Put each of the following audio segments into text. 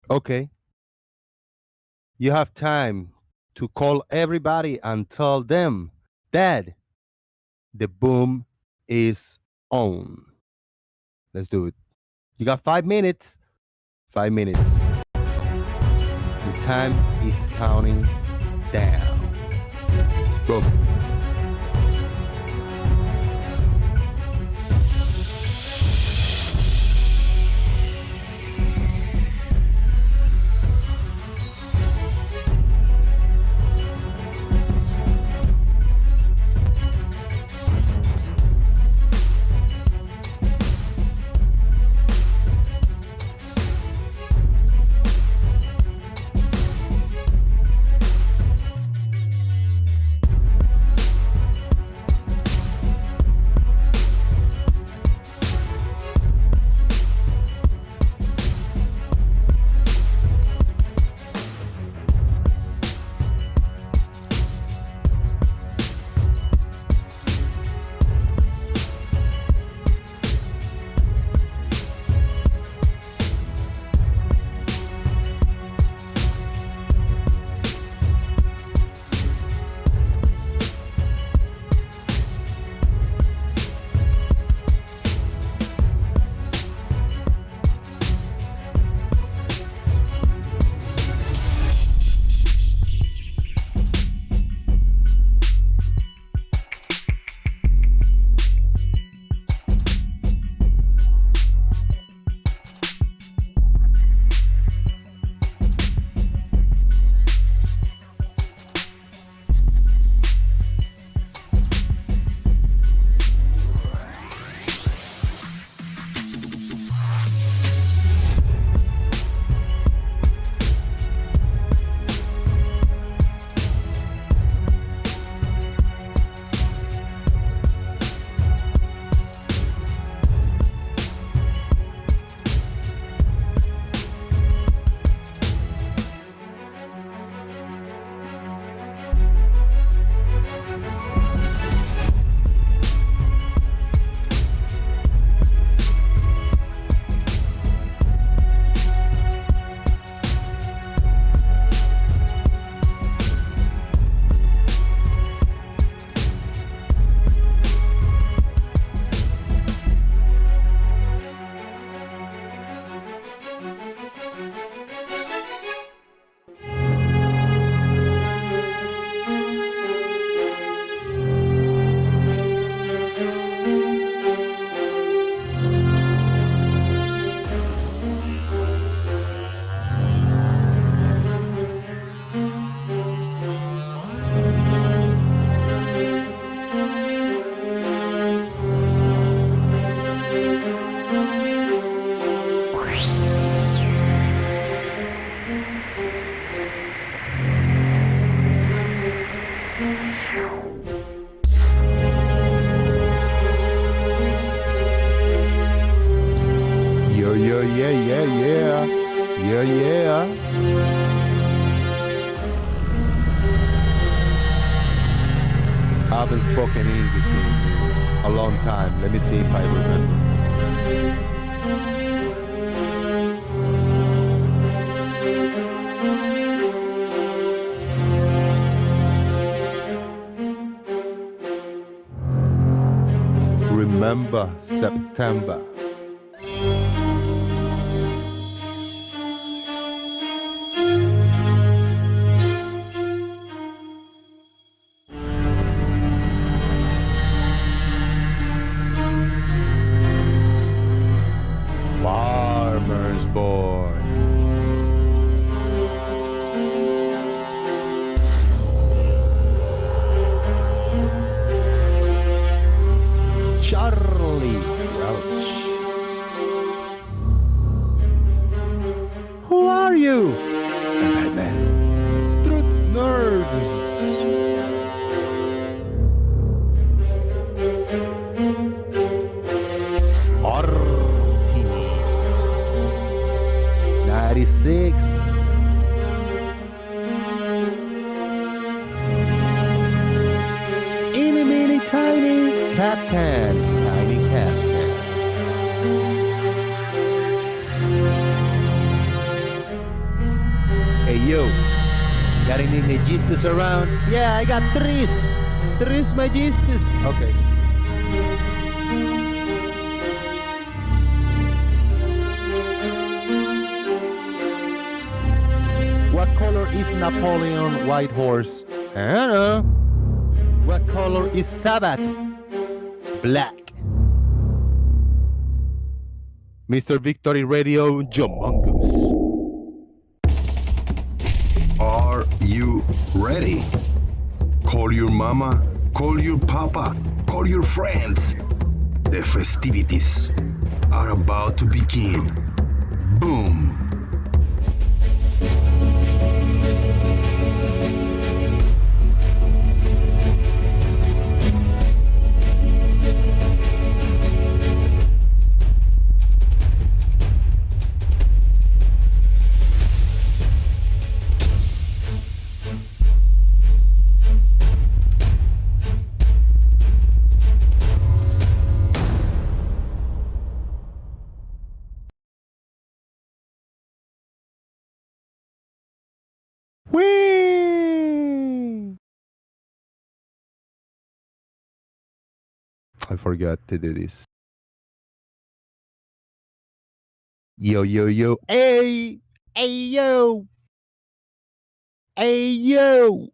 Okay, you have time to call everybody and tell them that the boom is on. Let's do it. You got 5 minutes. 5 minutes. The time is counting down. Boom. Yo, yo, yeah, yeah, yeah. Yeah, yeah. I haven't spoken English in a long time. Let me see if I remember. Remember September. Farmer's boy. Charlie Crouch. Who are you? The Batman. Truth nerds. Artie. 96. Eeny, meeny, tiny Captain. Tiny Captain. yo. Got any magistas around? Yeah, I got tres. Tres magistas. Okay. What color is Napoleon White Horse? I don't know. What color is Sabbath? Black. Mr. Victory Radio, Jomongus. Are you ready? Call your mama, call your papa, call your friends. The festivities are about to begin. Boom. Whee! I forgot to do this. Yo, yo, yo. Hey! Hey, yo! Hey, yo!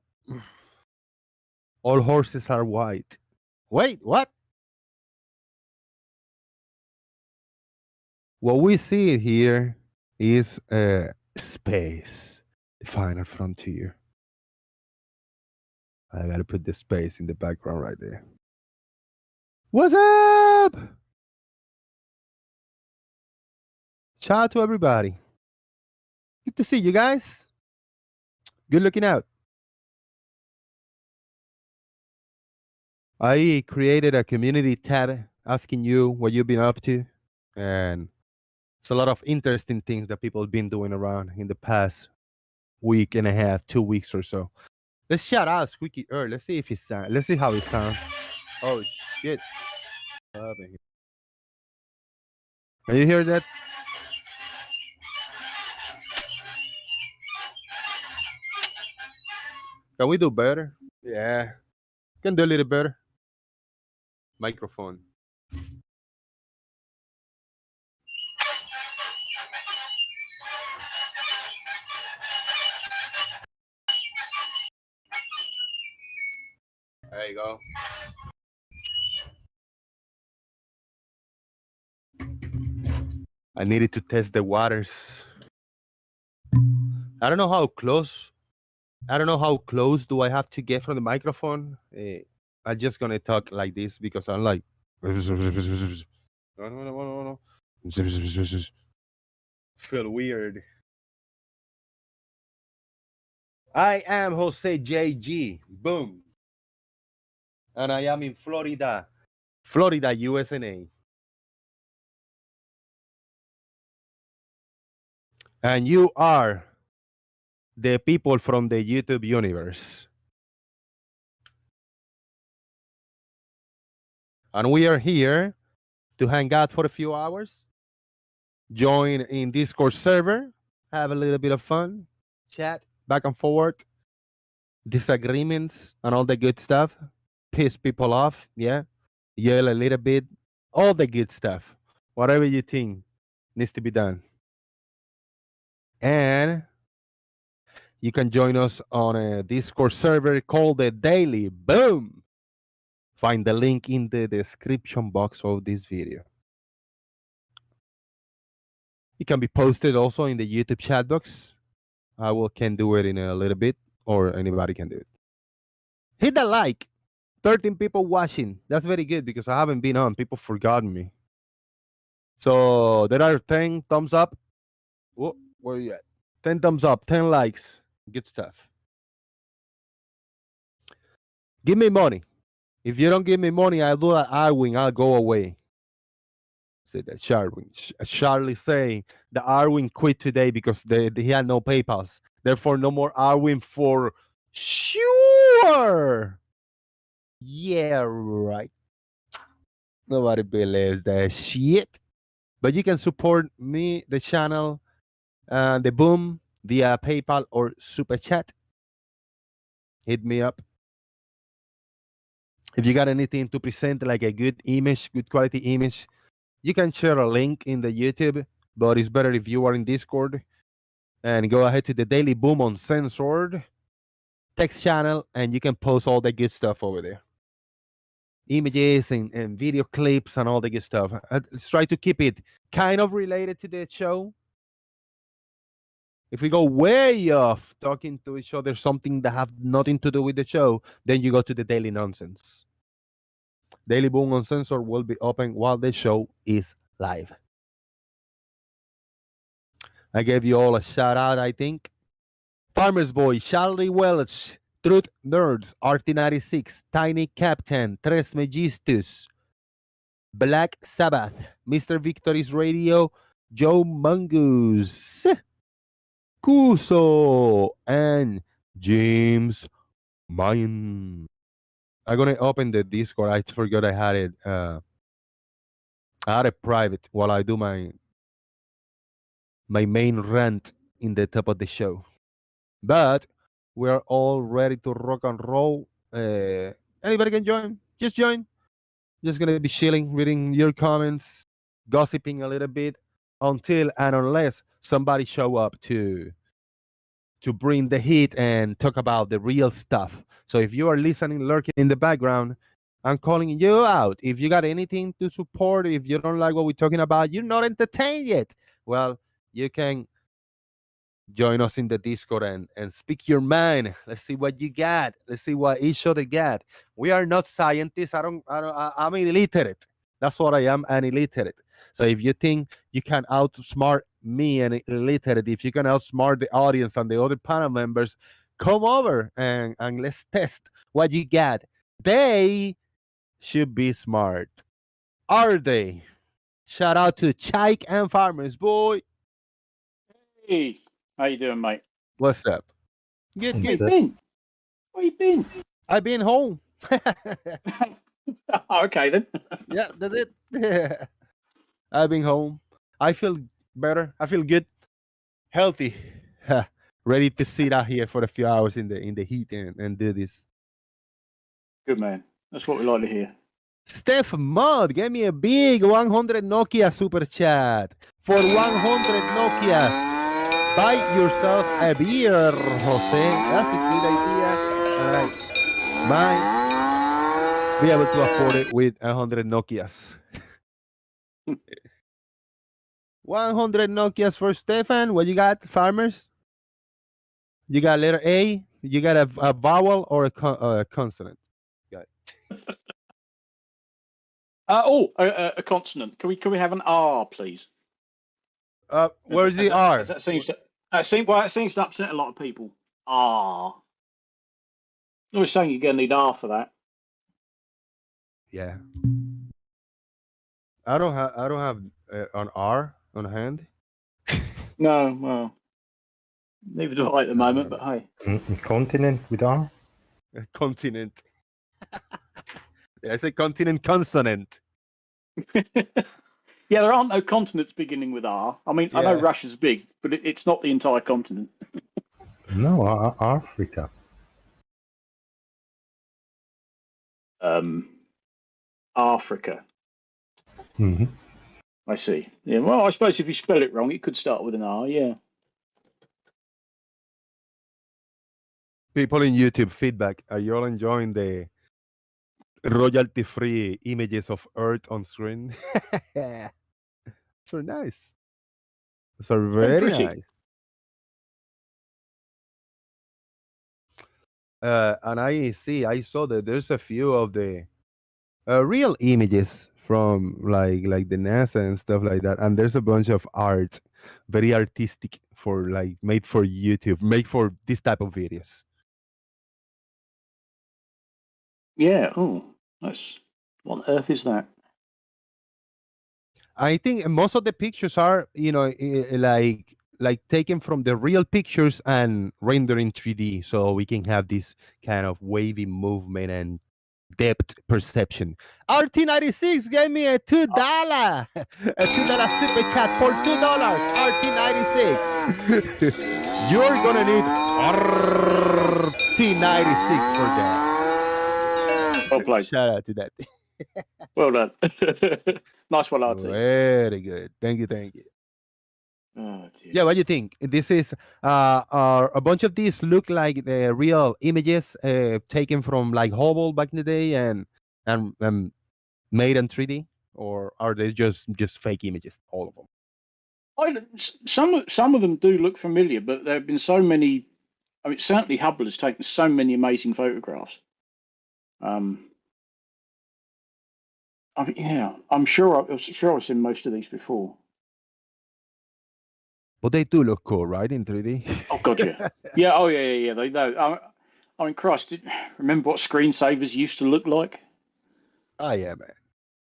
All horses are white. Wait, what? What we see here is space, the final frontier. I gotta put the space in the background right there. What's up? Shout out to everybody. Good to see you guys. Good looking out. I created a community tab asking you what you've been up to. And it's a lot of interesting things that people have been doing around in the past week and a half, 2 weeks or so. Let's shout out Squeaky Earth. Let's see if it sounds. Let's see how it sounds. Oh shit! Can you hear that? Can we do better? Yeah, can do a little better. Microphone. There you go. I needed to test the waters. I don't know how close. I don't know how close do I have to get from the microphone. I'm just gonna talk like this because I'm like. No. Feel weird. I am Jose JG. Boom. And I am in Florida, USA. And you are the people from the YouTube universe. And we are here to hang out for a few hours, join in Discord server, have a little bit of fun, chat back and forth, disagreements and all the good stuff, piss people off, yeah, yell a little bit, all the good stuff, whatever you think needs to be done. And you can join us on a Discord server called the Daily. Boom! Find the link in the description box of this video. It can be posted also in the YouTube chat box. I can do it in a little bit, or anybody can do it. Hit the like. 13 people watching. That's very good because I haven't been on. People forgot me. So there are 10 thumbs up. Whoa, where are you at? 10 thumbs up, 10 likes. Good stuff. Give me money. If you don't give me money, I'll do an Arwing. I'll go away. Say that Charlie saying the Arwing quit today because he had no PayPals. Therefore, no more Arwing for sure. Yeah, right. Nobody believes that shit. But you can support me, the channel, the Boom, via PayPal or Super Chat. Hit me up. If you got anything to present, like a good image, good quality image, you can share a link in the YouTube, but it's better if you are in Discord and go ahead to the Daily Boom Uncensored text channel and you can post all the good stuff over there. Images and video clips and all the good stuff. Let's try to keep it kind of related to the show. If we go way off talking to each other, something that have nothing to do with the show, then you go to the Daily Nonsense. Daily Boom Uncensored will be open while the show is live. I gave you all a shout out, I think. Farmer's Boy, Charlie Welch, Truth Nerds, RT96, Tiny Captain, Tres Megistus, Black Sabbath, Mr. Victory's Radio, Joe Mongoose, Kuso, and James Mayan. I'm gonna open the Discord. I forgot I had it. I had it private while I do my main rant in the top of the show. But we're all ready to rock and roll. Anybody can join. Just join. Just gonna be chilling, reading your comments, gossiping a little bit until and unless somebody show up to bring the heat and talk about the real stuff. So if you are listening, lurking in the background, I'm calling you out. If you got anything to support, if you don't like what we're talking about, you're not entertained yet. Well, you can join us in the Discord and speak your mind. Let's see what you got. Let's see what each other got. We are not scientists. I'm illiterate. That's what I am, an illiterate. So if you think you can outsmart me and illiterate, if you can outsmart the audience and the other panel members, come over and let's test what you got. They should be smart. Are they? Shout out to Chike and Farmers Boy. Hey, how you doing, mate? What's up? Good, Where good. you been? Where you been? I've been home. Okay then. Yeah, that's it. I've been home. I feel better. I feel good, healthy, ready to sit out here for a few hours in the heat and do this. Good man. That's what we like to hear. Steph Mudd gave me a big 100 Nokia super chat. For 100 Nokias, buy yourself a beer, Jose. That's a good idea. All right. Might be able to afford it with 100 Nokias. 100 Nokias for Stefan. What you got, farmers? You got letter A? You got a vowel or a consonant? Got it. A consonant. Can we have an R, please? Where's the R? That seems to upset a lot of people. R. I was saying you're going to need R for that. Yeah. I don't have an R on hand. No, well, neither do I at the moment. But hey, Continent with R? A continent. I say continent consonant. Yeah, there aren't no continents beginning with R. I mean, I know Yeah. Russia's big, but it's not the entire continent. No, Africa. Africa. Mm-hmm. I see. Yeah. Well, I suppose if you spell it wrong, it could start with an R. Yeah. People in YouTube feedback. Are you all enjoying the royalty-free images of Earth on screen? So nice. So very pretty. nice. And I saw that there's a few of the real images from like the NASA and stuff like that, and there's a bunch of art, very artistic for like made for YouTube, made for this type of videos. Yeah. Oh, that's what on earth is that? I think most of the pictures are, like taken from the real pictures and rendered in 3D, so we can have this kind of wavy movement and depth perception. RT96 gave me a $2 a $2 super chat for $2. RT96. You're gonna need RT96 for that. Well played. Shout out to that. Well done. Nice one, RT. Very good. Thank you. Thank you. Oh, dear. Yeah, what do you think? This is are a bunch of these look like the real images taken from like Hubble back in the day and made in 3D, or are they just fake images, all of them? Some of them do look familiar, but there have been so many. I mean, certainly Hubble has taken so many amazing photographs. I mean, yeah, I'm sure I've seen most of these before. But they do look cool, right, in 3D? Oh God, yeah, yeah, oh yeah. They know. I mean, Christ, remember what screensavers used to look like? Oh yeah, man.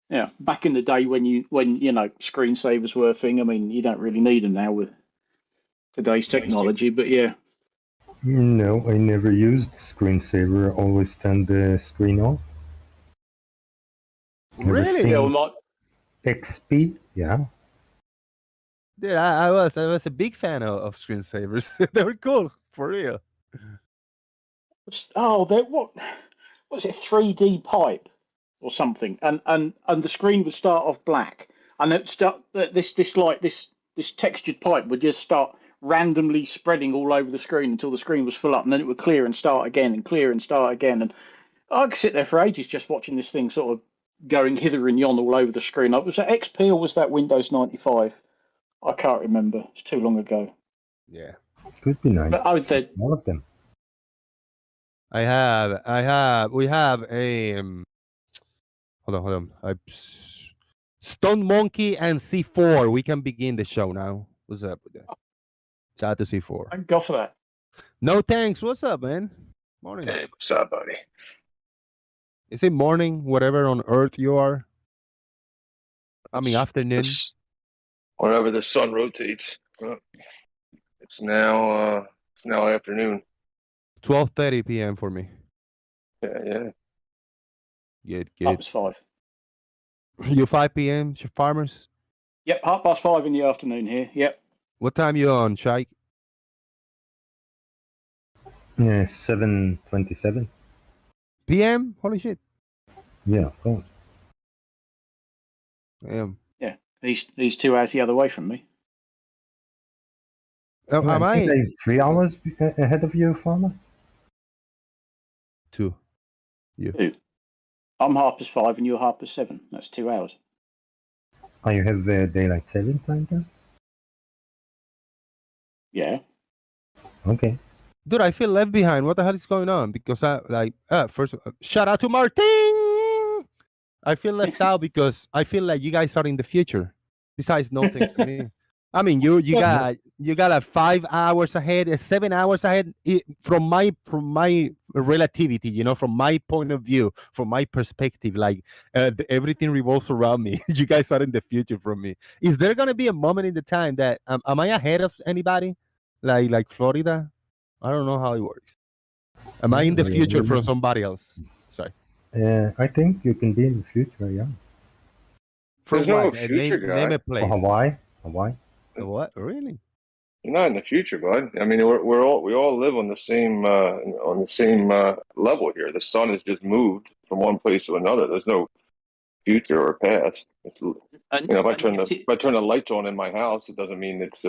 Yeah, back in the day when screensavers were a thing. I mean, you don't really need them now with today's technology, but yeah. No, I never used screensaver. I always turned the screen off. Ever Really? since Yeah, well, XP, yeah. Dude, I was a big fan of screensavers. They were cool, for real. what was it? 3D pipe or something, and the screen would start off black, and it start this textured pipe would just start randomly spreading all over the screen until the screen was full up, and then it would clear and start again and clear and start again. And I could sit there for ages just watching this thing sort of going hither and yon all over the screen. Was that XP or was that Windows 95? I can't remember. It's too long ago. Yeah. Could be nice. But All of them. We have a hold on. Stone Monkey and C4. We can begin the show now. What's up with that? Shout out to C4. Thank God for that. No thanks. What's up, man? Morning. Hey, what's up, buddy? Is it morning, whatever on earth you are? I mean, afternoon. Whenever the sun rotates. It's now afternoon. 12:30 p.m. for me. Yeah. Good. 5:30. You 5 p.m. farmers? Yep, 5:30 in the afternoon here. Yep. What time you on, Shaik? Yeah, 7:27 p.m. Holy shit! Yeah, of course. Damn. Yeah, he's 2 hours the other way from me. Am I I? think I'm 3 hours ahead of you, farmer. 2. I'm 5:30 and you're 7:30. That's 2 hours. Oh, you have daylight saving time then? Yeah. Okay. Dude, I feel left behind. What the hell is going on? Because first, shout out to Martin. I feel left out because I feel like you guys are in the future. Besides, no thanks to me. I mean, you got like 5 hours ahead, 7 hours ahead from my relativity. From my point of view, from my perspective, like everything revolves around me. You guys are in the future from me. Is there gonna be a moment in the time that am I ahead of anybody, like Florida? I don't know how it works. Am I in the future from somebody else? Sorry. I think you can be in the future, yeah. From There's no what? future, guy. Name a place. For Hawaii? What? Really? You're not in the future, bud. I mean, we all live on the same level here. The sun has just moved from one place to another. There's no future or past. If I turn the lights on in my house, it doesn't mean it's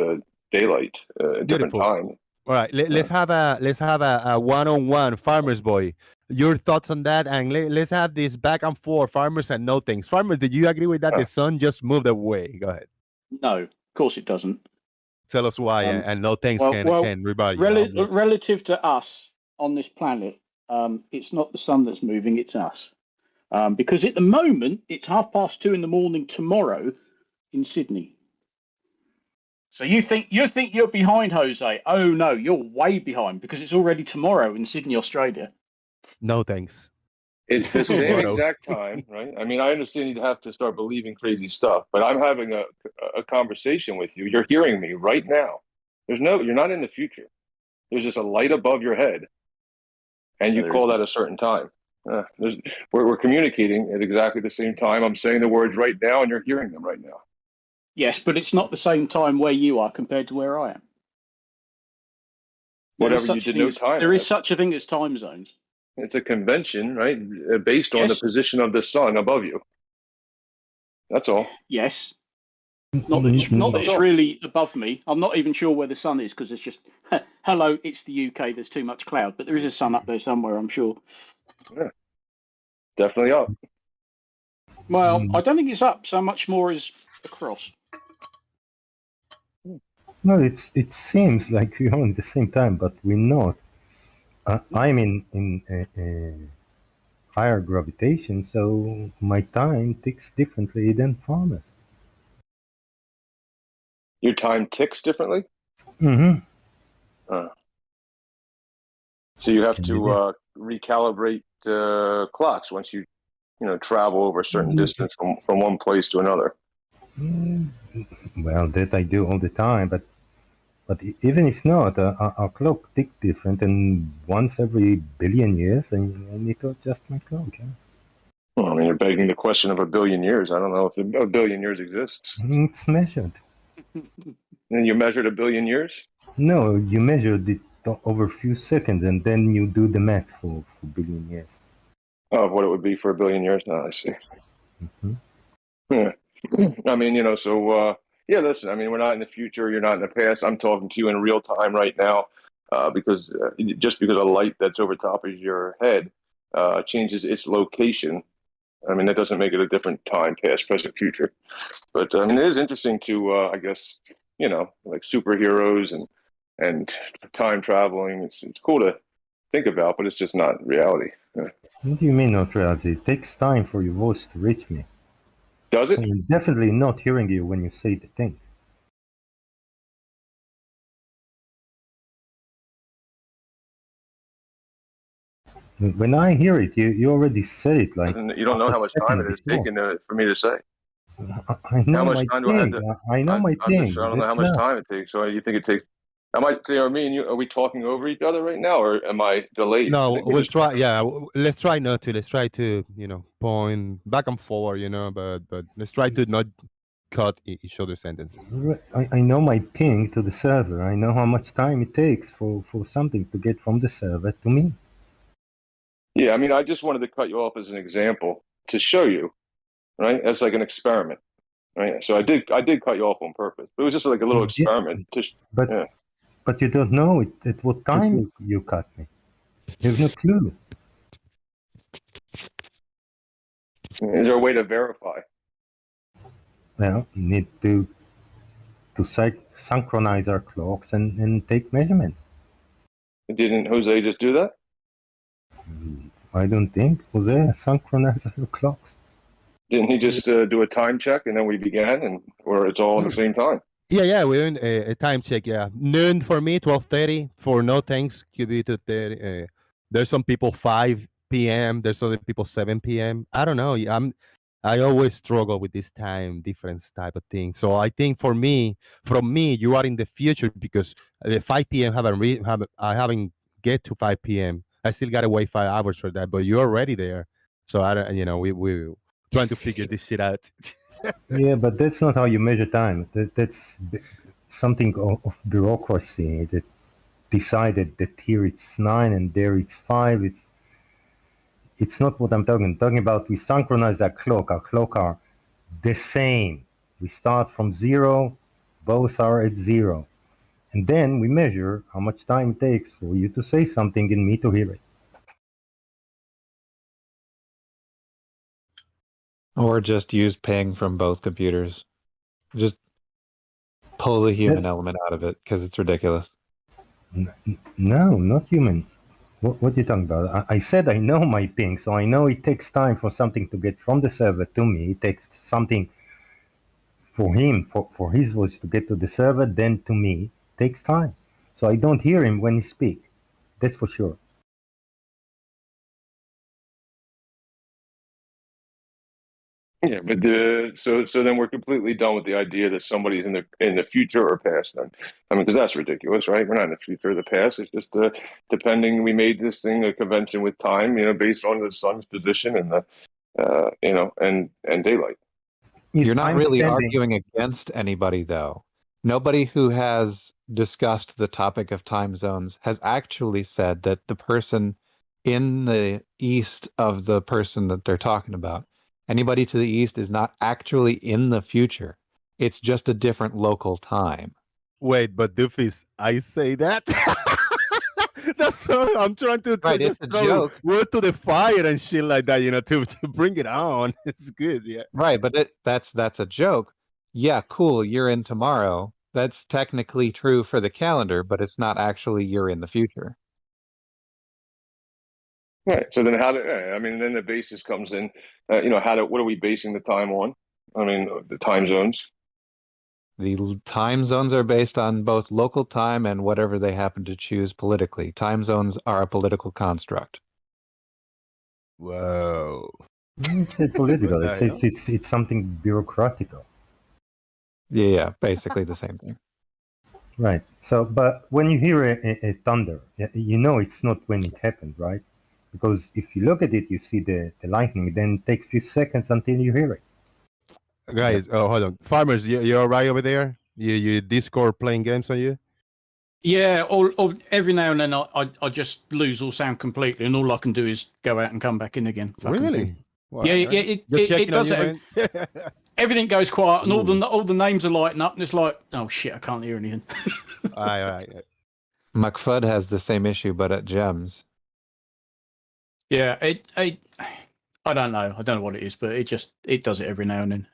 daylight, a different Beautiful. time. All right, let's have a one-on-one, farmers boy. Your thoughts on that, and let's have this back and forth, farmers and no things. Farmers, did you agree with that? The sun just moved away. Go ahead. No, of course it doesn't. Tell us why, and no thanks can rebut. Relative to us on this planet, it's not the sun that's moving; it's us. Because at the moment it's 2:30 in the morning tomorrow in Sydney. So you think you're behind, Jose? Oh no, you're way behind because it's already tomorrow in Sydney, Australia. No thanks. It's the same exact time, right? I mean, I understand you'd have to start believing crazy stuff, but I'm having a conversation with you. You're hearing me right now. You're not in the future. There's just a light above your head, and you call that a certain time. We're communicating at exactly the same time. I'm saying the words right now, and you're hearing them right now. Yes, but it's not the same time where you are compared to where I am. whatever you denote time there is as. such a thing as time zones. It's a convention, right? Based on the Yes. position of the sun above you. That's all. Yes. Not that it's really above me. I'm not even sure where the sun is because it's just, hello, it's the UK. There's too much cloud, but there is a sun up there somewhere, I'm sure. Yeah. Definitely up. Well, I don't think it's up so much more as across. No, it seems like we're on the same time, but we're not. I'm in higher gravitation, so my time ticks differently than farmers. Your time ticks differently? Mm-hmm. So you have to recalibrate clocks once you travel over a certain distance from one place to another. Well, that I do all the time, but even if not, our clock ticks different, and once every billion years, I need to adjust my clock. Yeah? Well, I mean, you're begging the question of a billion years. I don't know if a billion years exists. It's measured. And you measured a billion years? No, you measured it over a few seconds, and then you do the math for billion years. Of what it would be for a billion years? No, I see. Mm-hmm. Yeah. I mean, yeah, listen, I mean, we're not in the future. You're not in the past. I'm talking to you in real time right now because just because a light that's over top of your head changes its location, I mean, that doesn't make it a different time, past, present, future. But I mean, it is interesting to, I guess, like superheroes and time traveling. It's cool to think about, but it's just not reality. What do you mean not reality? It takes time for your voice to reach me. Does it? I'm definitely not hearing you when you say the things. When I hear it, you already said it like. You don't know how much time it is taking for me to say. I know how much my time thing. do I know my thing. I don't know how much time it takes. So you think it takes? I might say, me and you, are we talking over each other right now, or am I delayed? No, we'll try. Yeah, let's try not to. Let's try to, point back and forward. But let's try to not cut each other's sentences. I know my ping to the server. I know how much time it takes for something to get from the server to me. Yeah, I mean, I just wanted to cut you off as an example to show you, right? As like an experiment, right? So I did cut you off on purpose. It was just like a little experiment. But you don't know at what time you cut me. You have no clue. Is there a way to verify? Well, you need to synchronize our clocks and take measurements. Didn't Jose just do that? I don't think Jose synchronized our clocks. Didn't he just do a time check and then we began, or it's all at the same time? Yeah, we're in a time check. Yeah, noon for me, 12:30. For no thanks, could be 2:30. There's some people 5 p.m. There's other people 7 p.m. I don't know. I always struggle with this time difference type of thing. So I think from me, you are in the future because the 5 p.m. I haven't get to 5 p.m. I still gotta wait 5 hours for that, but you're already there. So I don't. We're trying to figure this shit out. Yeah, but that's not how you measure time. That's something of bureaucracy that decided that here it's 9 and there it's 5. It's not what I'm talking about. We synchronize our clock. Our clock are the same. We start from 0, both are at 0. And then we measure how much time it takes for you to say something and me to hear it. Or just use ping from both computers. Just pull the human element out of it because it's ridiculous. No, not human. What are you talking about? I said I know my ping, so I know it takes time for something to get from the server to me. It takes something for him, for his voice to get to the server, then to me. It takes time. So I don't hear him when he speaks. That's for sure. Yeah, but so then we're completely done with the idea that somebody's in the future or past. Then, I mean, because that's ridiculous, right? We're not in the future or the past. It's just depending. We made this thing a convention with time, based on the sun's position and the, and daylight. You're not really arguing against anybody, though. Nobody who has discussed the topic of time zones has actually said that the person in the east of the person that they're talking about, anybody to the east is not actually in the future. It's just a different local time. Wait, but Doofus, I say that. That's what I'm trying to Right, just it's a throw joke. wood to the fire and shit like that, to bring it on. It's good, yeah. Right, but that's a joke. Yeah, cool, you're in tomorrow. That's technically true for the calendar, but it's not actually you're in the future. Right. So then then the basis comes in, what are we basing the time on? I mean, the time zones. The time zones are based on both local time and whatever they happen to choose politically. Time zones are a political construct. Whoa. It's political. The hell? It's something bureaucratic. Yeah, basically the same thing. Right. So, but when you hear a thunder, you know it's not when it happened, right? Because if you look at it, you see the lightning. Then take a few seconds until you hear it. Guys, oh, hold on. Farmers, you all right over there? You Discord playing games on you? Yeah, or every now and then I just lose all sound completely, and all I can do is go out and come back in again. Fucking Really? thing. Well, Yeah, all right. yeah, Just it checking on does you, it. man. Everything goes quiet, and Ooh. all the names are lighting up, and it's like, oh shit, I can't hear anything. All right. McFud has the same issue, but at Gems. Yeah, I don't know. I don't know what it is, but it does it every now and then.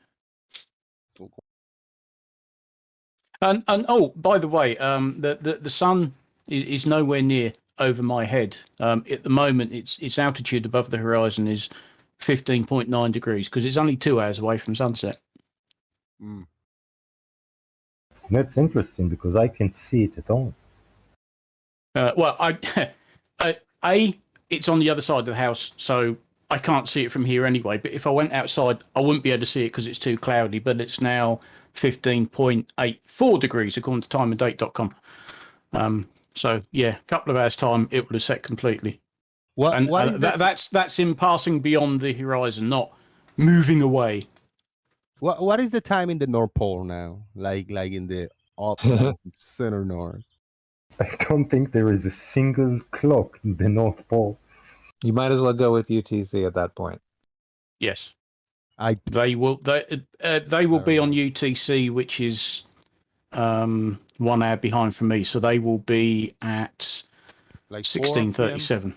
And oh, by the way, the sun is nowhere near over my head. At the moment, its altitude above the horizon is 15.9 degrees because it's only 2 hours away from sunset. Mm. That's interesting because I can't see it at all. Well, it's on the other side of the house, so I can't see it from here anyway. But if I went outside, I wouldn't be able to see it because it's too cloudy. But it's now 15.84 degrees according to timeanddate.com. So yeah, a couple of hours time, it will have set completely. What is that's in passing beyond the horizon, not moving away. what is the time in the North Pole now? Like in the center north. I don't think there is a single clock in the North Pole. You might as well go with UTC at that point. Yes, they will be on UTC, which is 1 hour behind from me, so they will be at like 16:37.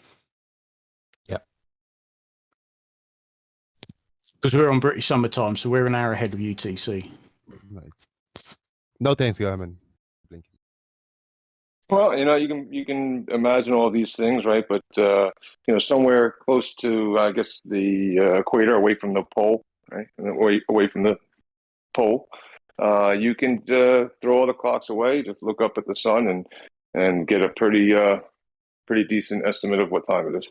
Yep. Because we're on British summertime, so we're an hour ahead of UTC. Right. No thanks, government. Well, you can imagine all these things, right? But somewhere close to, I guess, the equator, away from the pole, right, and away from the pole, you can throw all the clocks away. Just look up at the sun and get a pretty decent estimate of what time it is.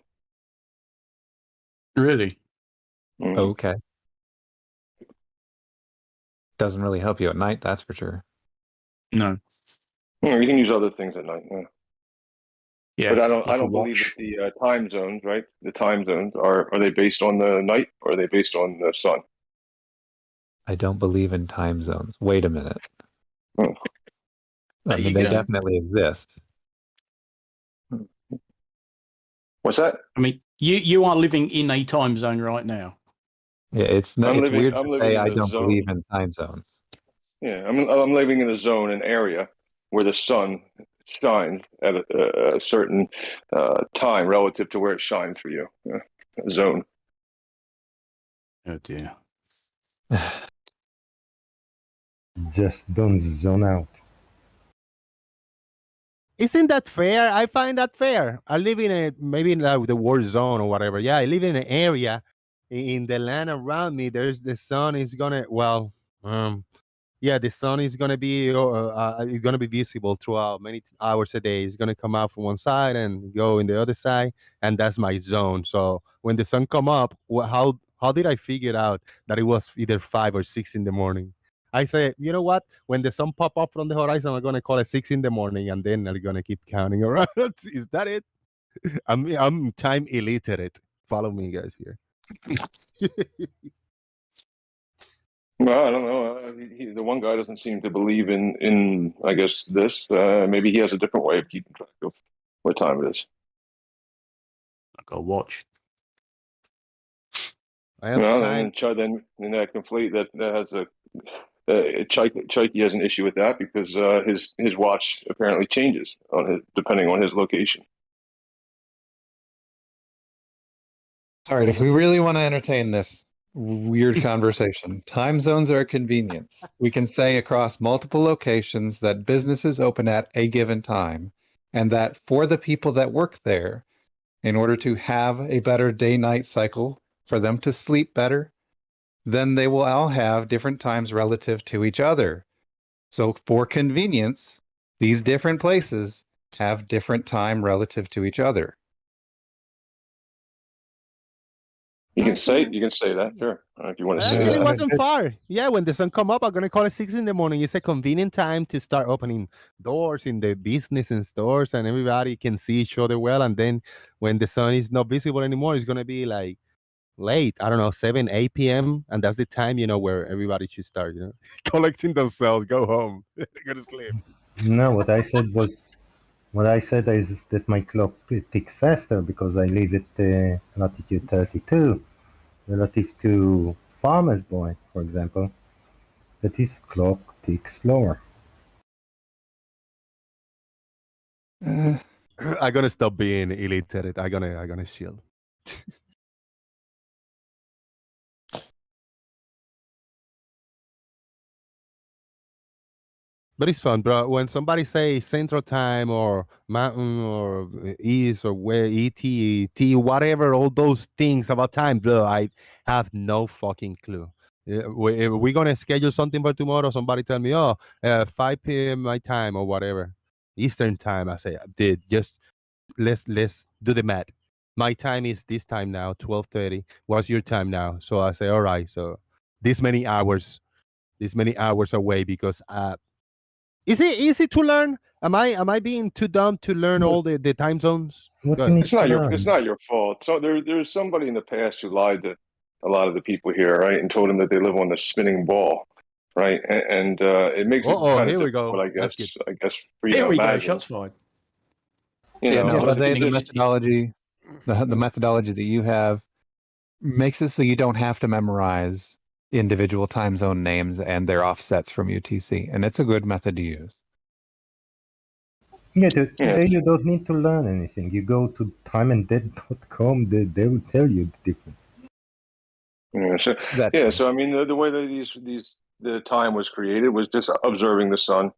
Really? Mm. Okay. Doesn't really help you at night, that's for sure. No. You can use other things at night. Yeah. Yeah, but I like don't believe that the time zones, right? The time zones are they based on the night or are they based on the sun? I don't believe in time zones. Wait a minute. Oh. I mean, they definitely exist. What's that? I mean, you are living in a time zone right now. Yeah, it's weird to say I don't zone. believe in time zones. Yeah, I'm living in a zone, an area where the sun shines at a certain time relative to where it shines for you. Yeah, a zone. Oh dear. Just don't zone out. Isn't that fair? I find that fair. I live in maybe in the war zone or whatever. Yeah, I live in an area in the land around me. There's the sun is gonna the sun is gonna be visible throughout many hours a day. It's gonna come out from one side and go in the other side, and that's my zone. So when the sun come up, how did I figure out that it was either 5 or 6 in the morning? I say, you know what? When the sun pop up from the horizon, I'm gonna call it 6 in the morning, and then I'm gonna keep counting around. Is that it? I'm time illiterate. Follow me, guys. Here. Well, I don't know. The one guy doesn't seem to believe in I guess this. Maybe he has a different way of keeping track of what time it is. I got a watch. I am Well, kind. then that conflate that has a Chikey has an issue with that because his watch apparently changes depending on his location. All right, if we really want to entertain this weird conversation, time zones are a convenience. We can say across multiple locations that businesses open at a given time, and that for the people that work there, in order to have a better day-night cycle, for them to sleep better, then they will all have different times relative to each other. So for convenience, these different places have different time relative to each other. You can say that, sure. If you want to say Actually, it that. wasn't far. Yeah, when the sun come up, I'm gonna call it 6 in the morning. It's a convenient time to start opening doors in the business and stores, and everybody can see each other well. And then when the sun is not visible anymore, it's gonna be like late. I don't know, 7, 8 p.m. And that's the time, where everybody should start, collecting themselves, go home, go to sleep. No, what I said is that my clock tick faster because I live at latitude 32, relative to Farmer's Boy, for example, that his clock ticks slower. I'm gonna stop being illiterate. I'm gonna chill. But it's fun, bro. When somebody say Central Time or Mountain or East or where ET, whatever, all those things about time, bro, I have no fucking clue. If we're gonna schedule something for tomorrow, somebody tell me, 5 p.m. my time or whatever, Eastern time. I say, dude, just let's do the math. My time is this time now, 12:30. What's your time now? So I say, all right, so this many hours away because is it easy to learn? Am I being too dumb to learn all the time zones? It's not your fault. So there's somebody in the past who lied to a lot of the people here, right, and told them that they live on the spinning ball, right, and it makes it kind of difficult, I guess. I guess for you here to we imagine. go. Shots fired. The methodology that you have makes it so you don't have to memorize individual time zone names and their offsets from UTC, and it's a good method to use. Yeah, today you don't need to learn anything. You go to timeanddead.com, they will tell you the difference. So I mean, the way that the time was created was just observing the sun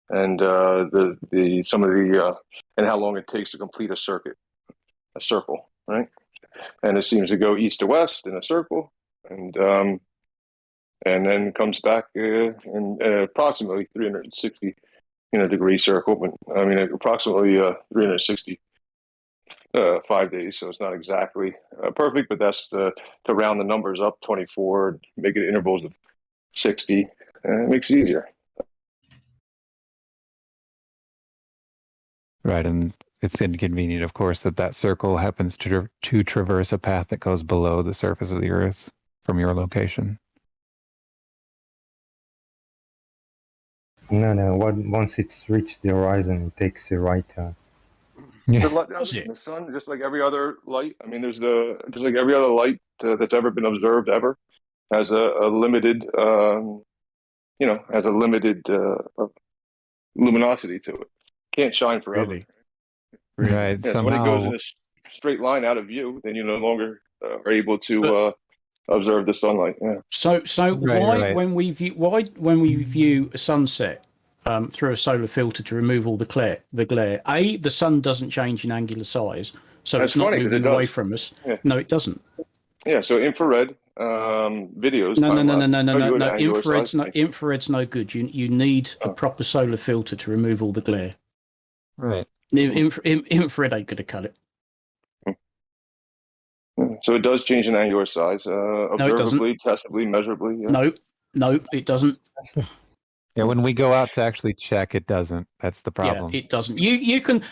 and and how long it takes to complete a circle, right? And it seems to go east to west in a circle, and then comes back in approximately 360 degree circle, but I mean approximately 360 5 days, so it's not exactly perfect, but that's to round the numbers up 24, make it intervals of 60, and it makes it easier. Right, and it's inconvenient, of course, that circle happens to traverse a path that goes below the surface of the Earth from your location. No. Once it's reached the horizon, it takes a right turn. Yeah. The sun, just like every other light. I mean, just like every other light that's ever been observed ever, has a limited, luminosity to it. Can't shine forever. Really? Right. Yeah, so when it goes in a straight line out of view, then you no longer are able to observe the sunlight. Yeah. So when we view a sunset through a solar filter to remove all the glare, the sun doesn't change in angular size, so That's it's not funny, moving away from us. Yeah. No, it doesn't. Yeah, so infrared videos. No. Infrared's no good. You need a proper solar filter to remove all the glare. Right. Infrared ain't gonna cut it. So it does change in angular size, observably, testably, measurably. Yeah. No, it doesn't. Yeah, when we go out to actually check, it doesn't. That's the problem. Yeah, it doesn't. You can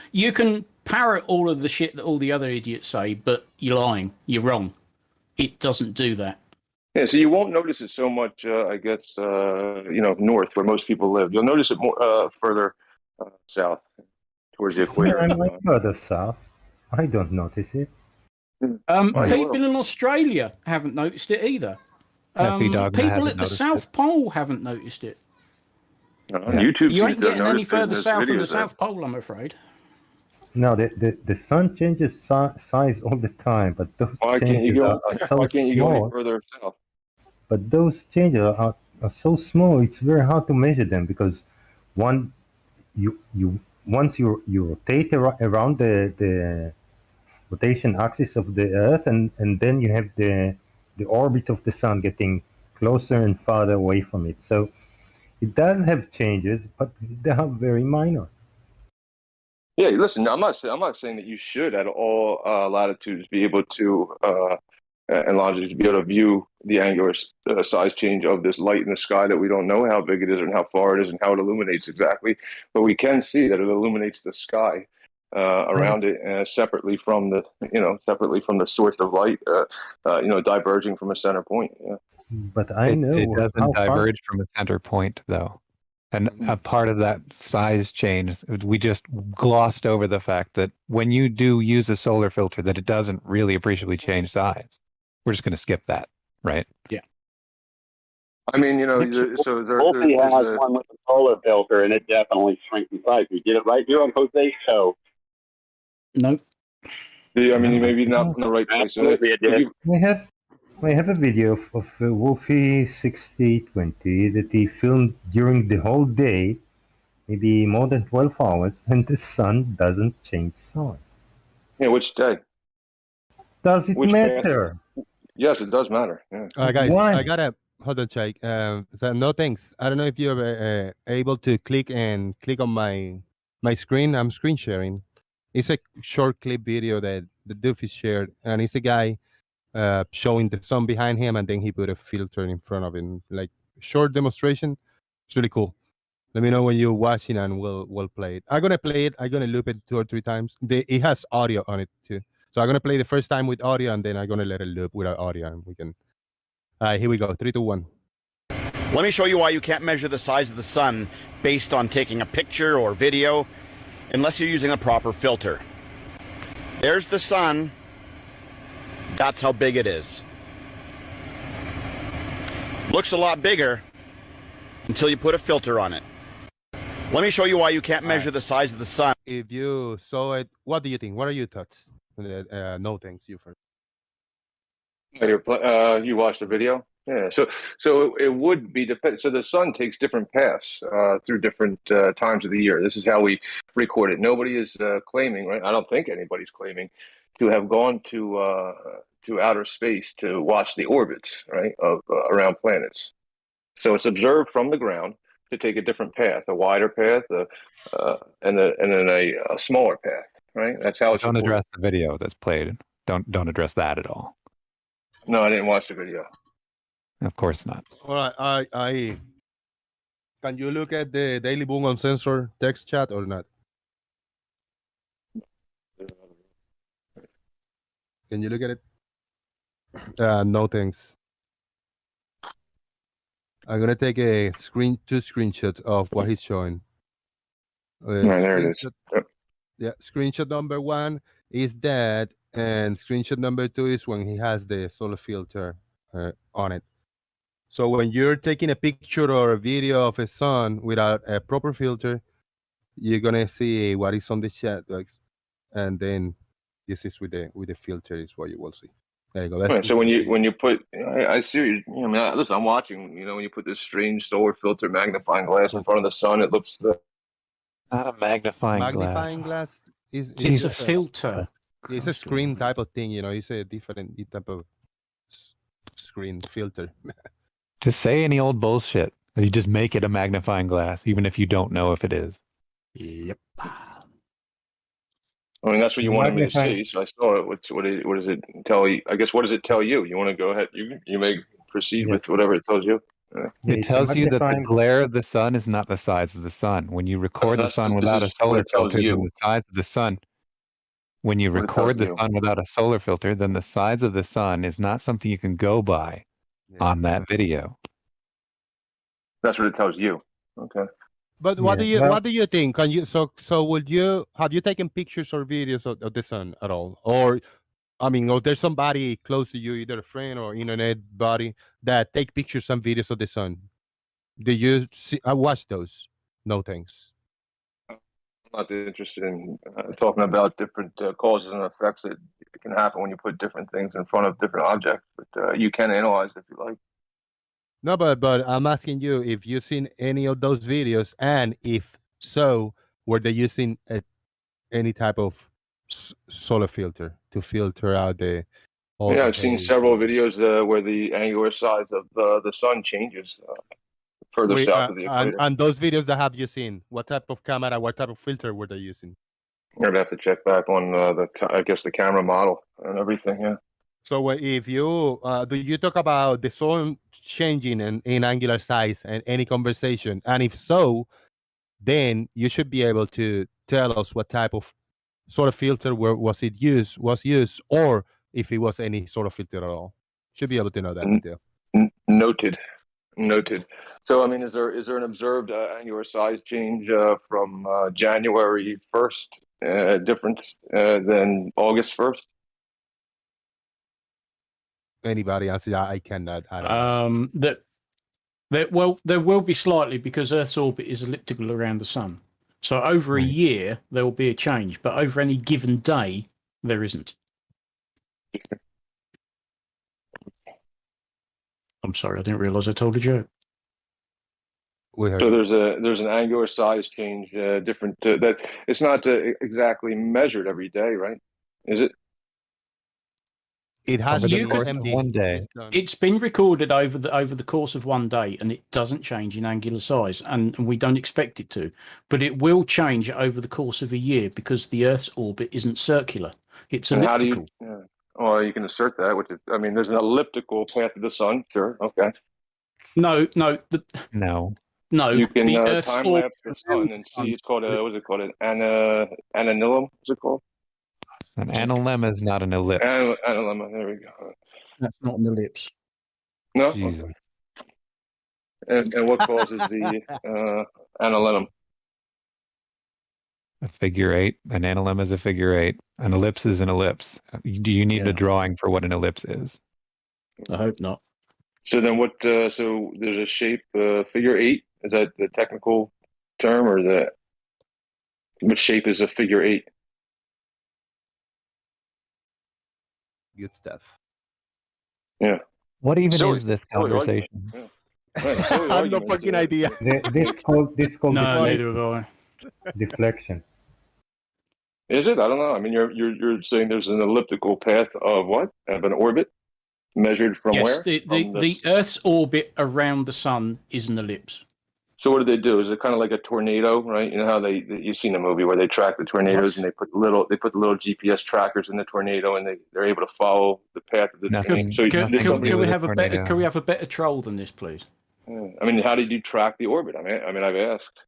parrot all of the shit that all the other idiots say, but you're lying. You're wrong. It doesn't do that. Yeah, so you won't notice it so much, I guess, north where most people live. You'll notice it more further south towards the equator. I'm like further south. I don't notice it. People in Australia haven't noticed it either. People at the South Pole haven't noticed it. YouTube You ain't getting any further south than the South Pole, I'm afraid. No, the sun changes size all the time, but those changes are so why can't you small. go any further south? But those changes are so small. It's very hard to measure them because once you rotate around the rotation axis of the Earth, and then you have the orbit of the sun getting closer and farther away from it. So it does have changes, but they are very minor. Yeah, listen, I'm not saying that you should at all latitudes be able to and longitudes be able to view the angular size change of this light in the sky that we don't know how big it is and how far it is and how it illuminates exactly, but we can see that it illuminates the sky around it separately from the source of light, diverging from a center point. Yeah. But I know it doesn't diverge from a center point, though. And a part of that size change, we just glossed over the fact that when you do use a solar filter, that it doesn't really appreciably change size. We're just going to skip that, right? Yeah. I mean, Wolfie has one with a solar filter, and it definitely shrinks in size. We did it right here on Jose's show. Nope. Yeah, I mean, maybe not in the right place. I have a video of Wolfie 6020 that he filmed during the whole day, maybe more than 12 hours, and the sun doesn't change size. Yeah, which day? Does it matter? Yes, it does matter. Yeah. Guys, Why? I gotta hold on, Jake. So no thanks. I don't know if you're able to click on my screen. I'm screen sharing. It's a short clip video that the Doofy shared, and it's a guy showing the sun behind him, and then he put a filter in front of him, like short demonstration. It's really cool. Let me know when you're watching, and we'll play it. I'm gonna play it. I'm gonna loop it 2 or 3 times. It has audio on it too, so I'm gonna play the first time with audio, and then I'm gonna let it loop without audio, and we can. All right, here we go. 3, 2, 1. Let me show you why you can't measure the size of the sun based on taking a picture or video unless you're using a proper filter. There's the sun. That's how big it is. Looks a lot bigger until you put a filter on it. Let me show you why you can't measure the size of the sun. If you saw it, what do you think? What are your thoughts? No thanks, you first. You watched the video? Yeah. So it would be dependent. So the sun takes different paths through different times of the year. This is how we record it. Nobody is claiming, right? I don't think anybody's claiming to have gone to outer space to watch the orbits, right, of around planets. So it's observed from the ground to take a different path, a wider path, and then a smaller path, right? That's how it's. Don't address the video that's played. Don't address that at all. No, I didn't watch the video. Of course not. All right, I can you look at the Daily Boom Uncensored text chat or not? Can you look at it? No thanks. I'm gonna take two screenshots of what he's showing. There it is. Yep. Yeah, screenshot number 1 is that, and screenshot number 2 is when he has the solar filter on it. So when you're taking a picture or a video of a sun without a proper filter, you're gonna see what is on the chat box, and then this is with the filter is what you will see. There you go. Right, so when you put, I see. Listen, I'm watching. When you put this strange solar filter magnifying glass in front of the sun, it looks. Not a magnifying glass. It's a filter. It's a screen type of thing. It's a different type of screen filter. Just say any old bullshit. You just make it a magnifying glass, even if you don't know if it is. Yep. I mean, that's what you wanted me to see. So I saw it. What does it tell you? I guess, what does it tell you? You want to go ahead? You may proceed with whatever it tells you. It tells you that the glare of the sun is not the size of the sun. When you record the sun without a solar filter, then the size of the sun. When you record the sun without a solar filter, then the size of the sun is not something you can go by. on that video. That's what it tells you. Okay. But what do you think? Can you would you have you taken pictures or videos of the sun at all? Or I mean, or there's somebody close to you, either a friend or internet buddy, that take pictures and videos of the sun. Do you see, I watch those? No thanks. I'm not interested in talking about different causes and effects that can happen when you put different things in front of different objects. But you can analyze it if you like. No, but I'm asking you if you've seen any of those videos, and if so, were they using any type of solar filter to filter out the? Yeah, I've seen several videos where the angular size of the sun changes further south of the equator. And those videos that have you seen? What type of camera? What type of filter were they using? You're gonna have to check back on the camera model and everything. Yeah. So if you do you talk about the sun changing in angular size and any conversation, and if so, then you should be able to tell us what type of sort of filter was used, or if it was any sort of filter at all. Should be able to know that detail. Noted. So I mean, is there an observed angular size change from January 1st different than August 1st? Anybody answer? I cannot. I don't know. There will be slightly, because Earth's orbit is elliptical around the sun. So over a year there will be a change, but over any given day there isn't. I'm sorry, I didn't realize I told a joke. So there's an angular size change, different that it's not exactly measured every day, right? Is it? It has one day. It's been recorded over the course of one day, and it doesn't change in angular size, and we don't expect it to. But it will change over the course of a year, because the Earth's orbit isn't circular; it's elliptical. Well, you can assert that. Which is, I mean, there's an elliptical path of the sun. Sure, okay. No. You can the Earth's time lapse the sun and see. It's called what's it called? An anilum. What's it called? An analemma is not an ellipse. Analemma. There we go. That's not an ellipse. No. Okay. And what causes the analemma? A figure eight. An analemma is a figure eight. An ellipse is an ellipse. Do you need a drawing for what an ellipse is? I hope not. So then what? So there's a shape, figure eight. Is that the technical term, or what shape is a figure eight? Good stuff. Yeah. What even is this conversation? I have no fucking idea. This called neither have I. Deflection. Is it? I don't know. I mean, you're saying there's an elliptical path of what? Of an orbit measured from where? Yes, the Earth's orbit around the sun is an ellipse. So what do they do? Is it kind of like a tornado, right? You know how you've seen the movie where they track the tornadoes and they put the little GPS trackers in the tornado, and they're able to follow the path of the tornado. So can we have a better troll than this, please? Yeah. I mean, how did you track the orbit? I mean, I've asked.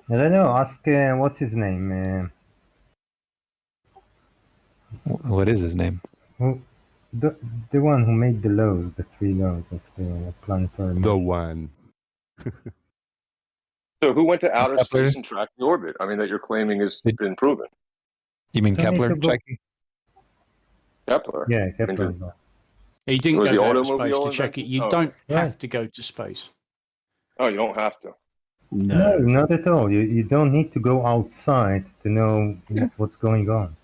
I don't know. Ask what's his name. What is his name? The one who made the laws, the 3 laws of the planetary. The one. So who went to outer space and tracked the orbit? I mean, that you're claiming has been proven. You mean Kepler, Jackie? Kepler? Yeah, Kepler. He didn't go to outer space to check it. You don't have to go to space. Oh, you don't have to. No, not at all. You don't need to go outside to know what's going on.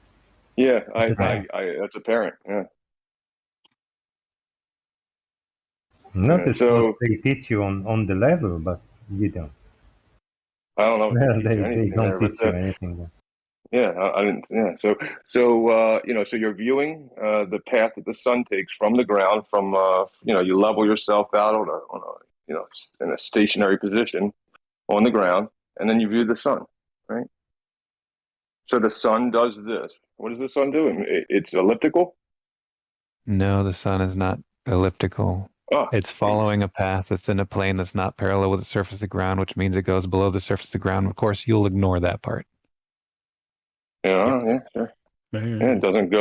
Yeah, I that's apparent. Yeah. Not as what they teach you on the level, but you don't. I don't know. Well, they don't teach you anything. Yeah, I didn't. Yeah, so so you're viewing the path that the sun takes from the ground. From you level yourself out on a in a stationary position on the ground, and then you view the sun, right? So the sun does this. What is the sun doing? It's elliptical? No, the sun is not elliptical. Oh. It's following a path that's in a plane that's not parallel with the surface of the ground, which means it goes below the surface of the ground. Of course, you'll ignore that part. Yeah, sure. Yeah, it doesn't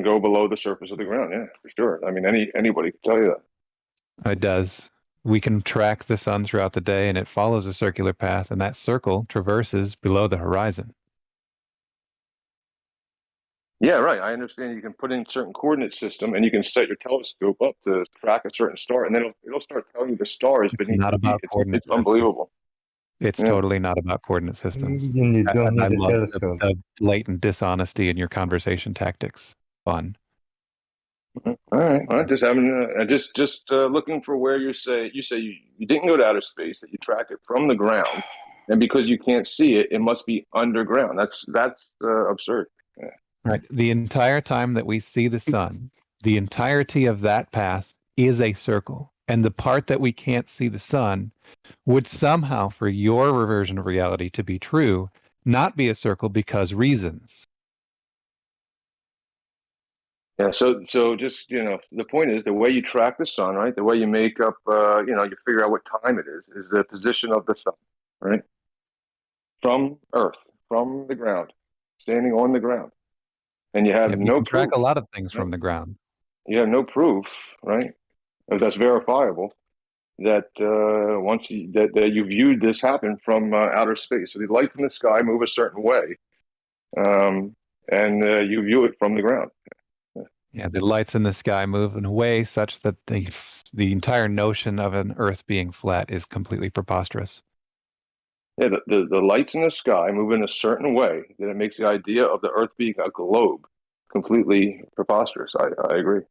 go below the surface of the ground. Yeah, for sure. I mean, anybody can tell you that. It does. We can track the sun throughout the day, and it follows a circular path, and that circle traverses below the horizon. Yeah, right. I understand you can put in certain coordinate system, and you can set your telescope up to track a certain star, and then it'll start telling you the stars It's beneath not the feet. about coordinate It's systems. unbelievable. It's Yeah. totally not about coordinate systems. You don't I need a love telescope. the blatant dishonesty in your conversation tactics. Fun. All right. I'm just having just looking for where you say you didn't go to outer space, that you track it from the ground, and because you can't see it, it must be underground. That's absurd. Yeah. Right. The entire time that we see the sun, the entirety of that path is a circle. And the part that we can't see the sun would somehow, for your reversion of reality to be true, not be a circle because reasons. Yeah, so just the point is the way you track the sun, right? The way you make up, you figure out what time it is the position of the sun, right? From Earth, from the ground, standing on the ground, and you have Yeah, you no can track proof. a lot of things Right? from the ground. You have no proof, right? If that's verifiable, that that you viewed this happen from outer space. So the lights in the sky move a certain way, and you view it from the ground. Yeah, the lights in the sky move in a way such that the entire notion of an Earth being flat is completely preposterous. Yeah, the lights in the sky move in a certain way that it makes the idea of the Earth being a globe completely preposterous. I agree.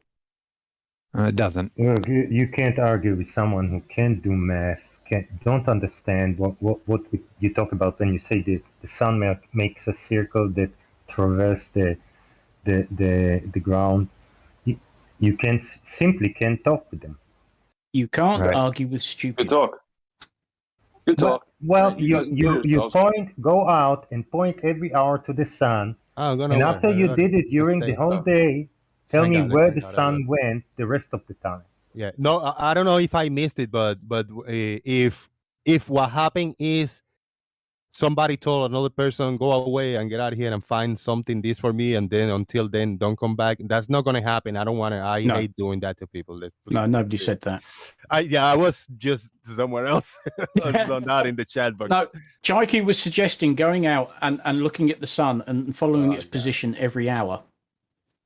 It doesn't. Look, you can't argue with someone who can't do math, don't understand what you talk about when you say the sun makes a circle that traverses the ground. You simply can't talk with them. You can't Right. argue with Good stupid. talk. Good talk. Well, You guys enjoy you yourselves. go out and point every hour to the sun, I'm gonna and wear. after you did it Let's during the stay. whole day, tell Hang me out. Let's where hang the out a little. sun went the rest of the time. Yeah. No, I don't know if I missed it, but if what happened is somebody told another person go away and get out of here and find something this for me, and then until then don't come back. That's not gonna happen. I don't want to. I No. hate doing that to people. Please. No, nobody said that. I was just somewhere else. I was not in the chat box. No, Chaiki was suggesting going out and looking at the sun and following its position every hour.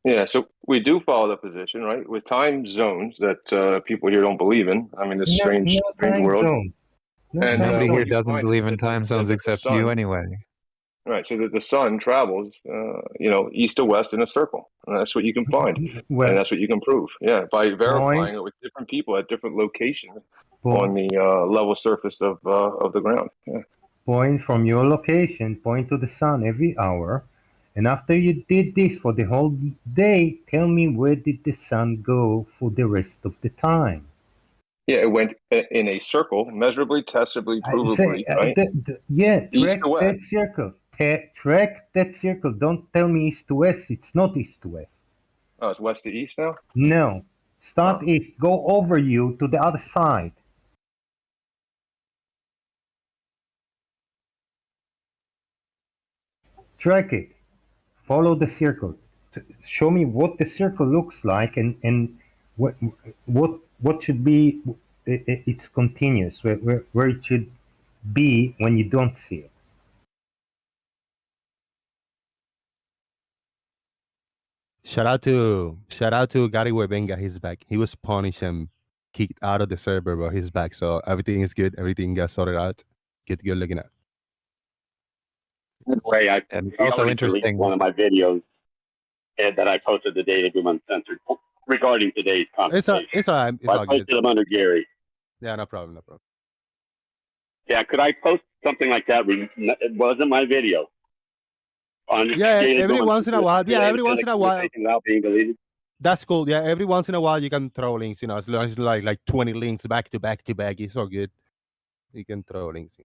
Yeah, so we do follow the position, right? With time zones that people here don't believe in. I mean, it's strange time world. zones. And Nobody what here you doesn't find believe is in that time zones the except sun, you anyway. right? So that the sun travels, east to west in a circle, and that's what you can find, Well, and that's what you can prove. Yeah, by verifying it with different people at different locations on the level surface of the ground. Yeah. point from your location, point to the sun every hour, and after you did this for the whole day, tell me where did the sun go for the rest of the time? Yeah, it went in a circle, measurably, testably, provably, right? Track East to west. that circle. Track that circle. Don't tell me east to west. It's not east to west. Oh, it's west to east now? No. Start east. Go over you to the other side. Track it. Follow the circle. Show me what the circle looks like and what should be it's continuous, where it should be when you don't see it. Shout out to Gary Webenga. He's back. He was punished and kicked out of the server, but he's back. So everything is good. Everything got sorted out. Good looking at. Way I And also also deleted interesting. one of my videos that I posted the day to do uncensored regarding today's conversation. It's all right. It's I all posted good. them under Gary. Yeah, no problem. Yeah, could I post something like that? It wasn't my video. Yeah, every once in a while. Yeah, every once in a while. Without being deleted. That's cool. Yeah, every once in a while you can throw links. As long as like 20 links back to back. It's all good. You can throw links.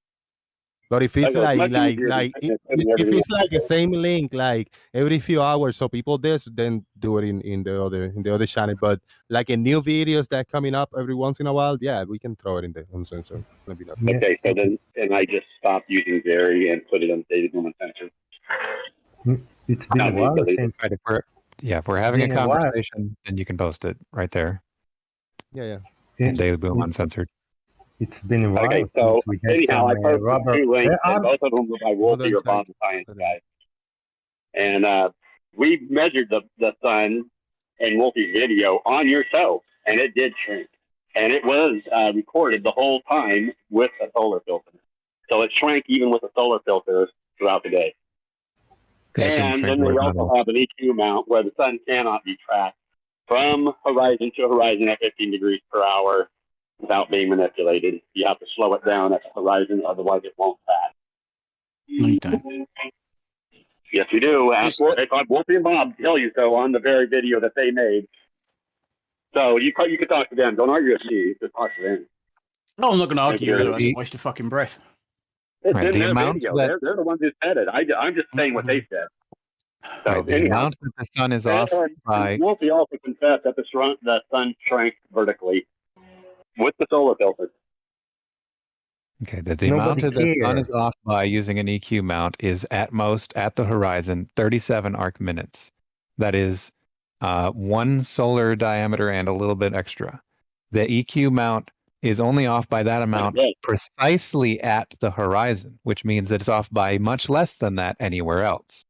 But if it's if it's like the same link like every few hours, so people then do it in the other channel. But like a new videos that coming up every once in a while, yeah, we can throw it in the uncensored. Okay, so then I just stopped using Gary and put it on Dated Woman Center. It's been a while since. If we're having a conversation, then you can post it right there. Yeah. and Daily Boom uncensored. It's been a while Okay, so since we had anyhow, I some posted rubber. 2 links, and both of them were by Wolfie or Bob the Science Guy. And we measured the sun in Wolfie's video on your show, and it did shrink. And it was recorded the whole time with a solar filter. So it shrank even with a solar filter throughout the day. And then they also have an EQ mount where the sun cannot be tracked from horizon to horizon at 15 degrees per hour without being manipulated. You have to slow it down at the horizon, otherwise it won't pass. No, you don't. Yes, we do. Wolfie and Bob tell you so on the very video that they made. So you could talk to them. Don't argue with me. Just talk to them. No, I'm not going to argue with you. That's a waste of fucking breath. It's in their video. They're the ones who said it. I'm just saying what they said. So the amount that the sun is off by... Wolfie also confessed that the sun shrank vertically with the solar filter. Okay, the amount that the sun is off by using an EQ mount is at most, at the horizon, 37 arc minutes. That is 1 solar diameter and a little bit extra. The EQ mount is only off by that amount precisely at the horizon, which means that it's off by much less than that anywhere else.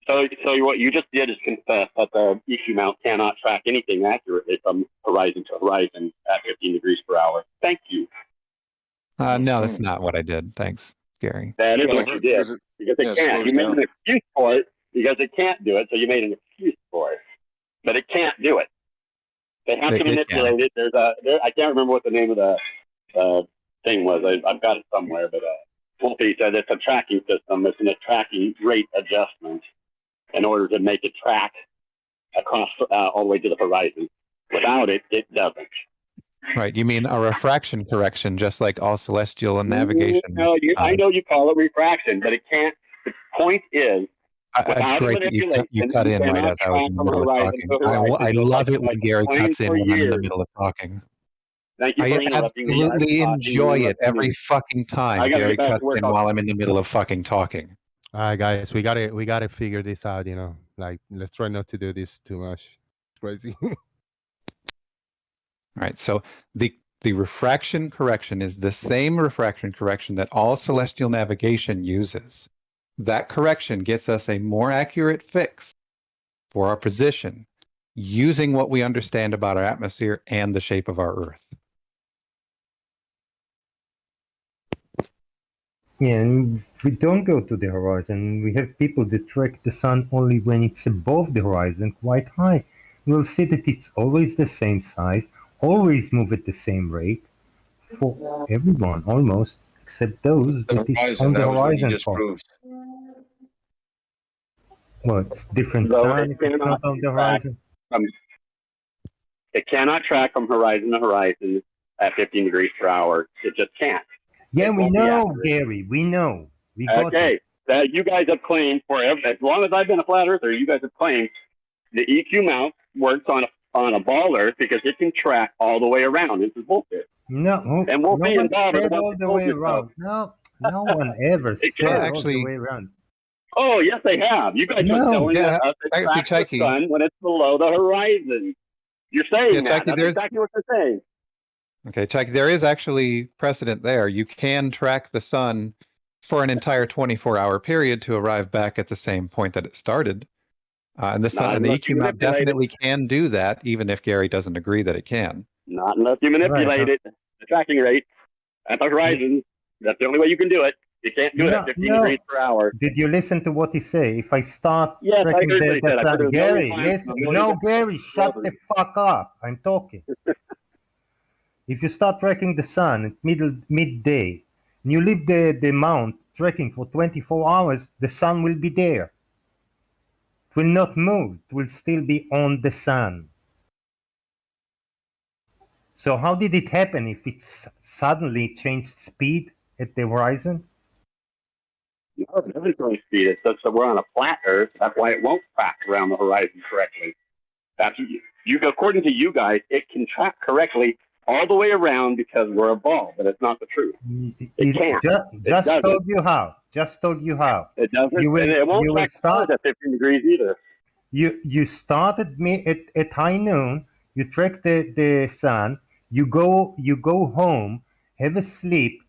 So what you just did is confess that the EQ mount cannot track anything accurately from horizon to horizon at 15 degrees per hour. Thank you. No, that's not what I did. Thanks, Gary. That is what you did, because it can't. You made an excuse for it because it can't do it, so you made an excuse for it. But it can't do it. They have to manipulate it. I can't remember what the name of the thing was. I've got it somewhere, but Wolfie said it's a tracking system. It's a tracking rate adjustment in order to make it track across all the way to the horizon. Without it, it doesn't. Right. You mean a refraction correction, just like all celestial and navigation? No, I know you call it refraction, but it can't. The point is, it's great that you cut in right as I was in the middle of talking. I love it when Gary cuts in when I'm in the middle of talking. Thank you for interrupting me. I absolutely enjoy it every fucking time Gary cuts in while I'm in the middle of fucking talking. All right, guys, we gotta figure this out. Like, let's try not to do this too much. It's crazy. All right, so the refraction correction is the same refraction correction that all celestial navigation uses. That correction gets us a more accurate fix for our position using what we understand about our atmosphere and the shape of our Earth. Yeah, and we don't go to the horizon. We have people that track the sun only when it's above the horizon, quite high. We'll see that it's always the same size, always move at the same rate for everyone, almost, except those that it's on the horizon for. Well, it's different sun if it's not on the horizon. It cannot track from horizon to horizon at 15 degrees per hour. It just can't. Yeah, we know, Gary. We know. We got it. That you guys have claimed forever. As long as I've been a flat earther, you guys have claimed the EQ mount works on a ball earth because it can track all the way around. This is bullshit. No, and no one said all the way around. No one ever said all the way around. Oh, yes, they have. You guys are telling us to track the sun when it's below the horizon. You're saying that. That's exactly what you're saying. Okay, Chuck, there is actually precedent there. You can track the sun for an entire 24-hour period to arrive back at the same point that it started. And the sun and the EQ map definitely can do that, even if Gary doesn't agree that it can. Not unless you manipulate it. The tracking rate at the horizon. That's the only way you can do it. You can't do it at 15 degrees per hour. Did you listen to what he said? If I start tracking the sun, Gary, listen. No, Gary, shut the fuck up. I'm talking. If you start tracking the sun at midday, and you leave the mount tracking for 24 hours, the sun will be there. It will not move. It will still be on the sun. So how did it happen if it suddenly changed speed at the horizon? No, it doesn't change speed. It's just that we're on a flat Earth. That's why it won't track around the horizon correctly. That's according to you guys, it can track correctly all the way around because we're a ball, but it's not the truth. It can't. Just told you how. Just told you how. It doesn't. It won't start at 15 degrees either. You started me at high noon. You track the sun. You go home, have a sleep,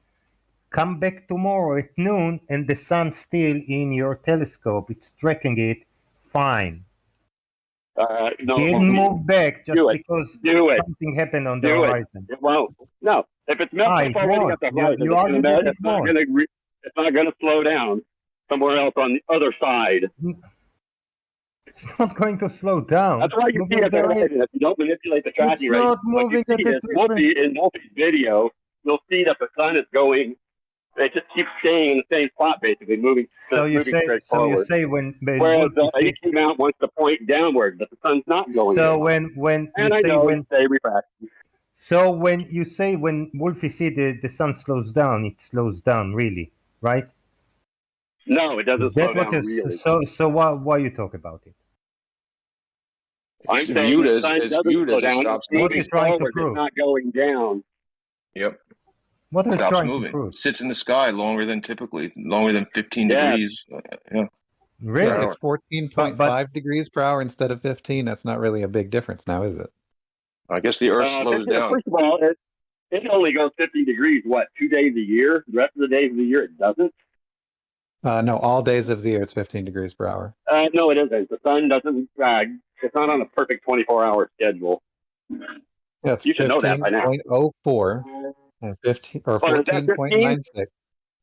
come back tomorrow at noon, and the sun's still in your telescope. It's tracking it fine. No, Didn't move back just do it. because Do it. something happened on the Do it. horizon. It won't. No, if it's melted It up already won't. at the You horizon, argued that it it's not won't. going to. It's not going to slow down somewhere else on the other side. It's not going to slow down. That's why you see it at the horizon. If you don't manipulate the tracking It's rate, not what you moving see at a is different. in Wolfie's video, you'll see that the sun is going. It just keeps staying in the same spot, basically moving. So you moving say. straight So you forward. say when Whereas Wolfie the mount wants to point downward, but the sun's not going. So down. when And you I say know when. they refraction. So when you say when Wolfie see the sun slows down, it slows down really, right? No, it doesn't Is that slow what down is really. so why you talk about it? I'm It's saying viewed the as sun it's doesn't viewed slow as it down. stops It's What are moving. you moving trying to forward. prove? It's not going down. Yep, What are you stops trying to moving. prove? Sits in the sky longer than 15 Yeah. degrees. Yeah. Really? Yeah, it's 14.5 degrees per hour instead of 15. That's not really a big difference now, is it? I guess the Earth slows down. First of all, it only goes 50 degrees, 2 days a year? The rest of the days of the year, it doesn't? No, all days of the year it's 15 degrees per hour. No, it isn't. The sun doesn't, it's not on a perfect 24-hour schedule. Yeah, it's You should know that by now. 15.04 and 15 or 14.96.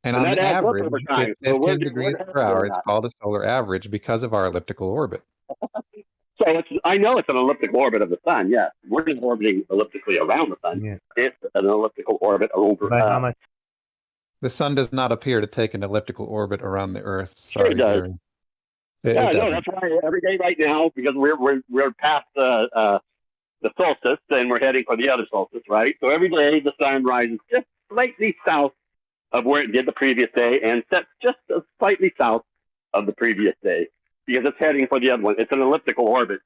And on that the adds up average, over time. it's So 15 degrees per hour. It's not. called a solar average because of our elliptical orbit. So I know it's an elliptical orbit of the sun, yes. We're just orbiting elliptically around the sun. Yeah. It's an elliptical orbit over. By how much? The sun does not appear to take an elliptical orbit around the Earth. Sure Sorry, it does. Gary. It No, doesn't. that's why every day right now, because we're past the solstice and we're heading for the other solstice, right? So every day the sun rises just slightly south of where it did the previous day and sets just slightly south of the previous day because it's heading for the other one. It's an elliptical orbit.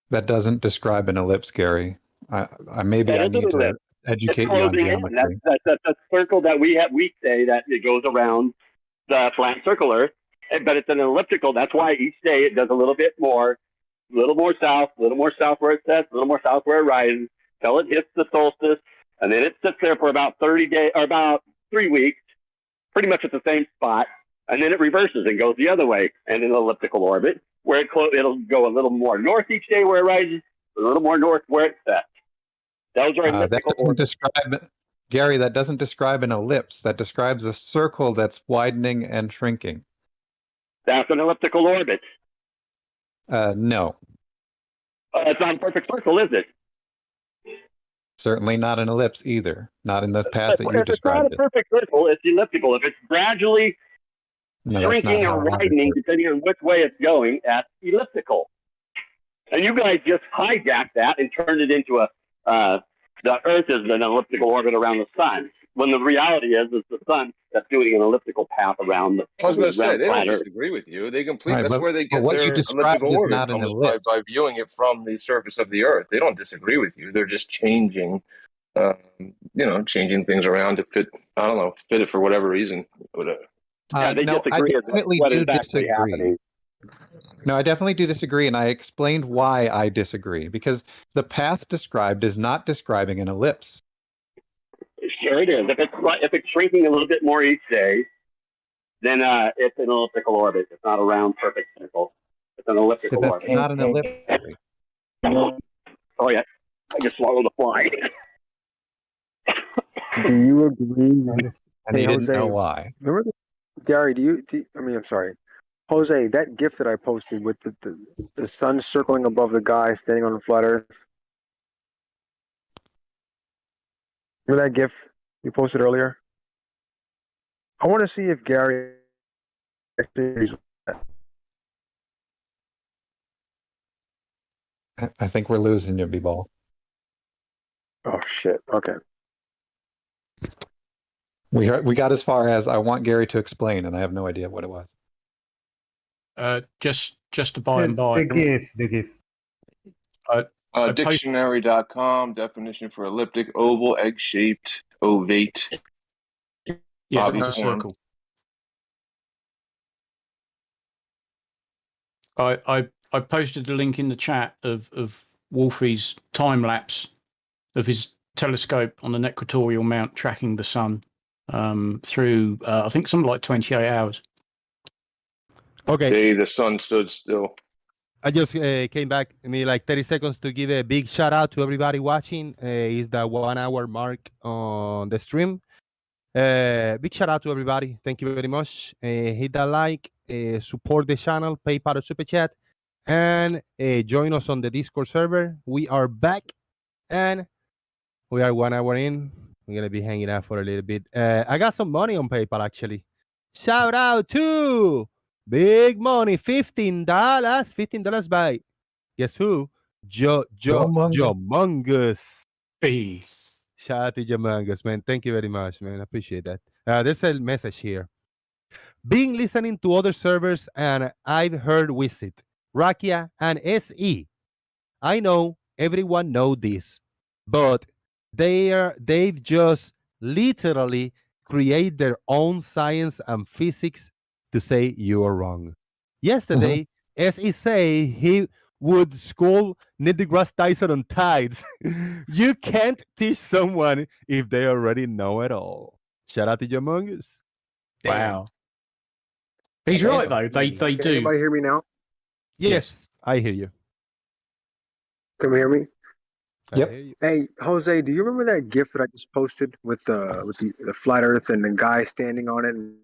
That doesn't describe an ellipse, Gary. Maybe I need to educate you on geometry. That's a circle that we say that it goes around the flat circle Earth, but it's an elliptical. That's why each day it does a little bit more, a little more south where it sets, a little more south where it rises, till it hits the solstice, and then it sits there for about 30 days or about 3 weeks, pretty much at the same spot, and then it reverses and goes the other way in an elliptical orbit, where it'll go a little more north each day where it rises, a little more north where it sets. Those are elliptical orbits. Gary, that doesn't describe an ellipse. That describes a circle that's widening and shrinking. That's an elliptical orbit. No. It's not a perfect circle, is it? Certainly not an ellipse either. Not in the path that you described. It's not a perfect circle. It's elliptical. If it's gradually shrinking or widening, depending on which way it's going, that's elliptical. And you guys just hijacked that and turned it into the Earth is an elliptical orbit around the sun. When the reality is the sun that's doing an elliptical path around the. I was going to say they don't disagree with you. They completely. That's where they get what their you described elliptical is orbit not an ellipse. by viewing it from the surface of the Earth. They don't disagree with you. They're just changing, changing things around to fit. I don't know, fit it for whatever reason. Whatever. Yeah, they disagree. I definitely do disagree. No, I definitely do disagree, and I explained why I disagree. Because the path described is not describing an ellipse. Sure it is. If it's shrinking a little bit more each day, then it's an elliptical orbit. It's not a round, perfect circle. It's an elliptical orbit. That's not an ellipse. Oh yeah, I just swallowed a fly. Do you agree? And he didn't know why. Remember, Gary? I'm sorry, Jose. That GIF that I posted with the sun circling above the guy standing on the flat Earth. Remember that GIF you posted earlier? I want to see if Gary agrees with that. I think we're losing you, B-Ball. Oh shit! Okay. We got as far as I want Gary to explain, and I have no idea what it was. Just to by and by. The GIF. Dictionary.com definition for elliptic, oval, egg-shaped, ovate. Yeah, it's a circle. I posted a link in the chat of Wolfie's time lapse of his telescope on an equatorial mount tracking the sun through, I think, something like 28 hours. Okay. Day the sun stood still. I just came back. I mean, like 30 seconds to give a big shout out to everybody watching. Is the 1 hour mark on the stream. Big shout out to everybody. Thank you very much. Hit that like, support the channel, PayPal or Super Chat, and join us on the Discord server. We are back, and we are 1 hour in. We're gonna be hanging out for a little bit. I got some money on PayPal actually. Shout out to Big Money, $15 by guess who? Jomungus. Hey. Shout out to Jomungus, man. Thank you very much, man. I appreciate that. There's a message here. Being listening to other servers, and I've heard Visit, Rakia, and SE. I know everyone know this, but they've just literally create their own science and physics to say you are wrong. Yesterday, SE say he would school Neil deGrasse Tyson on tides. You can't teach someone if they already know it all. Shout out to Jomungus. Wow. He's right though. They Can do. anybody hear me now? Yes, I hear you. Can you hear me? Yep. I hear you. Hey, Jose, do you remember that GIF that I just posted with the flat Earth and the guy standing on it and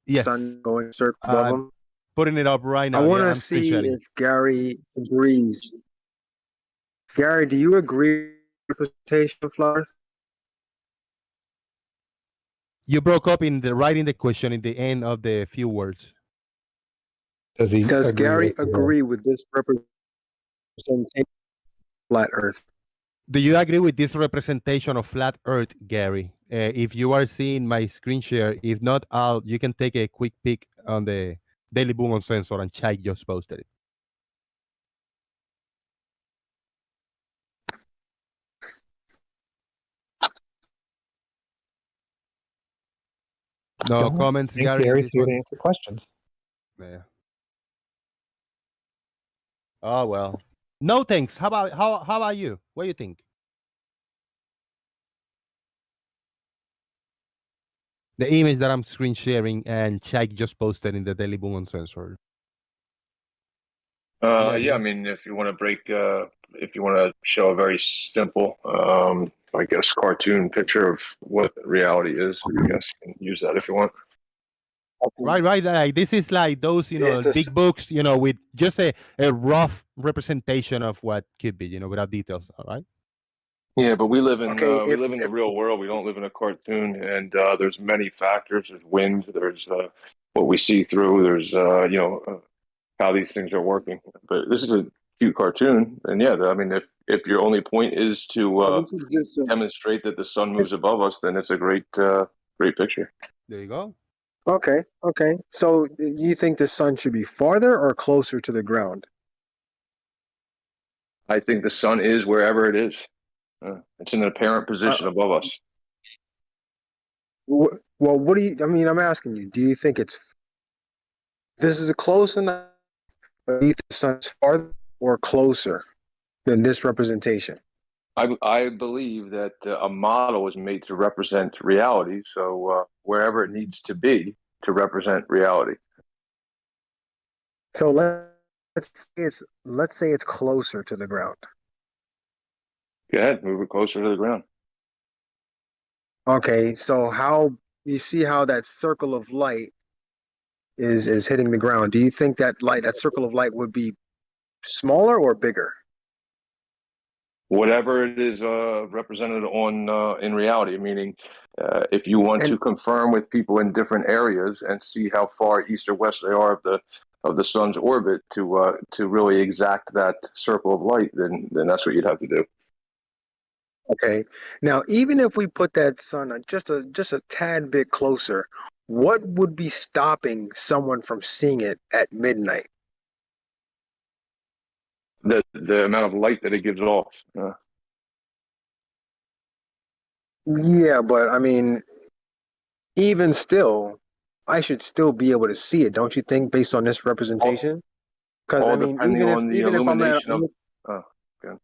the Yes. sun going circle above him? Putting it up right now. I want to I'm see screenshotting. if Gary agrees. Gary, do you agree with the representation of flat Earth? You broke up in the writing the question in the end of the few words. Does Gary agree with this representation of flat Earth? Do you agree with this representation of flat Earth, Gary? If you are seeing my screen share, if not, you can take a quick peek on the Daily Boom on Sensor, and Chai just posted it. No comments, Gary. Gary's here to answer questions. Yeah. Oh well. No thanks. How about you? What do you think? The image that I'm screen sharing and Chai just posted in the Daily Boom on Sensor. Yeah, I mean, if you want to if you want to show a very simple, I guess, cartoon picture of what reality is, I guess you can use that if you want. Right. Like, this is like those, big books, with just a rough representation of what could be, without details. All right. Yeah, but we live in the real world. We don't live in a cartoon, and there's many factors. There's wind. There's what we see through. There's how these things are working. But this is a cute cartoon, and yeah, I mean, if your only point is to demonstrate that the sun moves above us, then it's a great picture. There you go. Okay. So you think the sun should be farther or closer to the ground? I think the sun is wherever it is. It's in an apparent position above us. Well, what do you? I mean, I'm asking you. Do you think this is a close enough? Do you think the sun's farther or closer than this representation? I believe that a model is made to represent reality, so wherever it needs to be to represent reality. So let's say it's closer to the ground. Go ahead, move it closer to the ground. Okay, so how you see how that circle of light is hitting the ground? Do you think that circle of light would be smaller or bigger? Whatever it is represented in reality, meaning if you want to confirm with people in different areas and see how far east or west they are of the sun's orbit to really exact that circle of light, then that's what you'd have to do. Okay. Now, even if we put that sun just a tad bit closer, what would be stopping someone from seeing it at midnight? The amount of light that it gives off. Yeah, but I mean, even still, I should still be able to see it, don't you think, based on this representation? Because I mean, even if I'm at, okay.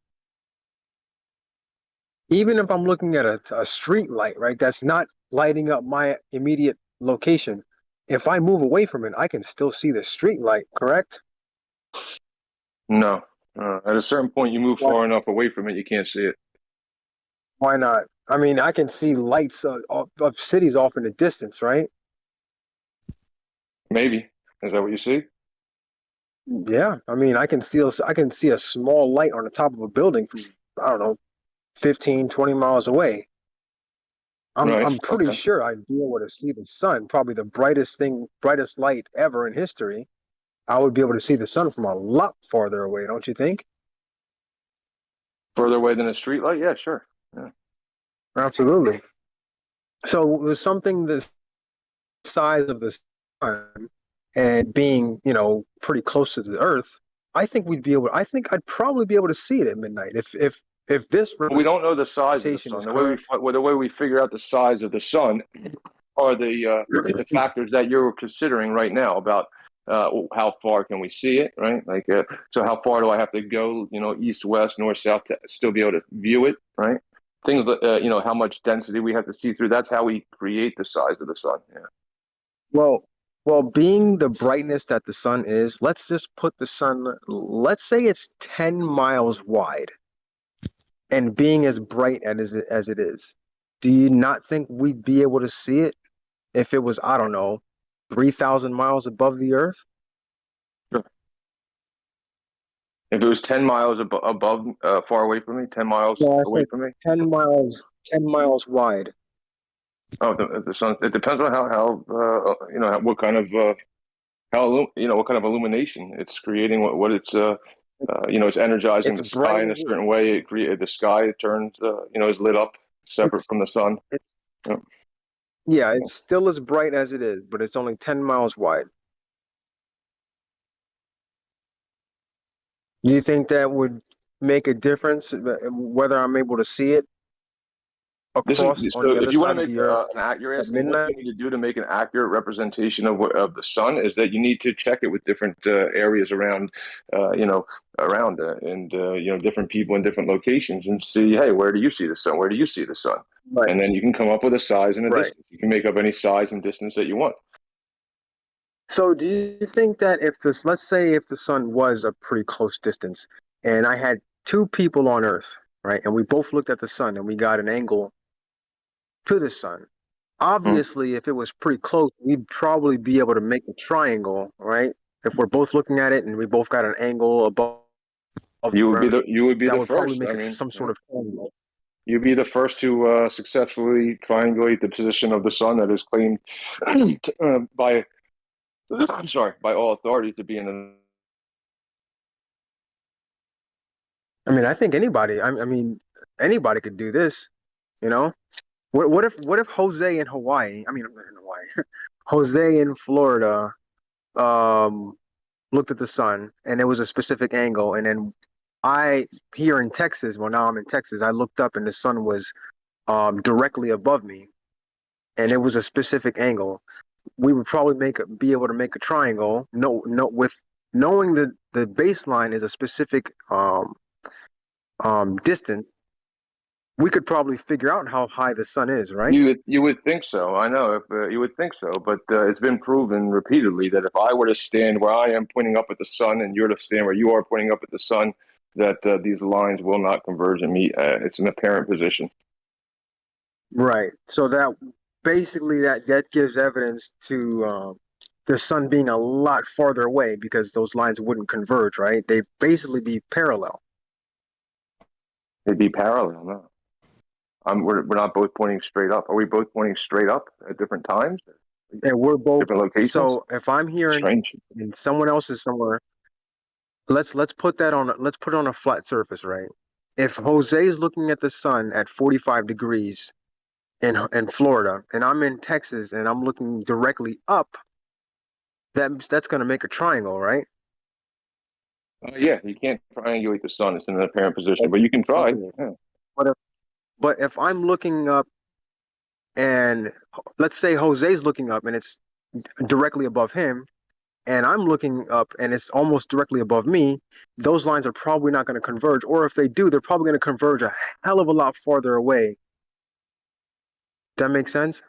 Even if I'm looking at a street light, right, that's not lighting up my immediate location, if I move away from it, I can still see the street light, correct? No. At a certain point, you move Why, far enough away from it, you can't see it. why not? I mean, I can see lights of cities off in the distance, right? Maybe. Is that what you see? Yeah, I mean, I can see a small light on the top of a building from, I don't know, 15, 20 miles away. Right. I'm pretty Okay. sure I'd be able to see the sun, probably the brightest light ever in history. I would be able to see the sun from a lot farther away, don't you think? Further away than a street light? Yeah, sure. Yeah. Absolutely. So with something the size of the sun and being, pretty close to the Earth, I think I'd probably be able to see it at midnight if this We don't know the size of the rotation sun. is correct. The way we figure out the size of the sun are the factors that you're considering right now about how far can we see it, right? Like, so how far do I have to go, east, west, north, south to still be able to view it, right? Things, how much density we have to see through. That's how we create the size of the sun. Yeah. Well, well, being the brightness that the sun is, let's just put the sun, let's say it's 10 miles wide and being as bright as it is. Do you not think we'd be able to see it if it was, I don't know, 3,000 miles above the Earth? Sure. If it was 10 miles above, far away from me, 10 miles No, I away said from me. 10 miles wide. Oh, the sun. It depends on what kind of what kind of illumination it's creating, what it's it's energizing It's the sky bright in a as certain way. The sky it turns is lit up separate it's from the sun. it's Yeah. yeah, it's still as bright as it is, but it's only 10 miles wide. Do you think that would make a difference whether I'm able to see it This is across on so. the If other you want side to of make the Earth you're at asking what midnight? you need to do to make an accurate representation of the sun is that you need to check it with different areas around, around and different people in different locations and see, hey, where do you see the sun? Where do you see the sun? Right, And then you can come up with a size and a right. distance. You can make up any size and distance that you want. So do you think that let's say if the sun was a pretty close distance and I had two people on Earth, right, and we both looked at the sun and we got an angle to the sun. Hmm. Obviously, if it was pretty close, we'd probably be able to make a triangle, right? If we're both looking at it and we both got an angle above the Earth, You would be that the would probably first. make I mean, some sort of triangle. you'd be the first to successfully triangulate the position of the sun that is claimed by I'm sorry, by all authorities to be in the. I mean, I think I mean, anybody could do this, you know? What if Jose in Hawaii, I mean, in Hawaii, Jose in Florida, um, looked at the sun and it was a specific angle, and then I here in Texas, well now I'm in Texas, I looked up and the sun was directly above me, and it was a specific angle. We would probably be able to make a triangle. No, no, with knowing that the baseline is a specific distance, we could probably figure out how high the sun is, right? You would think so. I know if you would think so, but it's been proven repeatedly that if I were to stand where I am pointing up at the sun, and you're to stand where you are pointing up at the sun, that these lines will not converge and meet. It's an apparent position. Right. So that basically that gives evidence to the sun being a lot farther away because those lines wouldn't converge, right? They basically be parallel. They'd be parallel. No, we're not both pointing straight up. Are we both pointing straight up at different times, And we're both, different locations? so if I'm here Strange. and someone else is somewhere, let's put it on a flat surface, right? If Jose is looking at the sun at 45 degrees in Florida and I'm in Texas and I'm looking directly up, that's going to make a triangle, right? Yeah, you can't triangulate the sun. It's in an apparent position, but you can try. Okay. Yeah. But if I'm looking up and let's say Jose's looking up and it's directly above him, and I'm looking up and it's almost directly above me, those lines are probably not going to converge. Or if they do, they're probably going to converge a hell of a lot farther away. That makes sense?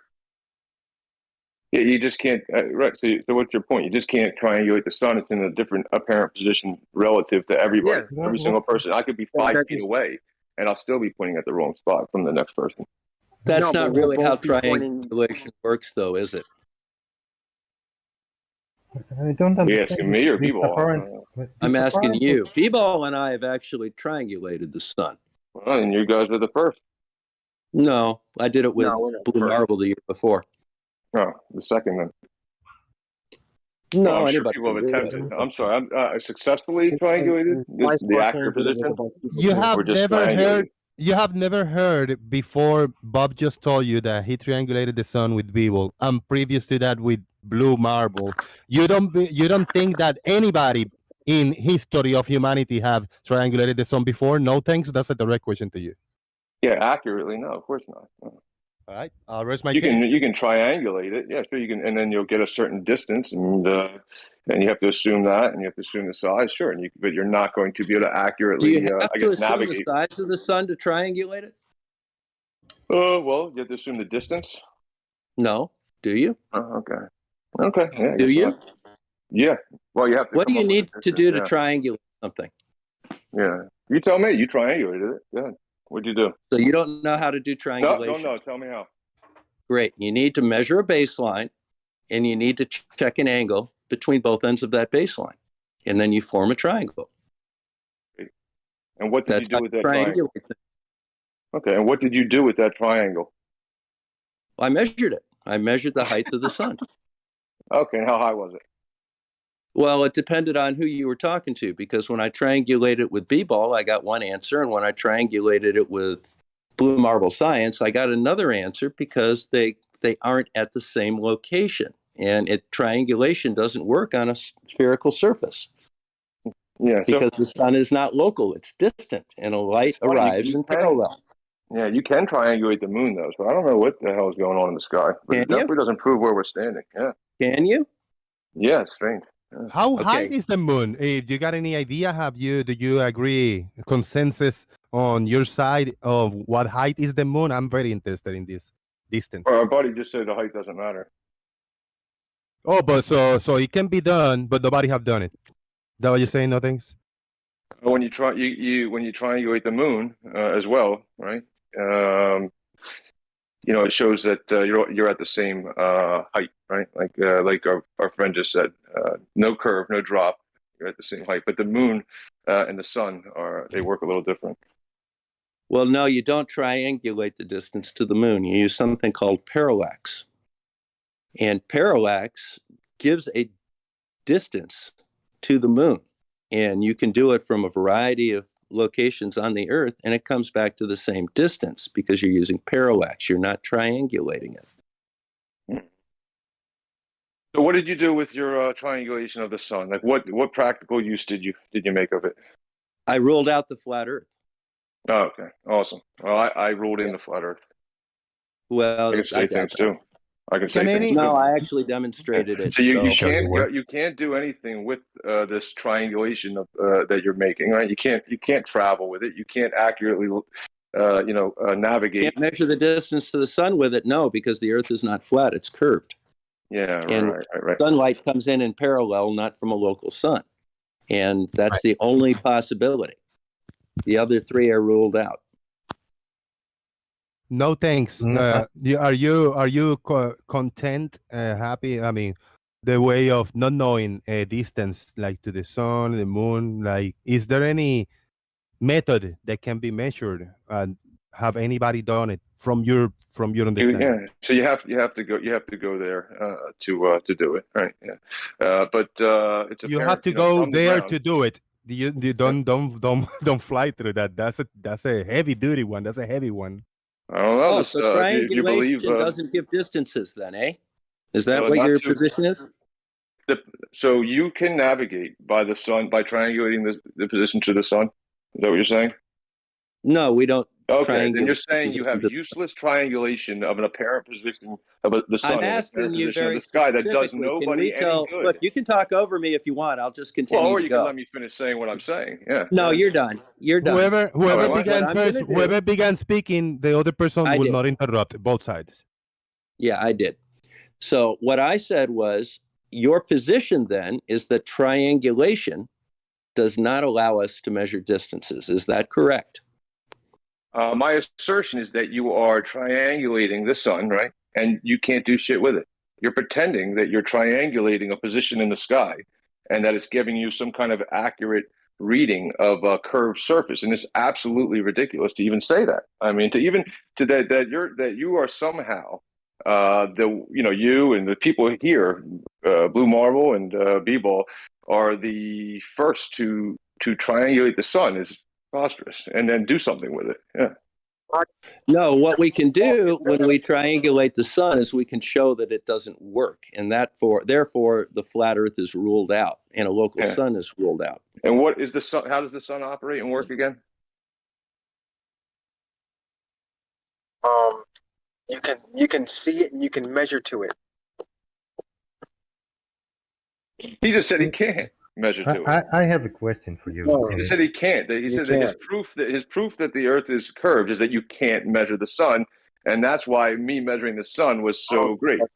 Yeah, you just can't. Right. So what's your point? You just can't triangulate the sun. It's in a different apparent position relative to everybody, Yeah. every single person. I could be 5 feet away, and I'll still be pointing at the wrong spot from the next person. That's No, but not we'll really how both be pointing. triangulation works, though, is it? I don't Are you understand asking me or this people? apparent. I'm this asking apparent- you. B-Ball and I have actually triangulated the sun. Well, and you guys are the first. No, I did it with No, we're not Blue first. Marble the year before. No, the second then. No, Well, I'm sure anybody. people have can do it. attempted. I'm sorry. I successfully triangulated the accurate position. You have Or just never heard. triangulated? You have never heard before. Bob just told you that he triangulated the sun with Beeble, and previous to that with Blue Marble. You don't think that anybody in history of humanity have triangulated the sun before? No, thanks. That's a direct question to you. Yeah, accurately. No, of course not. No. All right, I'll rest my You case. can triangulate it. Yeah, sure. You can, and then you'll get a certain distance, and you have to assume that, and you have to assume the size. Sure, but you're not going to be able to Do accurately, you have I to guess, assume navigate. the size of the sun to triangulate it? Well, you have to assume the distance. No. Do you? Oh, okay. Okay. Yeah. I Do guess you? not. Yeah. Well, you have to. What do come you up with need a to do to distance, triangulate something? Yeah. You tell me. You triangulated it. Yeah. What'd you do? So you don't know how to do No, triangulation? no. Tell me how. Great. You need to measure a baseline, and you need to check an angle between both ends of that baseline, and then you form a triangle. And what did That's you do how with you that triangle? triangulate. Okay. And what did you do with that triangle? I measured it. I measured the height of the sun. Okay. And how high was it? Well, it depended on who you were talking to, because when I triangulated it with B-Ball, I got one answer, and when I triangulated it with Blue Marble Science, I got another answer because they aren't at the same location, and triangulation doesn't work on a spherical surface. Yeah. Because the sun is not local; it's distant, and a light arrives in parallel. Yeah, you can triangulate the moon though, so I don't know what the hell is going on in the sky, but it definitely doesn't prove where we're standing. Yeah. Can you? Yeah, it's strange. Yeah. How high is the moon? Do you got any idea? Do you agree consensus on your side of what height is the moon? I'm very interested in this distance. Our buddy just said the height doesn't matter. Oh, but so it can be done, but nobody have done it. Is that what you're saying? No thanks. When you when you triangulate the moon as well, right? It shows that you're at the same height, right? Like our friend just said, no curve, no drop. You're at the same height, but the moon and the sun they work a little different. Well, no, you don't triangulate the distance to the moon. You use something called parallax, and parallax gives a distance to the moon, and you can do it from a variety of locations on the Earth, and it comes back to the same distance because you're using parallax. You're not triangulating it. So, what did you do with your triangulation of the sun? Like, what practical use did you make of it? I ruled out the flat Earth. Oh, okay, awesome. Well, I ruled in the flat Earth. Well, I can say things too. I can say things. No, I actually demonstrated it. So you can't do anything with this triangulation of that you're making, right? You can't travel with it. You can't accurately, navigate. You can't measure the distance to the sun with it. No, because the Earth is not flat; it's curved. Yeah, and right. Sunlight comes in parallel, not from a local sun, and that's the only possibility. The other three are ruled out. No thanks. Are you content, happy? I mean, the way of not knowing a distance, like to the sun, the moon. Like, is there any method that can be measured? And have anybody done it from your understanding? Yeah. So you have to go there to do it, right? Yeah. But it's you have to go there to do it. You don't fly through that. That's a heavy duty one. That's a heavy one. I don't know. So triangulation doesn't give distances then, eh? Is that what your position is? So you can navigate by the sun by triangulating the position to the sun. Is that what you're saying? No, we don't Okay, then you're saying you have useless triangulation of an apparent position of the sun I'm and an apparent asking you position of very the sky that does specifically. Can nobody we any tell? good. Look, you can talk over me if you want. I'll just Well, continue or to you can go. let me finish saying what I'm saying. Yeah. No, you're done. You're done. Whoever what began I'm first, gonna do- whoever began speaking, the other person I will did. not interrupt. Both sides. Yeah, I did. So what I said was, your position then is that triangulation does not allow us to measure distances. Is that correct? My assertion is that you are triangulating the sun, right? And you can't do shit with it. You're pretending that you're triangulating a position in the sky and that it's giving you some kind of accurate reading of a curved surface. And it's absolutely ridiculous to even say that. I mean, that you are somehow you and the people here, Blue Marble and B-Ball, are the first to triangulate the sun is preposterous, and then do something with it. Yeah. No, what we can do when we triangulate the sun is we can show that it doesn't work, and therefore the flat Earth is ruled out, and a local sun is ruled out. And what is the sun? How does the sun operate and work again? You can see it and you can measure to it. He just said he can't measure to it. I have a question for you. No. He said he can't. He said that his proof that the Earth is curved is that you can't measure the sun, and that's why me measuring the sun was so great. My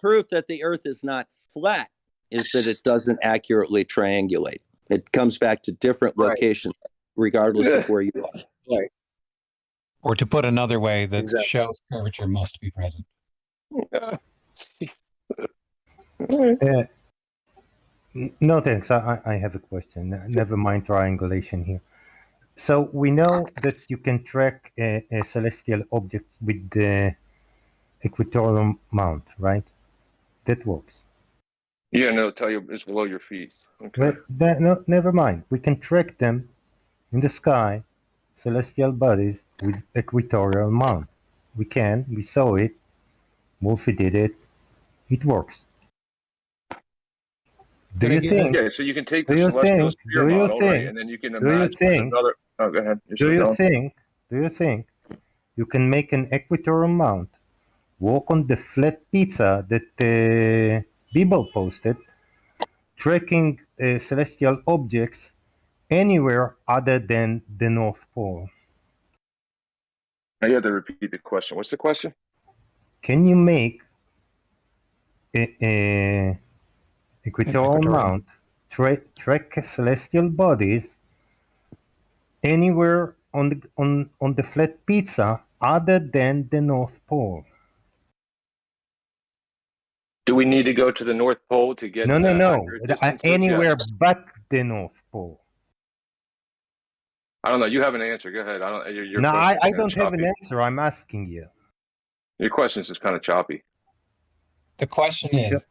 proof that the Earth is not flat is that it doesn't accurately triangulate. It comes back to different locations, regardless of where you are. Right. Or to put another way, that shows curvature must be present. No, thanks. I have a question. Never mind triangulation here. So we know that you can track a celestial object with the equatorial mount, right? That works. Yeah, no, tell you it's below your feet. Okay. Well, no, never mind. We can track them in the sky, celestial bodies with equatorial mount. We saw it. Wolfie did it. It works. Do you think? Yeah, so you can take the celestial sphere model, right, and then you can imagine another. Oh, go ahead. Do you think you can make an equatorial mount, walk on the flat pizza that Bebo posted, tracking celestial objects anywhere other than the North Pole? I had to repeat the question. What's the question? Can you make a equatorial mount track celestial bodies anywhere on the flat pizza other than the North Pole? Do we need to go to the North Pole to get No. Anywhere yes. but the North Pole. I don't know. You have an answer. Go ahead. I don't have an answer. I'm asking you. Your question is just kind of choppy. The question is,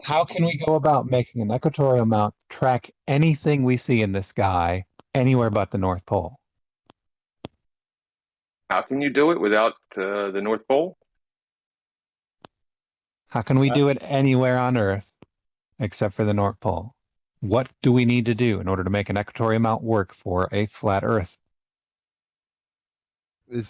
how can we go about making an equatorial mount track anything we see in the sky anywhere but the North Pole? How can you do it without the North Pole? How can we do it anywhere on Earth except for the North Pole? What do we need to do in order to make an equatorial mount work for a flat Earth?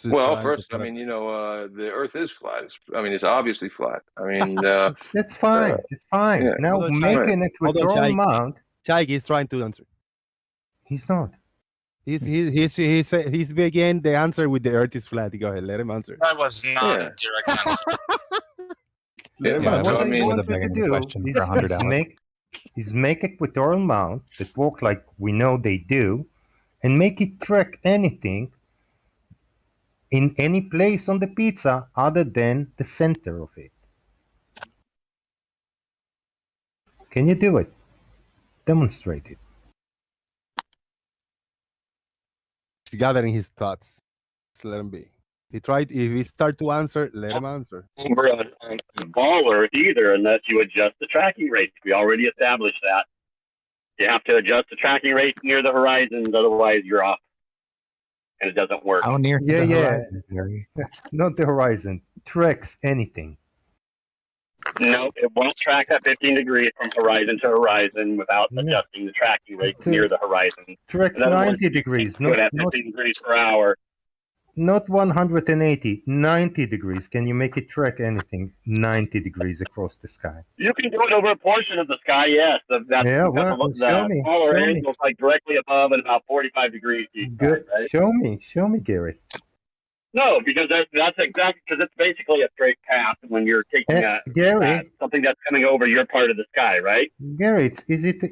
Well, first, I mean, the Earth is flat. It's obviously flat. I mean, that's fine. It's fine. Yeah. Now make an equatorial mount. Chai is trying to answer. He's not. He's began the answer with the Earth is flat. Go ahead, let him answer. That was not a direct answer. What I want you to do is make equatorial mount that work like we know they do, and make it track anything in any place on the pizza other than the center of it. Can you do it? Demonstrate it. He's gathering his thoughts. Just let him be. If he start to answer, let him answer. Over a baller either, unless you adjust the tracking rate. We already established that. You have to adjust the tracking rate near the horizon, otherwise you're off. And it doesn't work. How near the horizon, Jerry? Not the horizon. Tracks anything. No, it won't track at 15 degrees from horizon to horizon without adjusting the tracking rate near the horizon. Track 90 degrees, not at 15 degrees per hour. Not 180, 90 degrees. Can you make it track anything 90 degrees across the sky? You can do it over a portion of the sky, yes. Yeah, well, show me. Smaller angles, like directly above and about 45 degrees each side, right? Show me, Gary. No, because that's exactly, because it's basically a straight path when you're taking something that's coming over your part of the sky, right? Gary, it's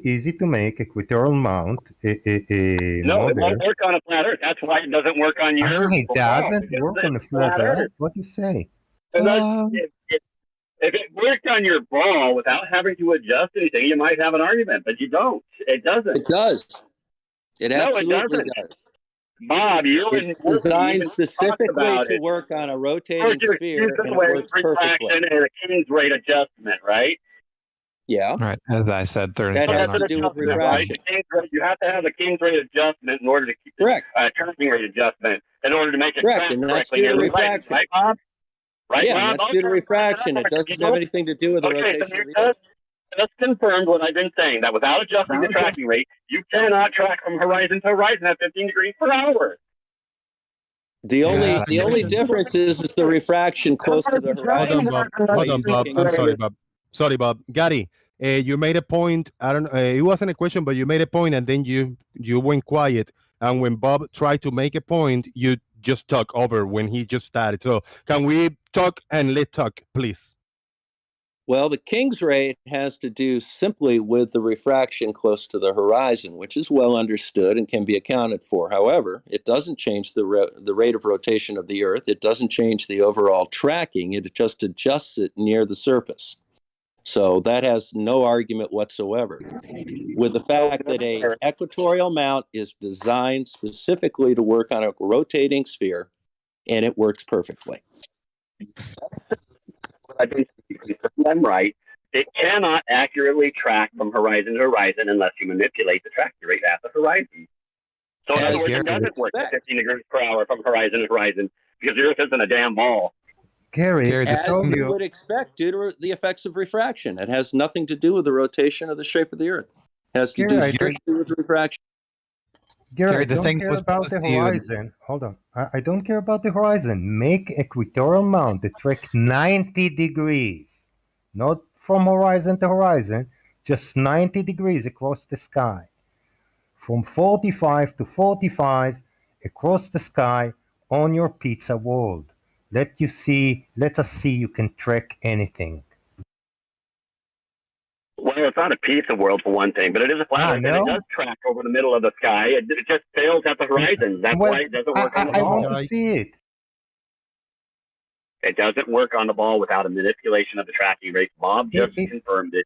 easy to make equatorial mount. No, it won't work on a flat Earth. That's why it doesn't work on your. It doesn't work on a flat Earth. What do you say? If it worked on your ball without having to adjust anything, you might have an argument, but you don't. It doesn't. It does. It absolutely does. Bob, it's designed specifically to work on a rotating sphere, and it works perfectly. And a King's rate adjustment, right? Yeah. Right. As I said, that has to do with refraction. Right? You have to have a King's rate adjustment in order to keep turning rate adjustment in order to make it correct, and that's due to refraction, right, Bob? Right, yeah, Bob? that's due to refraction. It doesn't have anything to do with the rotation of the Earth. That's confirmed what I've been saying, that without adjusting the tracking rate, you cannot track from horizon to horizon at 15 degrees per hour. The only difference is the refraction close to the horizon. Hold on, Bob. I'm sorry, Bob. Sorry, Bob. Gary, you made a point. I don't. It wasn't a question, but you made a point, and then you went quiet. And when Bob tried to make a point, you just talk over when he just started. So can we talk and let talk, please? Well, the King's rate has to do simply with the refraction close to the horizon, which is well understood and can be accounted for. However, it doesn't change the rate of rotation of the Earth. It doesn't change the overall tracking. It just adjusts it near the surface. So that has no argument whatsoever with the fact that an equatorial mount is designed specifically to work on a rotating sphere, and it works perfectly. I'm right. It cannot accurately track from horizon to horizon unless you manipulate the tracking rate at the horizon. So in other words, it doesn't work at 15 degrees per hour from horizon to horizon because the Earth isn't a damn ball. Gary, as you would expect due to the effects of refraction. It has nothing to do with the rotation of the shape of the Earth. It has to do strictly with refraction. Gary, I don't care about the horizon. Hold on. I don't care about the horizon. Make equatorial mount that track 90 degrees. Not from horizon to horizon, just 90 degrees across the sky. From 45 to 45 across the sky on your pizza world. Let us see you can track anything. Well, it's not a pizza world for one thing, but it is a flat Earth, and it does track over the middle of the sky. It just fails at the horizon. That's why it doesn't work on the ball. I want to see it. It doesn't work on the ball without a manipulation of the tracking rate. Bob just confirmed it.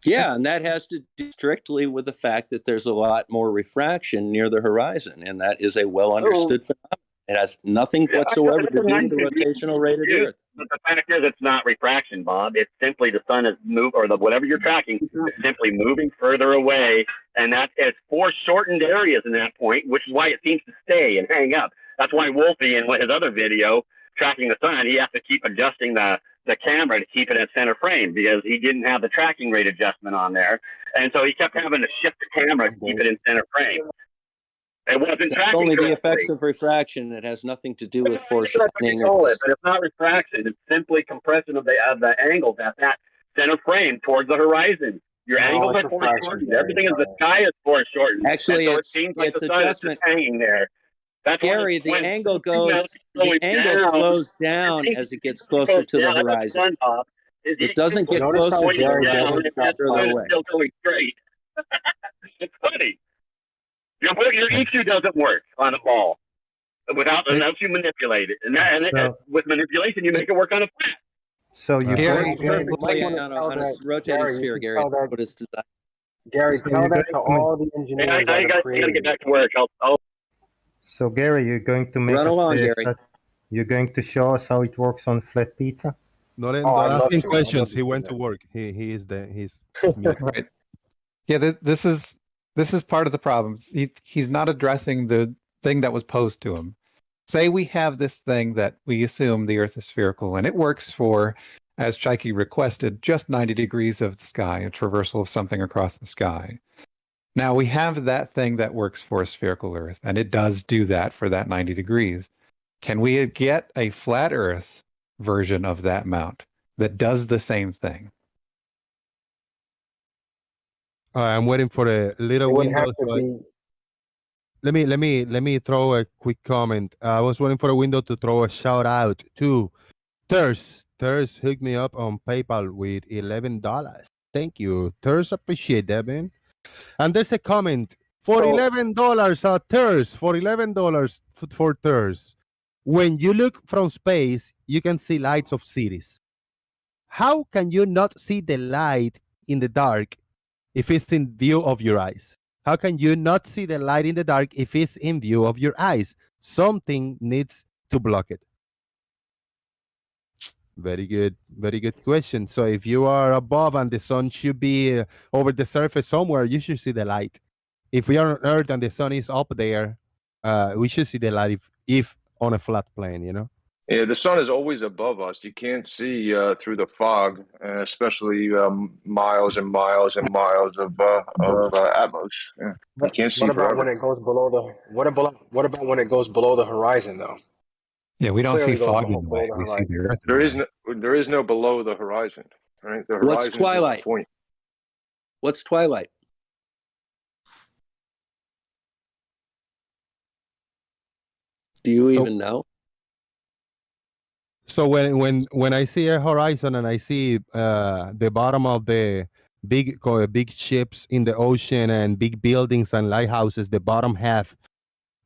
Yeah, and that has to do strictly with the fact that there's a lot more refraction near the horizon, and that is a well understood phenomenon. It has nothing whatsoever to do with the rotational rate of the Earth. But the fact is, it's not refraction, Bob. It's simply the sun is whatever you're tracking is simply moving further away, and it's foreshortened areas in that point, which is why it seems to stay and hang up. That's why Wolfie, in his other video tracking the sun, he has to keep adjusting the camera to keep it at center frame because he didn't have the tracking rate adjustment on there, and so he kept having to shift the camera to keep it in center frame. It wasn't tracking only correctly. The effects of refraction. It has nothing to do with foreshortening. But it's not refraction. It's simply compression of the angles at that center frame towards the horizon. Your angles are foreshortened. Everything in the sky is foreshortened. Actually, so it seems like the sun is just hanging there. That's Gary, the angle slows down as it gets closer to the horizon. It doesn't get closer to the horizon. It's still going straight. It's funny. Your EQ doesn't work on a ball unless you manipulate it, and with manipulation you make it work on a flat. So you on a rotating sphere, Gary. What it's designed. Gary, tell that to all the engineers. I got to get back to work. So Gary, you're going to make you're going to show us how it works on flat pizza? Not asking questions. He went to work. He's right. Yeah, this is part of the problem. He's not addressing the thing that was posed to him. Say we have this thing that we assume the Earth is spherical, and it works for as Chaiki requested, just 90 degrees of the sky, a traversal of something across the sky. Now we have that thing that works for a spherical Earth, and it does do that for that 90 degrees. Can we get a flat Earth version of that mount that does the same thing? I'm waiting for a little It would window. have to be. Let me throw a quick comment. I was waiting for a window to throw a shout out to Thurs. Thurs hooked me up on PayPal with $11. Thank you, Thurs. Appreciate that, man. And there's a comment for So $11 at Thurs. For $11 for Thurs. When you look from space, you can see lights of cities. How can you not see the light in the dark if it's in view of your eyes? How can you not see the light in the dark if it's in view of your eyes? Something needs to block it. Very good question. So if you are above and the sun should be over the surface somewhere, you should see the light. If we are on Earth and the sun is up there, we should see the light if on a flat plane, you know? Yeah, the sun is always above us. You can't see through the fog, especially miles and miles and miles of atmos. Yeah. You can't see what about forever. when it goes below the? What about when it goes below the horizon, though? Yeah, we don't see Clearly goes fog in the way. below the We see horizon. the Earth. There is no below the horizon, right? The What's horizon is just a twilight? point. What's twilight? Do you even know? So when I see a horizon and I see the bottom of the big ships in the ocean and big buildings and lighthouses, the bottom half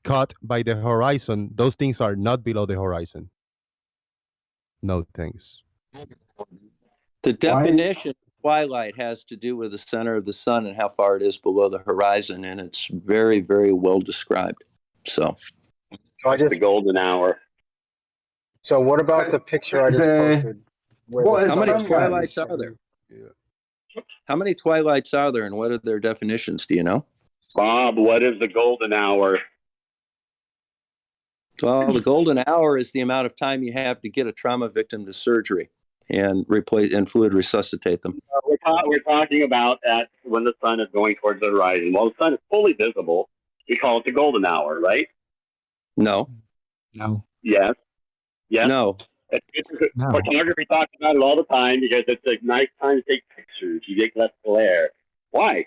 cut by the horizon, those things are not below the horizon. No thanks. The definition of twilight has to do with the center of the sun and how far it is below the horizon, and it's very, very well described. So the golden hour. So what about the picture I just posted? How many twilights are there? How many twilights are there, and what are their definitions? Do you know? Bob, what is the golden hour? Well, the golden hour is the amount of time you have to get a trauma victim to surgery and replace and fluid resuscitate them. We're talking about that when the sun is going towards the horizon. While the sun is fully visible, we call it the golden hour, right? No. No. Yes. Yes. No. No. Photography talks about it all the time because it's a nice time to take pictures. You get less glare. Why?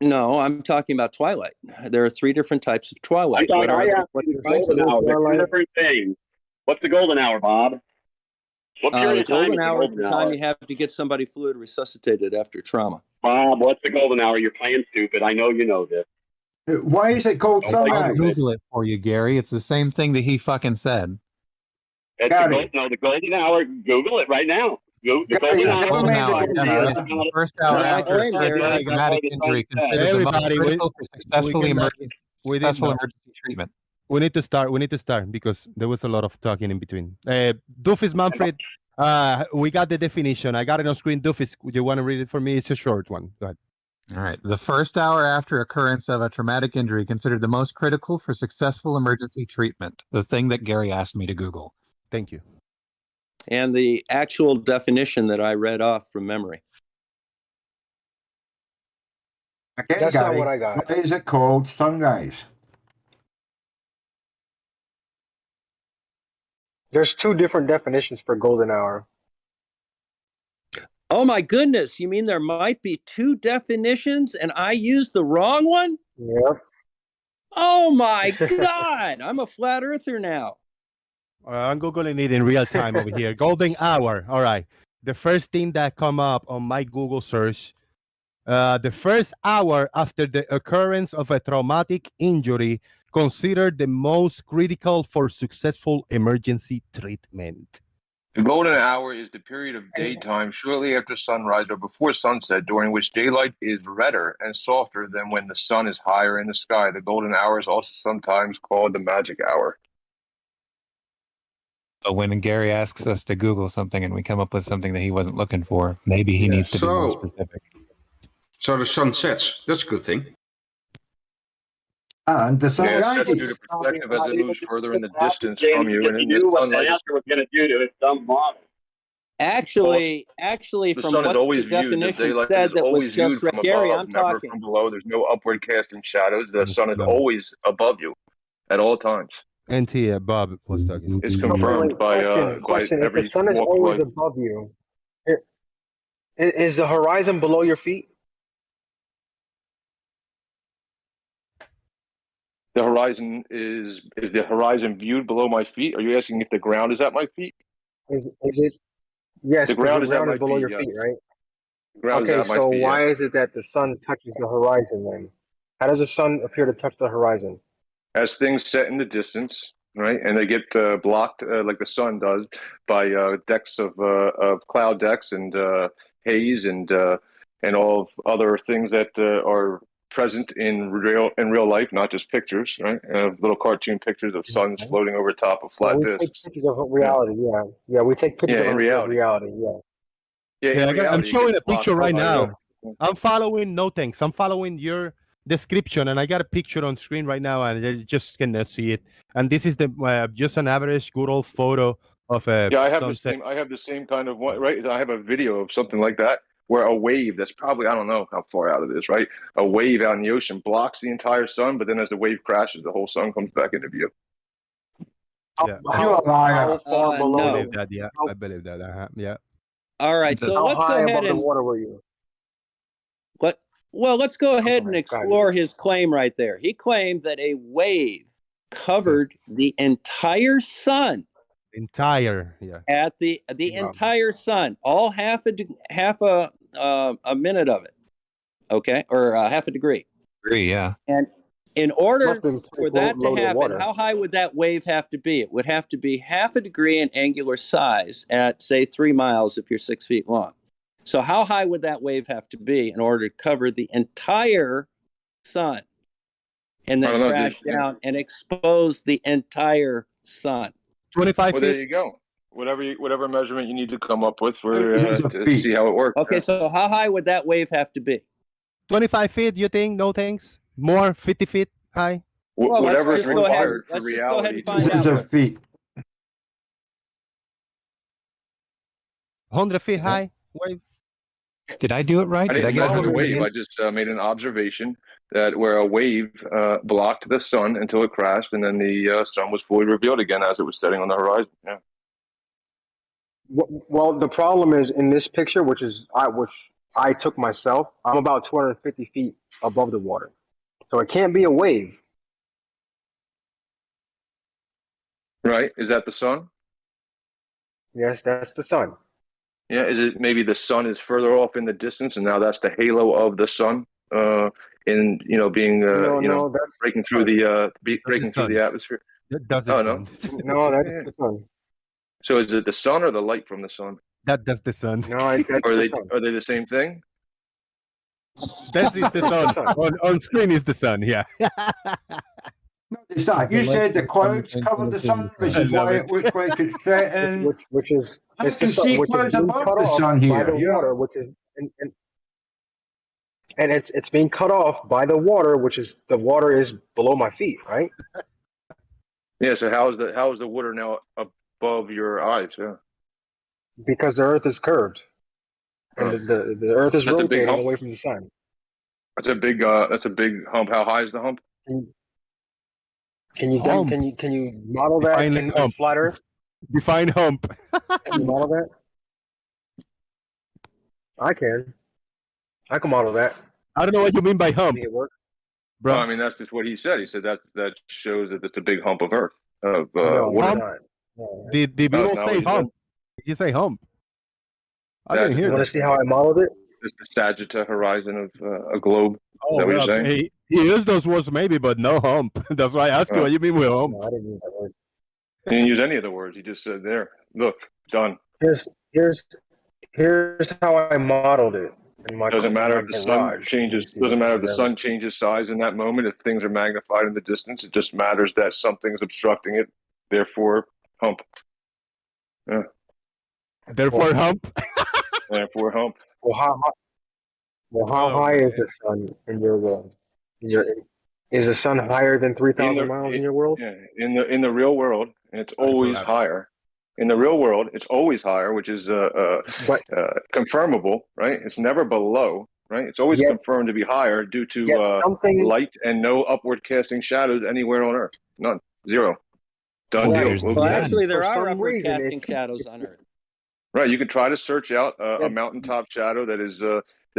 No, I'm talking about twilight. There are 3 different types of twilight. What are the golden hour? They're 2 different things. What's the golden hour, Bob? What period The of time golden hour is the time hour? you have to get somebody fluid resuscitated after trauma. Bob, what's the golden hour? You're playing stupid. I know you know this. Why is it called sunrise? I'll Google it for you, Gary. It's the same thing that he fucking said. It's the golden hour. Google it right now. The golden hour. The first hour after a traumatic injury considered the most critical for successful emergency treatment. We need to start because there was a lot of talking in between. Doofus Manfred, we got the definition. I got it on screen. Doofus, you want to read it for me? It's a short one. Go ahead. All right. The first hour after occurrence of a traumatic injury considered the most critical for successful emergency treatment. The thing that Gary asked me to Google. Thank you. And the actual definition that I read off from memory. Okay, That's Gary, not what I got. why is it called sunrise? There's 2 different definitions for golden hour. Oh my goodness, you mean there might be 2 definitions and I used the wrong one? Yep. Oh my God, I'm a flat earther now. I'm Googling it in real time over here. Golden hour. All right. The first thing that come up on my Google search, the first hour after the occurrence of a traumatic injury considered the most critical for successful emergency treatment. The golden hour is the period of daytime shortly after sunrise or before sunset, during which daylight is redder and softer than when the sun is higher in the sky. The golden hour is also sometimes called the magic hour. But when Gary asks us to Google something and we come up with something that he wasn't looking for, maybe he needs to be more specific. So the sun sets. That's a good thing. And the Yeah, sunrise it sets due to perspective as it moves further in the distance from you. And in the What the sunlight, answer was going to do to it, some model. Actually, The from sun is what always the viewed, the definition daylight is said that was always just viewed right. from Gary, above, I'm never talking. from below. There's no upward casting shadows. The sun is No. always above you at all times. NT Bob was talking. It's No, but confirmed wait, question. by If the every sun is walk of always life. above you, is the horizon below your feet? The horizon is the horizon viewed below my feet? Are you asking if the ground is at my feet? Is it? Yes, The the ground is at ground my is below feet, your yes. feet, right? The ground is Okay, at my so feet, yeah. why is it that the sun touches the horizon then? How does the sun appear to touch the horizon? As things set in the distance, right, and they get blocked like the sun does by decks of cloud decks and haze and all of other things that are present in real life, not just pictures, right? Little cartoon pictures of suns floating over top of Yeah, flat we take discs. pictures of reality. Yeah, yeah, we take pictures Yeah, in of reality. reality. Yeah. Yeah, in I'm reality, it showing gets a picture blocked right by, now. I'm following. No thanks. I'm following your description, and I got a picture on screen right now, and I just cannot see it. And this is the just an average good old photo of a yeah, I have sunset. the same kind of one, right? I have a video of something like that where a wave that's probably, I don't know how far out it is, right? A wave out in the ocean blocks the entire sun, but then as the wave crashes, the whole sun comes back into view. Yeah, You are a liar. How far I below believe the? that. Yeah, How, I believe that. Yeah. All right, so how let's high go ahead above the and water were you? let's go ahead and Go ahead. explore his claim right there. He claimed that a wave covered the entire sun Yeah. at the entire sun, all half a minute of it, okay, or half a degree. Agree, yeah. And in order Must have been for that to loaded happen, water. how high would that wave have to be? It would have to be half a degree in angular size at, say, 3 miles if you're 6 feet long. So how high would that wave have to be in order to cover the entire sun and then crash down and expose the entire sun? 25 Well, feet. there you go. Whatever measurement you need to come up with for to see how it works. Okay, so how high would that wave have to be? 25 feet, you think? No thanks. More 50 feet high. Well, Whatever let's is just go ahead. required for Let's just go ahead reality. and find out. Scissor feet. 100 feet high wave. Did I do it right? I Did I didn't get measure the 100 wave. I just made an observation that where a wave blocked the sun until it crashed, and then the sun was fully revealed again as it was setting on the horizon. Yeah. Well, the problem is in this picture, which I took myself. I'm about 250 feet above the water, so it can't be a wave. Right? Is that the sun? Yes, that's the sun. Yeah. Is it maybe the sun is further off in the distance, and now that's the halo of the sun, in being No, that's breaking through the breaking through sun. the atmosphere. That's the sun. no, that's the sun. So is it the sun or the light from the sun? That's the sun. No, that's the sun. Are they the same thing? That's it, the sun. On screen is the sun. Yeah. No, it's not. You said the clouds covered the sun, which is why it looks like it's set in. Which is I it's can the sun, see which is clouds being above cut the off sun by here. the Yeah. water, which is and it's being cut off by the water, which is the water is below my feet, right? Yeah. So how is the water now above your eyes? Yeah. Because the Earth is curved, and the Earth is That's a big rotating hump. away from the sun. That's a big hump. How high is the hump? Can you Hump. can you model that Define in hump. flat Earth? Define hump. Can you model that? I can model that. I don't know what you mean by hump, Make it work. bro. Well, I mean, that's just what he said. He said that shows that it's a big hump of Earth of No, water. it's not. No. Did No, people it's not say what you hump? Did you say hump? I That- didn't hear You want that. to see how I modeled it? It's the Sagitta horizon of a globe. Oh, Is that what well, you're saying? he used those words maybe, but no hump. That's why I asked you Oh. what you mean with hump. No, I didn't use that word. He didn't use any of the words. He just said, "There, look, done." Here's how I modeled it in my Doesn't matter in if my the sun garage. changes. You see Doesn't matter if the there. sun changes size in that moment. If things are magnified in the distance, it just matters that something's obstructing it. Therefore, hump. Yeah. Therefore, hump. Therefore, hump. Well, how Oh, high is the sun in your world? Is the sun higher than 3,000 miles in your world? Yeah, in the real world, it's always higher. In the real world, it's always higher, which is confirmable, right? It's never below, right? It's always confirmed to be higher due to light and no upward casting shadows anywhere on Earth. None. Zero. Done deal. Well, actually, there are upward casting shadows on Earth. Right. You can try to search out a mountaintop shadow that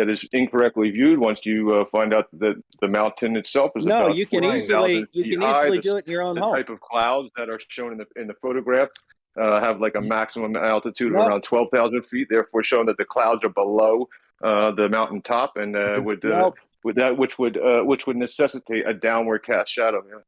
is incorrectly viewed. Once you find out that the mountain itself is about you can easily do it in your own home. The type of clouds that are shown in the photograph have like a maximum altitude of around 12,000 feet, therefore showing that the clouds are below the mountaintop, and which would necessitate a downward cast shadow. Yeah.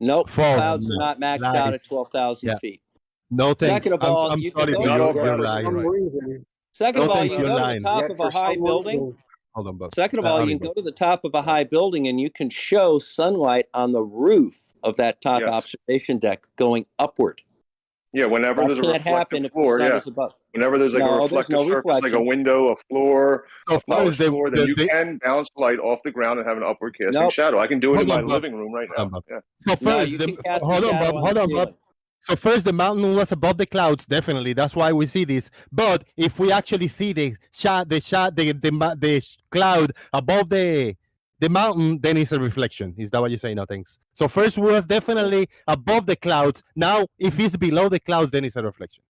Nope, clouds are not maxed out at 12,000 feet. No thanks. Second of all, you can go. You're lying. Second of all, you can go to the top of a high building. Hold on, Bob. Second of all, you can go to the top of a high building and you can show sunlight on the roof of that top observation deck going upward. Yeah, whenever there's a reflective floor, whenever there's like a reflective surface, like a window, a floor, a polished floor, then you can bounce light off the ground and have an upward casting shadow. I can do it in my living room right now. So first, hold on, Bob. So first, the mountain was above the clouds, definitely. That's why we see this. But if we actually see the cloud above the mountain, then it's a reflection. Is that what you're saying? No, thanks. So first was definitely above the clouds. Now, if it's below the clouds, then it's a reflection.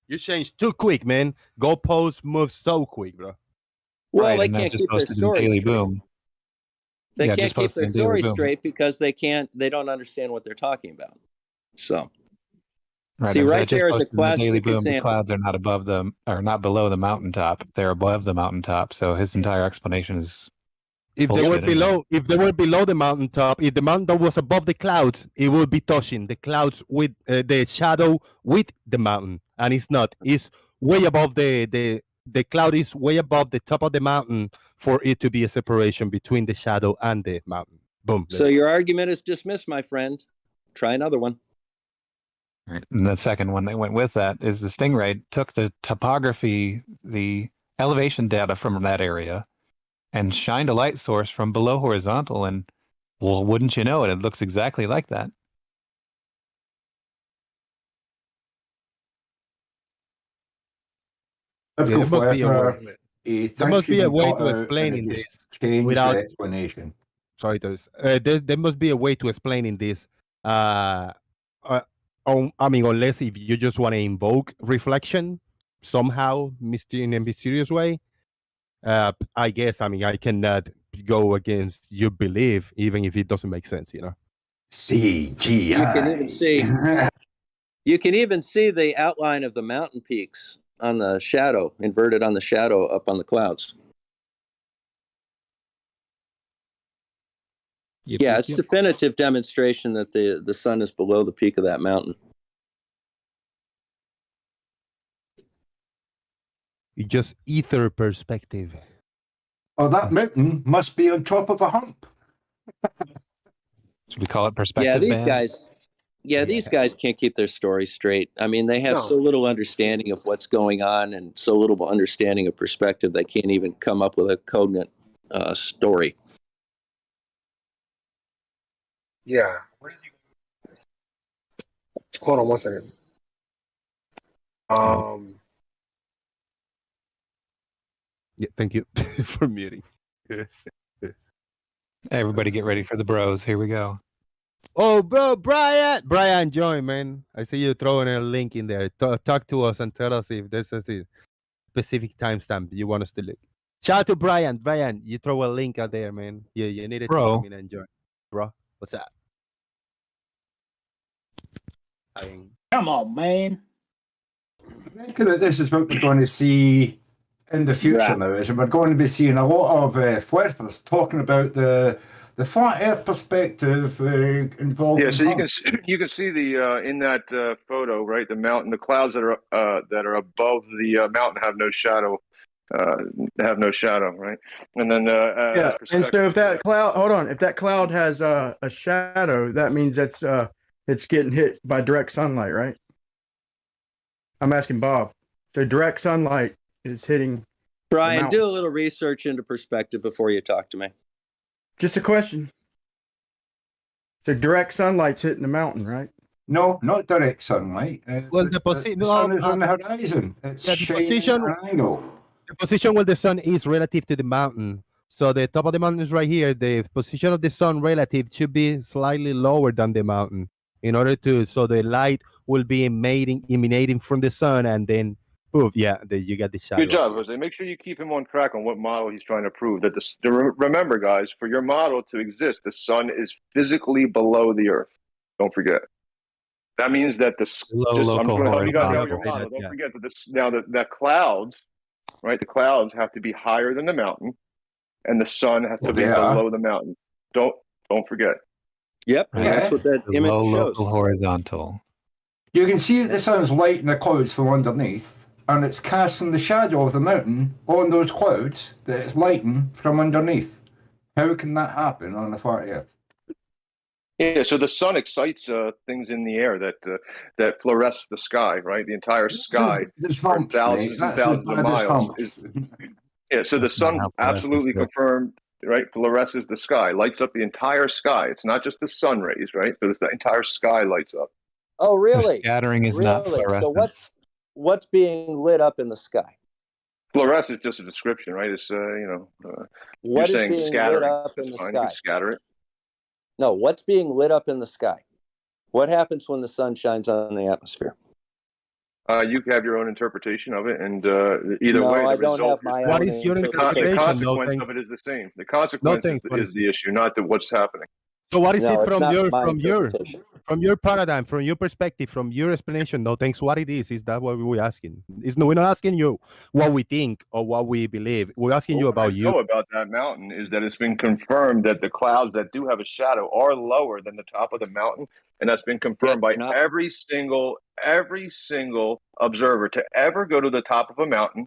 You changed too quick, man. Goalposts move so quick, bro. Well, they can't keep their story straight. They can't keep their story straight because they don't understand what they're talking about. So, see, right there is a classic example. The clouds are not below the mountaintop; they're above the mountaintop. So his entire explanation is. If they were below the mountaintop, if the mountain was above the clouds, it would be touching the clouds with the shadow with the mountain, and it's not. It's way above the cloud is way above the top of the mountain for it to be a separation between the shadow and the mountain. Boom. So your argument is dismissed, my friend. Try another one. Right. And the second one that went with that is the Stingray took the topography, the elevation data from that area, and shined a light source from below horizontal, and well, wouldn't you know it? It looks exactly like that. There must be a way to explain this without explanation. Sorry, there must be a way to explaining this. I mean, unless if you just want to invoke reflection somehow, in a mysterious way. I guess. I mean, I cannot go against your belief, even if it doesn't make sense. You know. CGI. You can even see. You can even see the outline of the mountain peaks on the shadow, inverted on the shadow up on the clouds. Yeah, it's definitive demonstration that the sun is below the peak of that mountain. It's just ether perspective. Oh, that mountain must be on top of a hump. Should we call it perspective? Yeah, these guys. Yeah, these guys can't keep their story straight. I mean, they have so little understanding of what's going on and so little understanding of perspective, they can't even come up with a cognate story. Yeah. Hold on one second. Yeah, thank you for muting. Everybody get ready for the bros. Here we go. Oh, bro, Brian, join, man. I see you throwing a link in there. Talk to us and tell us if there's a specific timestamp you want us to look. Shout out to Brian. Brian, you throw a link out there, man. You need to come in and join. Bro, what's up? Come on, man. I think that this is what we're going to see in the future now. Is we're going to be seeing a lot of fuerzas talking about the flat Earth perspective involved. Yeah, so you can see the in that photo, right? The mountain, the clouds that are above the mountain have no shadow. Right? And then and so if that cloud has a shadow, that means it's getting hit by direct sunlight, right? I'm asking Bob. So direct sunlight is hitting. Brian, do a little research into perspective before you talk to me. Just a question. So direct sunlight's hitting the mountain, right? No, not direct sunlight. Well, The sun is on the horizon. It's the shining position, at an angle. the position where the sun is relative to the mountain. So the top of the mountain is right here. The position of the sun relative should be slightly lower than the mountain in order to, so the light will be emanating from the sun, and then poof, yeah, you get the shadow. Good job, Jose. Make sure you keep him on track on what model he's trying to prove. That remember, guys, for your model to exist, the sun is physically below the Earth. Don't forget. That means that I'm going to help you guys out with your model. Don't forget that the clouds, right? The clouds have to be higher than the mountain, and the sun has to be below the mountain. Don't forget. Yep, and that's what that image shows. Local horizontal. You can see that the sun's lighting the clouds from underneath, and it's casting the shadow of the mountain on those clouds that it's lighting from underneath. How can that happen on the flat Earth? Yeah, so the sun excites things in the air that fluoresce the sky, right? The entire sky for thousands and thousands of miles. Yeah, so the sun absolutely confirmed, right? Fluoresces the sky, lights up the entire sky. It's not just the sun rays, right? So the entire sky lights up. Oh, really? The scattering is not fluorescent. So what's being lit up in the sky? Fluoresce is just a description, right? It's what you're saying is being scattering. lit up in That's the fine. sky? You can scatter it. No, what's being lit up in the sky? What happens when the sun shines on the atmosphere? You have your own interpretation of it, and either No, way, I don't have my own the consequence of it is the same. The consequence is the issue, not what's happening. So what is it from your paradigm, from your perspective, from your explanation? No, thanks. What it is that what we're asking? We're not asking you what we think or what we believe. We're asking you about you. What I know about that mountain is that it's been confirmed that the clouds that do have a shadow are lower than the top of the mountain, and that's been confirmed by every single observer to ever go to the top of a mountain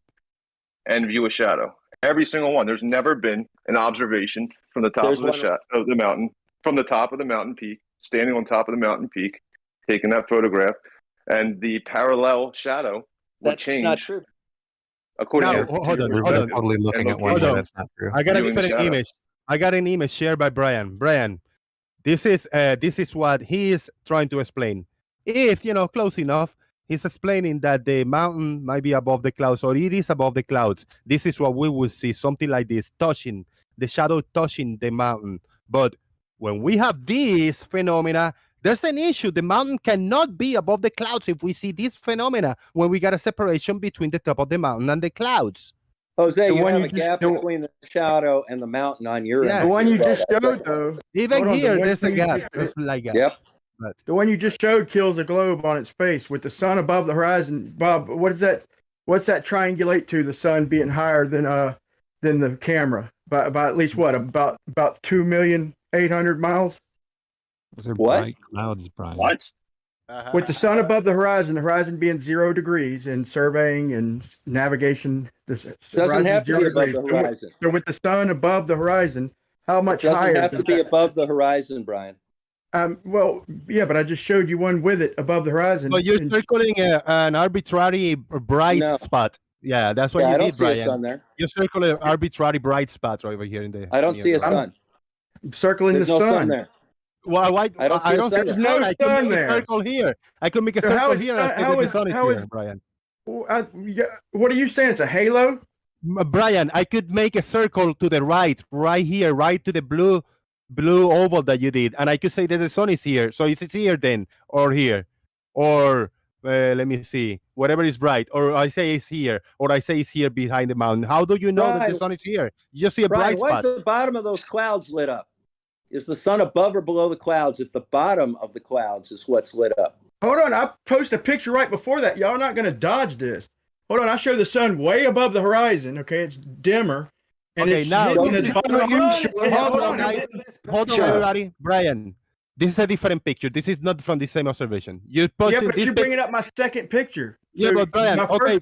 and view a shadow. Every single one. There's never been an observation from the top of the mountain. From the top of the mountain peak, standing on top of the mountain peak, taking that photograph, and the parallel shadow would change. That's not true. According to hold on. Totally looking at one that's not true. I got a different image. I got an image shared by Brian. Brian, this is what he is trying to explain. If close enough, he's explaining that the mountain might be above the clouds, or it is above the clouds. This is what we will see, something like this, touching the shadow, touching the mountain. But when we have this phenomena, there's an issue. The mountain cannot be above the clouds if we see this phenomena when we got a separation between the top of the mountain and the clouds. Jose, you have a gap between the shadow and the mountain on your end. The one you just showed, though. Even here, there's a gap. There's like that. Yep. But the one you just showed kills a globe on its face with the sun above the horizon. Bob, what is that? What's that triangulate to? The sun being higher than the camera by at least what? About 2,800,000 miles. Those are bright clouds, Brian. What? With the sun above the horizon being 0 degrees in surveying and navigation, doesn't have to be above the horizon. So with the sun above the horizon, how much higher? It doesn't have to be above the horizon, Brian. Well, yeah, but I just showed you one with it above the horizon. But you're circling an arbitrary bright spot. Yeah, that's what you did, Brian. See a sun there. You're circling an arbitrary bright spot over here in the. I don't see a sun. I'm circling There's the no sun there. Well, why? I don't see a sun. There's no I can sun make there. a circle here. I can make a circle here and say that the sun is here, Brian. What are you saying? It's a halo? Brian, I could make a circle to the right here, right to the blue oval that you did, and I could say that the sun is here. So it's here then, or here, or let me see, whatever is bright, or I say it's here, or I say it's here behind the mountain. How do you know that the sun is here? You just see a bright spot. Why is the bottom of those clouds lit up? Is the sun above or below the clouds? If the bottom of the clouds is what's lit up. Hold on, I posted a picture right before that. Y'all are not going to dodge this. Hold on, I show the sun way above the horizon. Okay, it's dimmer. And okay, now hold on, everybody. Brian, this is a different picture. This is not from the same observation. You're bringing up my second picture. Yeah, but Brian, okay,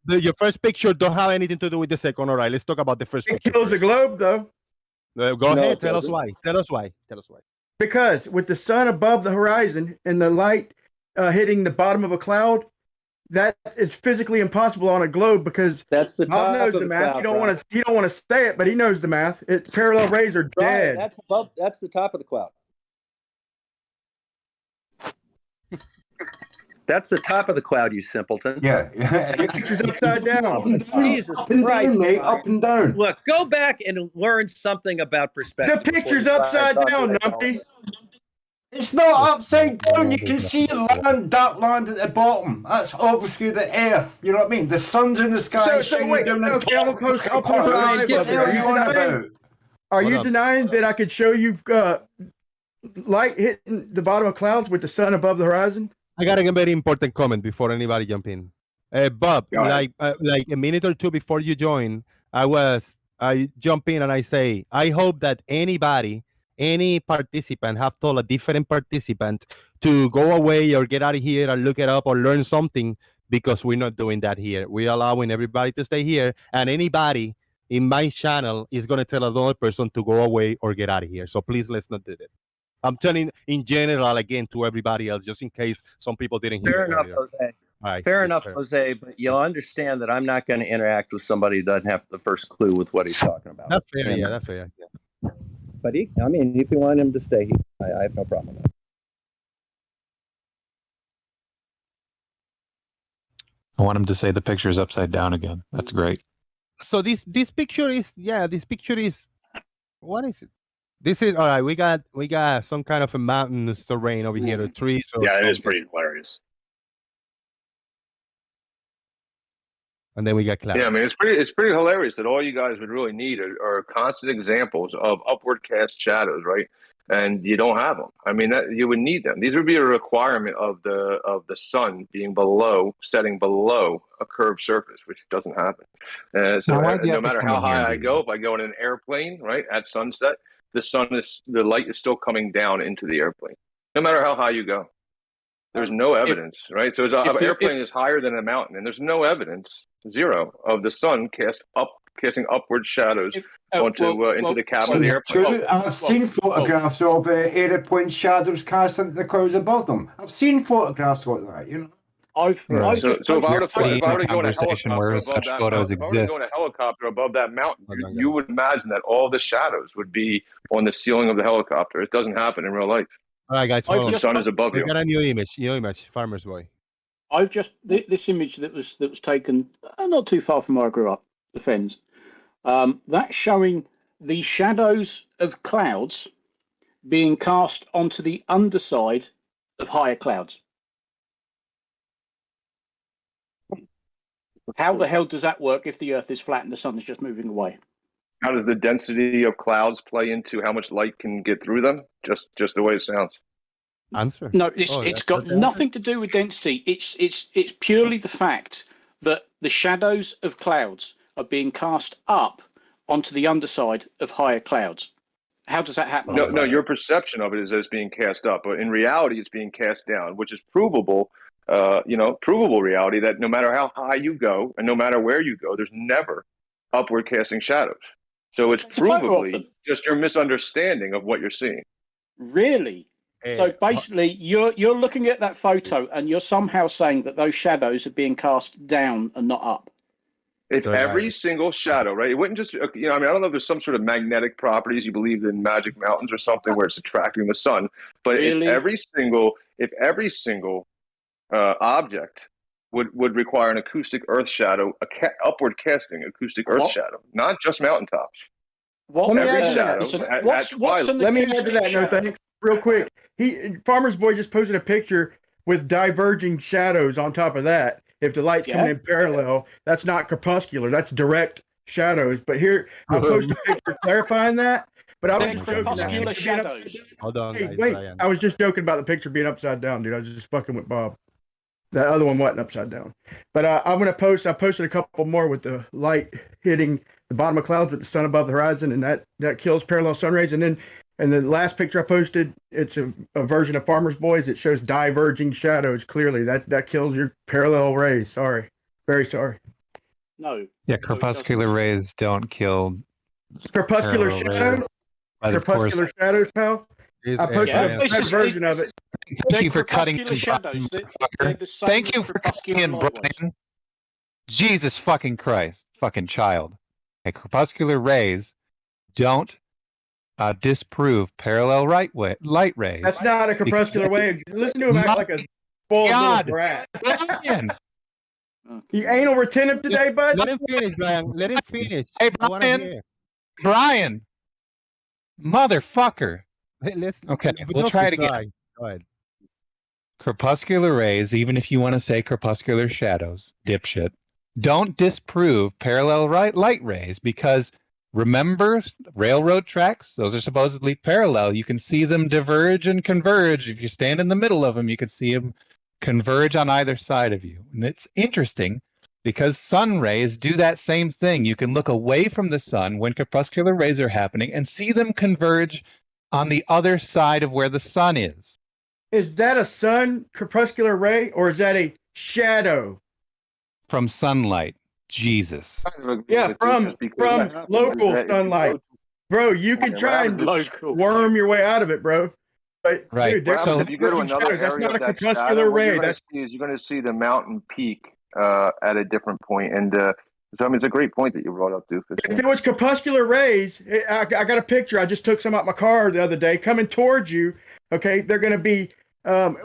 so your first picture don't have anything to do with the second. All right, let's talk about the first picture. It kills the globe, though. Go ahead, tell us why. Tell us why. Because with the sun above the horizon and the light hitting the bottom of a cloud, that is physically impossible on a globe because that's the top knows of the math. Cloud, he don't want to say it, but he knows the math. Parallel rays are dead. That's the top of the cloud. That's the top of the cloud, you simpleton. Yeah. Picture's upside down. Jesus Up and Christ, down, mate. Brian. Up and down. Look, go back and learn something about perspective. The picture's upside down, Numpty. It's not upside down. You can see land, dark land at the bottom. That's obviously the Earth. You know what I mean? The sun's in the sky. So wait, okay, I'll post What are you on about? Are you denying that I could show you light hitting the bottom of clouds with the sun above the horizon? I got a very important comment before anybody jump in. Bob, like a minute or two before you join, I jump in and I say, I hope that any participant have told a different participant to go away or get out of here and look it up or learn something, because we're not doing that here. We're allowing everybody to stay here, and anybody in my channel is going to tell another person to go away or get out of here. So please, let's not do that. I'm turning in general again to everybody else, just in case some people didn't hear. Fair enough, Jose. Right. Fair enough, Jose, but you'll understand that I'm not going to interact with somebody who doesn't have the first clue with what he's talking about. That's fair, yeah, that's fair. Yeah. But if you want him to stay, I have no problem with that. I want him to say the picture is upside down again. That's great. So this picture is what is it? This is all right. We got some kind of a mountainous terrain over here, the trees. Yeah, it is pretty hilarious. And then we got clouds. Yeah, I mean, it's pretty hilarious that all you guys would really need are constant examples of upward cast shadows, right? And you don't have them. I mean, you would need them. These would be a requirement of the sun being setting below a curved surface, which doesn't happen. So no matter how high I go, if I go in an airplane, right, at sunset, the light is still coming down into the airplane, no matter how high you go. There's no evidence, right? So an airplane is higher than a mountain, and there's no evidence, zero, of the sun casting upward shadows into the cabin of the airplane. I've seen photographs of airplane shadows cast into the clouds above them. I've seen photographs like that, you know. So if I were to go in a helicopter above that mountain, you would imagine that all the shadows would be on the ceiling of the helicopter. It doesn't happen in real life. All right, guys. The sun is above you. We got a new image, Farmer's Boy. I've just this image that was taken not too far from where I grew up, the Fens. That's showing the shadows of clouds being cast onto the underside of higher clouds. How the hell does that work if the Earth is flat and the sun is just moving away? How does the density of clouds play into how much light can get through them? Just the way it sounds. Answer. No, it's got nothing to do with density. It's purely the fact that the shadows of clouds are being cast up onto the underside of higher clouds. How does that happen? No, your perception of it is as being cast up, but in reality, it's being cast down, which is provable. Provable reality that no matter how high you go and no matter where you go, there's never upward casting shadows. So it's provably just your misunderstanding of what you're seeing. Really? So basically, you're looking at that photo and you're somehow saying that those shadows are being cast down and not up. If every single shadow, right? It wouldn't just, I mean, I don't know if there's some sort of magnetic properties. You believe in magic mountains or something where it's attracting the sun. But Really? if every single object would require an acoustic earth shadow, upward casting acoustic earth shadow, not just mountaintops. Let me add to that. Let me add to that. No, thanks. Real quick, Farmer's Boy just posted a picture with diverging shadows on top of that. If the light's coming in parallel, that's not crepuscular. That's direct shadows. But here, I posted a picture clarifying that. But I was just crepuscular shadows. Hold on, hey, guys. wait, Brian. I was just joking about the picture being upside down, dude. I was just fucking with Bob. That other one wasn't upside down. But I'm gonna post. I posted a couple more with the light hitting the bottom of clouds with the sun above the horizon, and that kills parallel sun rays. And then the last picture I posted, it's a version of Farmer's Boys. It shows diverging shadows clearly. That kills your parallel rays. Sorry, very sorry. No. Yeah, crepuscular rays don't kill crepuscular shadows. Crepuscular shadows, pal. I posted a better version of it. Thank you for cutting in, shadows. Thank you for cutting in, Brian. Jesus fucking Christ, fucking child. Okay, crepuscular rays don't disprove parallel light rays. That's not a crepuscular way. Listen to him act like a Spoiled little God. brat. Brian. You anal retentive today, bud? Let him finish, Brian. Let him finish. Hey, I want to Brian. hear. Brian. Motherfucker. Let's. Okay, but we'll don't try it again. decide. Go ahead. Crepuscular rays, even if you want to say crepuscular shadows, dipshit, don't disprove parallel light rays because remember railroad tracks? Those are supposedly parallel. You can see them diverge and converge. If you stand in the middle of them, you can see them converge on either side of you. And it's interesting because sun rays do that same thing. You can look away from the sun when crepuscular rays are happening and see them converge on the other side of where the sun is. Is that a sun crepuscular ray or is that a shadow? From sunlight. Jesus. Yeah, from local sunlight. Bro, you can try and worm your way out of it, bro. But right. dude, So if you go to another shadows. That's area not of a that crepuscular shadow, what ray. you're going to see is you're going to see the mountain peak at a different point. And so I mean, it's a great point that you brought up, Doofus. If it was crepuscular rays, I got a picture. I just took some out my car the other day coming towards you. Okay, they're going to be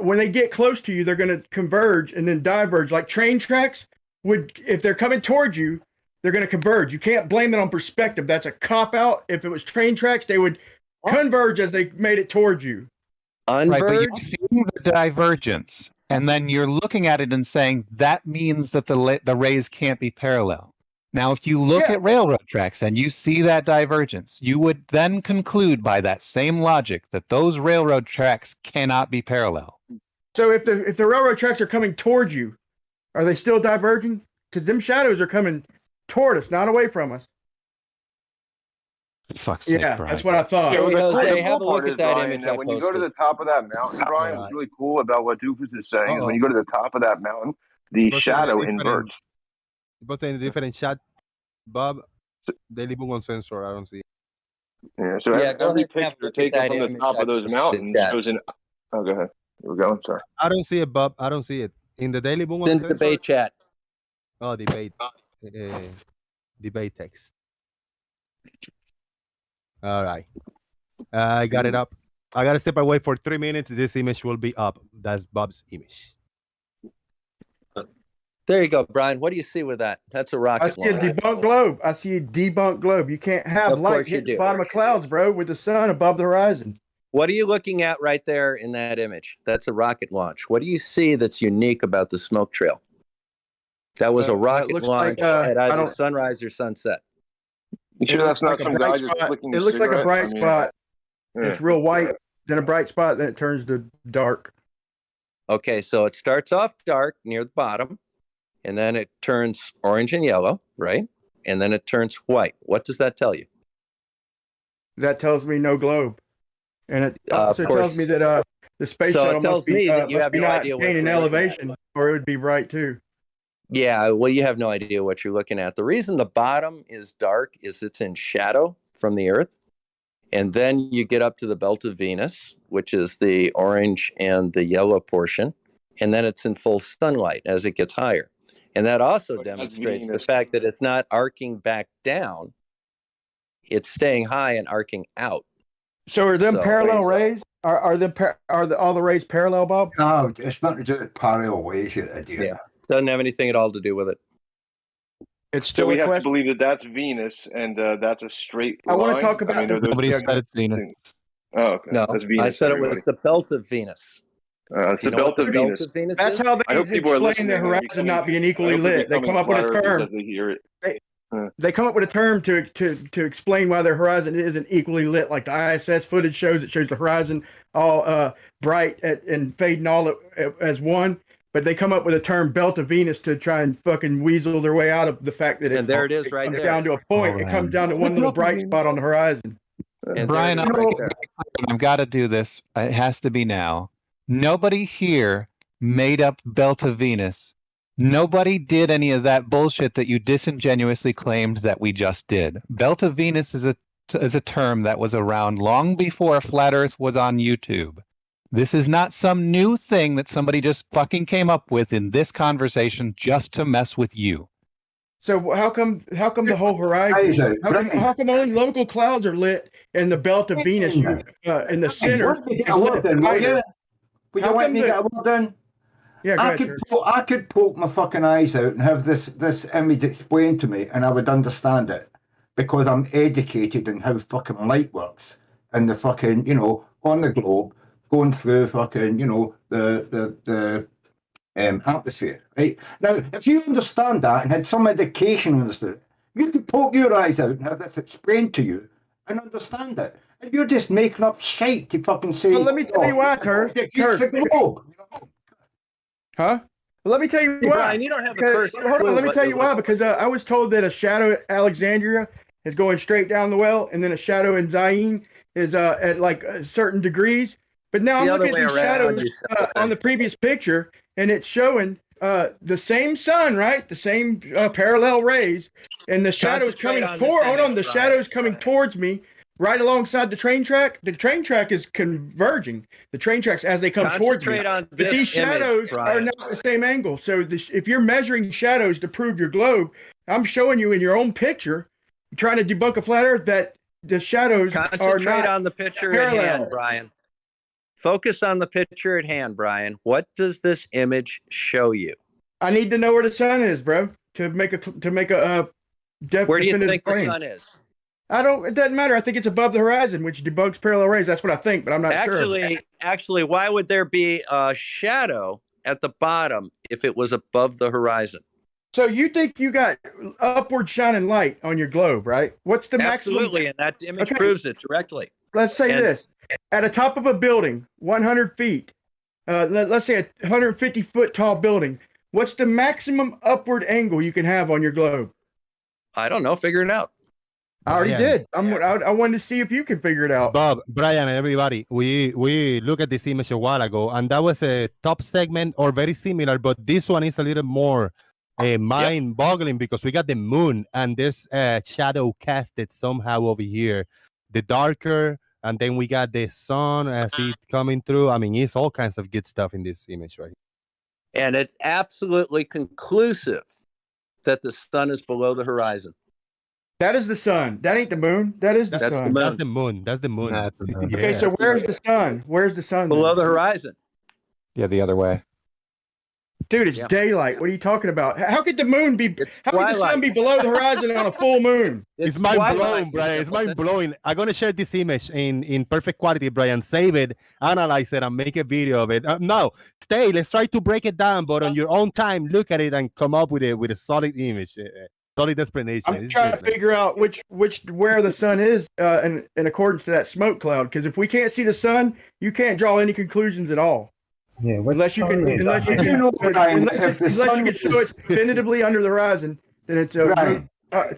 when they get close to you, they're going to converge and then diverge. Like train tracks would, if they're coming towards you, they're going to converge. You can't blame it on perspective. That's a cop out. If it was train tracks, they would converge as they made it towards you. Right, but you're seeing the divergence, and then you're looking at it and saying that means that the rays can't be parallel. Now, if you look at railroad tracks and you see that divergence, you would then conclude by that same logic that those railroad tracks cannot be parallel. So if the railroad tracks are coming toward you, are they still diverging? Because them shadows are coming toward us, not away from us. Fuck's sake, yeah, Brian. that's what I thought. Yeah, Jose, have a cool look part at is, that Brian, image that I when you go to posted. the top of that mountain, Brian, what's really cool about what Doofus is saying is when you go to the top of that mountain, the shadow inverts. But in a different shot, Bob, they leave one sensor. I don't see it. Yeah, so every picture taken from the top of those mountains shows an. Oh, go ahead. Here we go. I'm sorry. I don't see it, Bob. I don't see it. In the Daily Boom, It's in the debate chat. Oh, debate. Debate text. All right. I got it up. I got to step away for 3 minutes. This image will be up. That's Bob's image. There you go, Brian. What do you see with that? That's a rocket I see a launch. debunked globe. I see a debunked globe. You can't have Of light course you hit the do. bottom of clouds, bro, with the sun above the horizon. What are you looking at right there in that image? That's a rocket launch. What do you see that's unique about the smoke trail? That was a rocket looks launch like, at I either don't- sunrise or sunset. You sure that's not some guy just flicking It a looks like a cigarette? bright I mean, spot. yeah. It's real white, then a bright spot, then it turns to dark. Okay, so it starts off dark near the bottom, and then it turns orange and yellow, right? And then it turns white. What does that tell you? That tells me no globe. And it Of also course. tells me that the space So it shuttle tells must be, me that you must have be no not idea what gaining you're looking at. elevation, or it would be bright too. Yeah, well, you have no idea what you're looking at. The reason the bottom is dark is it's in shadow from the Earth. And then you get up to the belt of Venus, which is the orange and the yellow portion. And then it's in full sunlight as it gets higher. And that also demonstrates the Venus. fact that it's not arcing back down. It's staying high and arcing out. So are them So- parallel rays? Are all the rays parallel, Bob? No, it's not to do with parallel ways. Yeah, doesn't have anything at all to do with it. It's So still we a have to question. believe that that's Venus, and that's a straight I line. wanna talk about are those Nobody two said it's Venus. Oh, okay. No, That's Venus. I said it everybody. was the belt of Venus. It's You the know what belt of Venus. Belt of Venus That's is? how they I hope people are explain listening the and horizon becoming- not being I equally hope they're lit. They becoming come up with a flat earthers term. as they hear it. They come up with a term to explain why their horizon isn't equally lit. Like the ISS footage shows, it shows the horizon all bright and fading all as one. But they come up with a term "belt of Venus" to try and fucking weasel their way out of the fact that And there it is right comes there. down to a point. Oh, It comes man. down to one little bright spot on the horizon. And Brian, there it is right there. I've got to do this. It has to be now. Nobody here made up Belt of Venus. Nobody did any of that bullshit that you disingenuously claimed that we just did. Belt of Venus is a term that was around long before Flat Earth was on YouTube. This is not some new thing that somebody just fucking came up with in this conversation just to mess with you. So how come the whole horizon? How come only local clouds are lit and the belt of Venus in the center? Will you How wait me come get a word in? Yeah, go ahead, I could poke my fucking eyes out and have this image explained to me, and I would understand it because I'm educated in how fucking light works and the fucking, you know, on the globe going through fucking, you know, the atmosphere. Right now, if you understand that and had some education on this, you could poke your eyes out and have this explained to you and understand it. And you're just making up shit to fucking say. Well, let me tell you why, Turf. The globe. Huh? Well, let me tell you Hey, why. Brian, you don't have the first Hold on, let me tell you why. Because I was told that a shadow at Alexandria is going straight down the well, and then a shadow in Zayn is at like certain degrees. But now I'm looking at these shadows on the previous picture, and it's showing the same sun, right? The same parallel rays, and the shadows coming toward. Hold on, the shadows coming towards me, right alongside the train track. The train track is converging. The train tracks as they come towards me. On but this these shadows image, are not the same angle. So if you're measuring shadows to prove your globe, I'm showing you in your own picture, trying to debunk a flat Earth, that the shadows are not on the picture parallel. at hand, Brian. Focus on the picture at hand, Brian. What does this image show you? I need to know where the sun is, bro, to make a Where do you think claim. the sun is? I don't. It doesn't matter. I think it's above the horizon, which debunks parallel rays. That's what I think, but I'm not sure. Actually, why would there be a shadow at the bottom if it was above the horizon? So you think you got upward shining light on your globe, right? What's the maximum? Absolutely, and that image proves it directly. Let's say this: at the top of a building, 100 feet. Let's say a 150 foot tall building. What's the maximum upward angle you can have on your globe? I don't know. Figure it out. I already did. I wanted to see if you can figure it out. Bob, Brian, and everybody, we look at this image a while ago, and that was a top segment or very similar, but this one is a little more mind-boggling because we got the moon, and there's a shadow casted somehow over here, the darker, and then we got the sun as it coming through. I mean, it's all kinds of good stuff in this image right here. And it's absolutely conclusive that the sun is below the horizon. That is the sun. That ain't the moon. That is the sun. That's the moon. That's the moon. That's the moon. Okay, so where's the sun? Where's the sun? Below the horizon. Yeah, the other way. Dude, it's daylight. What are you talking about? How could the moon be? How could the sun be below the horizon on a full moon? It's mind blowing, Brian. It's mind blowing. I'm gonna share this image in perfect quality, Brian. Save it, analyze it, and make a video of it. No, stay. Let's try to break it down, but on your own time, look at it and come up with a solid image, solid explanation. I'm trying to figure out where the sun is in accordance to that smoke cloud. Because if we can't see the sun, you can't draw any conclusions at all. Yeah, unless you can show it definitively under the horizon, then it's a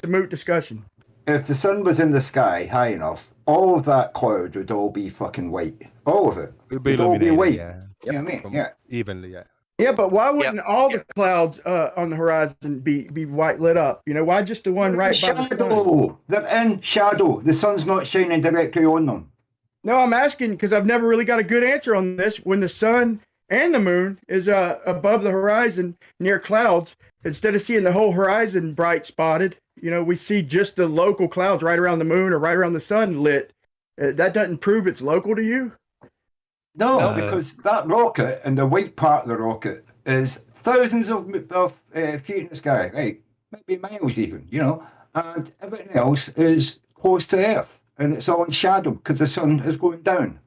moot discussion. If the sun was in the sky high enough, all of that cloud would all be fucking white. All of it. It would all be white. Yeah. You know what I mean? Yeah. Evenly, yeah. Yeah, but why wouldn't all the clouds on the horizon be white lit up? You know, why just the one right by the sun? They're in shadow. The sun's not shining directly on them. No, I'm asking because I've never really got a good answer on this. When the sun and the moon is above the horizon near clouds, instead of seeing the whole horizon bright spotted, you know, we see just the local clouds right around the moon or right around the sun lit. That doesn't prove it's local to you? No, because that rocket and the white part of the rocket is thousands of feet in the sky, right? Maybe miles even, you know, and everything else is close to the Earth, and it's all in shadow because the sun is going down.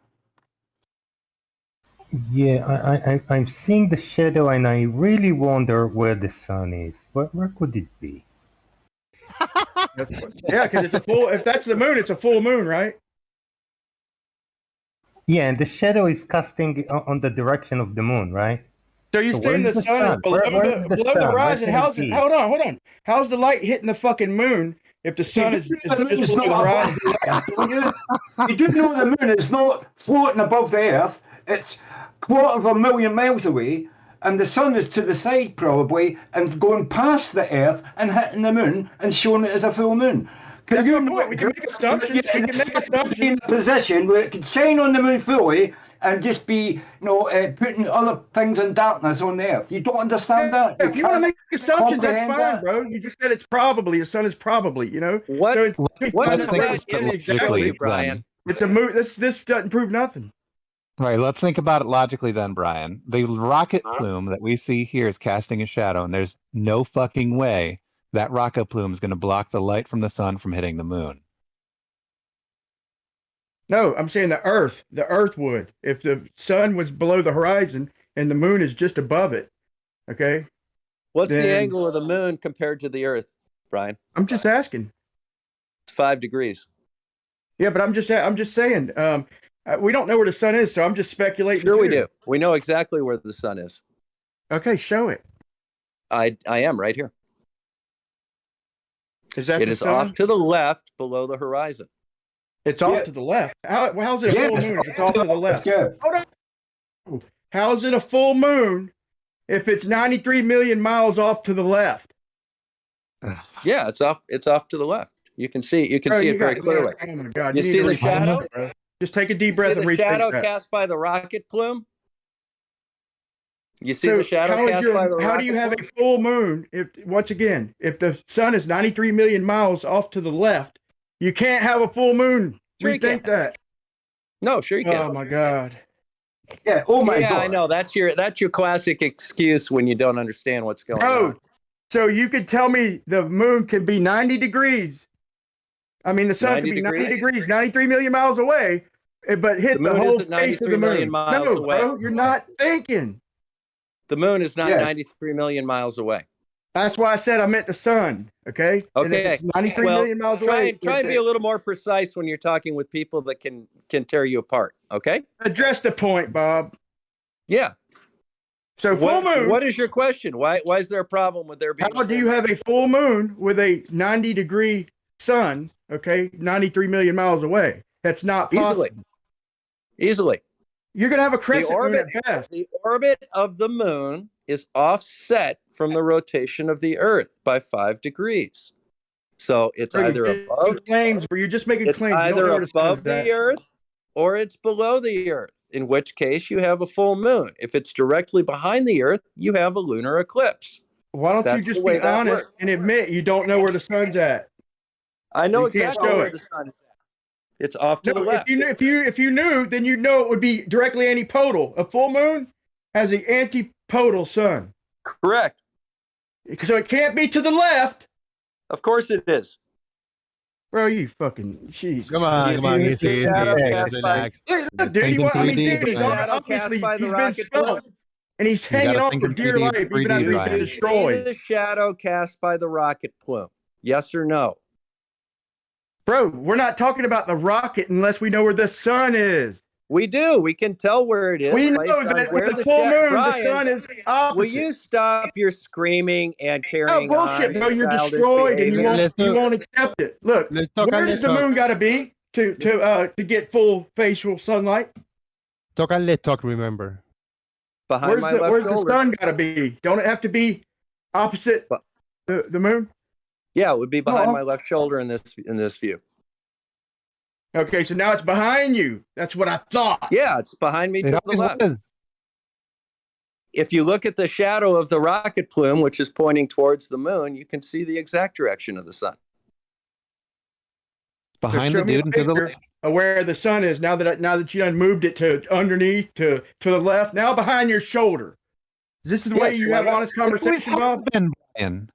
Yeah, I'm seeing the shadow, and I really wonder where the sun is. Where could it be? Yeah, because it's a full. If that's the moon, it's a full moon, right? Yeah, and the shadow is casting on the direction of the moon, right? So you're saying the sun is below the horizon? How's it? Hold on. How's the light hitting the fucking moon if the sun is below the horizon? You do know the moon is not floating above the Earth. It's 250,000 miles away, and the sun is to the side probably, and going past the Earth and hitting the moon and showing it as a full moon. We can make assumptions. In a position where it can shine on the moon fully and just be, putting other things in darkness on the Earth. You don't understand that? If you want to make assumptions, that's fine, bro. You just said it's probably. The sun is probably, What? So what does that image show you, Brian? It's a moon. This doesn't prove nothing. All right, let's think about it logically then, Brian. The rocket plume that we see here is casting a shadow, and there's no fucking way that rocket plume is going to block the light from the sun from hitting the moon. No, I'm saying the Earth. The Earth would. If the sun was below the horizon and the moon is just above it, okay? What's the then- angle of the moon compared to the Earth, Brian? I'm just asking. It's 5 degrees. Yeah, but I'm just saying. We don't know where the sun is, so I'm just speculating. Sure, we too. do. We know exactly where the sun is. Okay, show it. I am right here. Is that It the is sun? off to the left below the horizon. It's off to the left. How's it a full moon if it's off to the left? Hold on. How's it a full moon if it's 93 million miles off to the left? Yeah, it's off to the left. You can see it very clearly. Oh my God! You see the shadow? Just take a deep breath See and the rethink shadow that. cast by the rocket plume? You see So the shadow cast by the rocket how do you have plume? a full moon if the sun is 93 million miles off to the left? You can't have a full moon. Sure you Rethink can. that. No, sure you can. Oh my God. Yeah. Oh my yeah, God. I know. That's your classic excuse when you don't understand what's going on. So you could tell me the moon can be 90 degrees. I mean, the sun 90 can be 90 degrees? degrees, 93 million miles away, but hit The the moon whole isn't face of 93 the moon. million miles No, away. bro, you're not thinking. The moon is not Yes. 93 million miles away. That's why I said I meant the sun. Okay. And if Okay. it's 93 well, million miles try away. and be a little more precise when you're talking with people that can tear you apart. Okay. Address the point, Bob. Yeah. So full moon. What is your question? Why is there a problem with there being? How do you have a full moon with a 90-degree sun? Okay, 93 million miles away. That's not possible. Easily. You're gonna have a crescent moon at best. The orbit of the moon is offset from the rotation of the Earth by 5 degrees. So it's either above claims, but you're just making it's claims. either above the Earth or it's below the Earth. In which case you have a full moon. If it's directly behind the Earth, you have a lunar eclipse. Why don't you just be honest and admit you don't know where the sun's at? I know You can't exactly show where it. the sun is at. It's off to the No, left. if you knew, then you'd know it would be directly antipodal. A full moon has an antipodal sun. Correct. So it can't be to the left. Of course it is. Bro, you fucking jeez. Come on, easy, Relax. Look, dude, he's obviously by the been rocket stuck, and he's hanging on for dear life, even after he's been See destroyed. the shadow cast by the rocket plume? Yes or no? Bro, we're not talking about the rocket unless we know where the sun is. We do. We can tell where it is. We based know on that where with the full moon, the sun is opposite. Will you stop your screaming and carrying Oh, bullshit, on? bro. You're childish destroyed and behavior? you won't accept it. Look, where does the moon got to be to get full facial sunlight? Talk and let talk, remember. Behind my left where's shoulder. the sun got to be? Don't it have to be opposite the moon? Yeah, it would be behind my left shoulder in this view. Okay, so now it's behind you. That's what I thought. Yeah, it's behind me to the left. If you look at the shadow of the rocket plume, which is pointing towards the moon, you can see the exact direction of the sun. Behind So the show me dude a and to the picture left. of where the sun is now that you done moved it to underneath to the left. Now behind your shoulder. Is this the way you have honest conversation, Bob? Brian.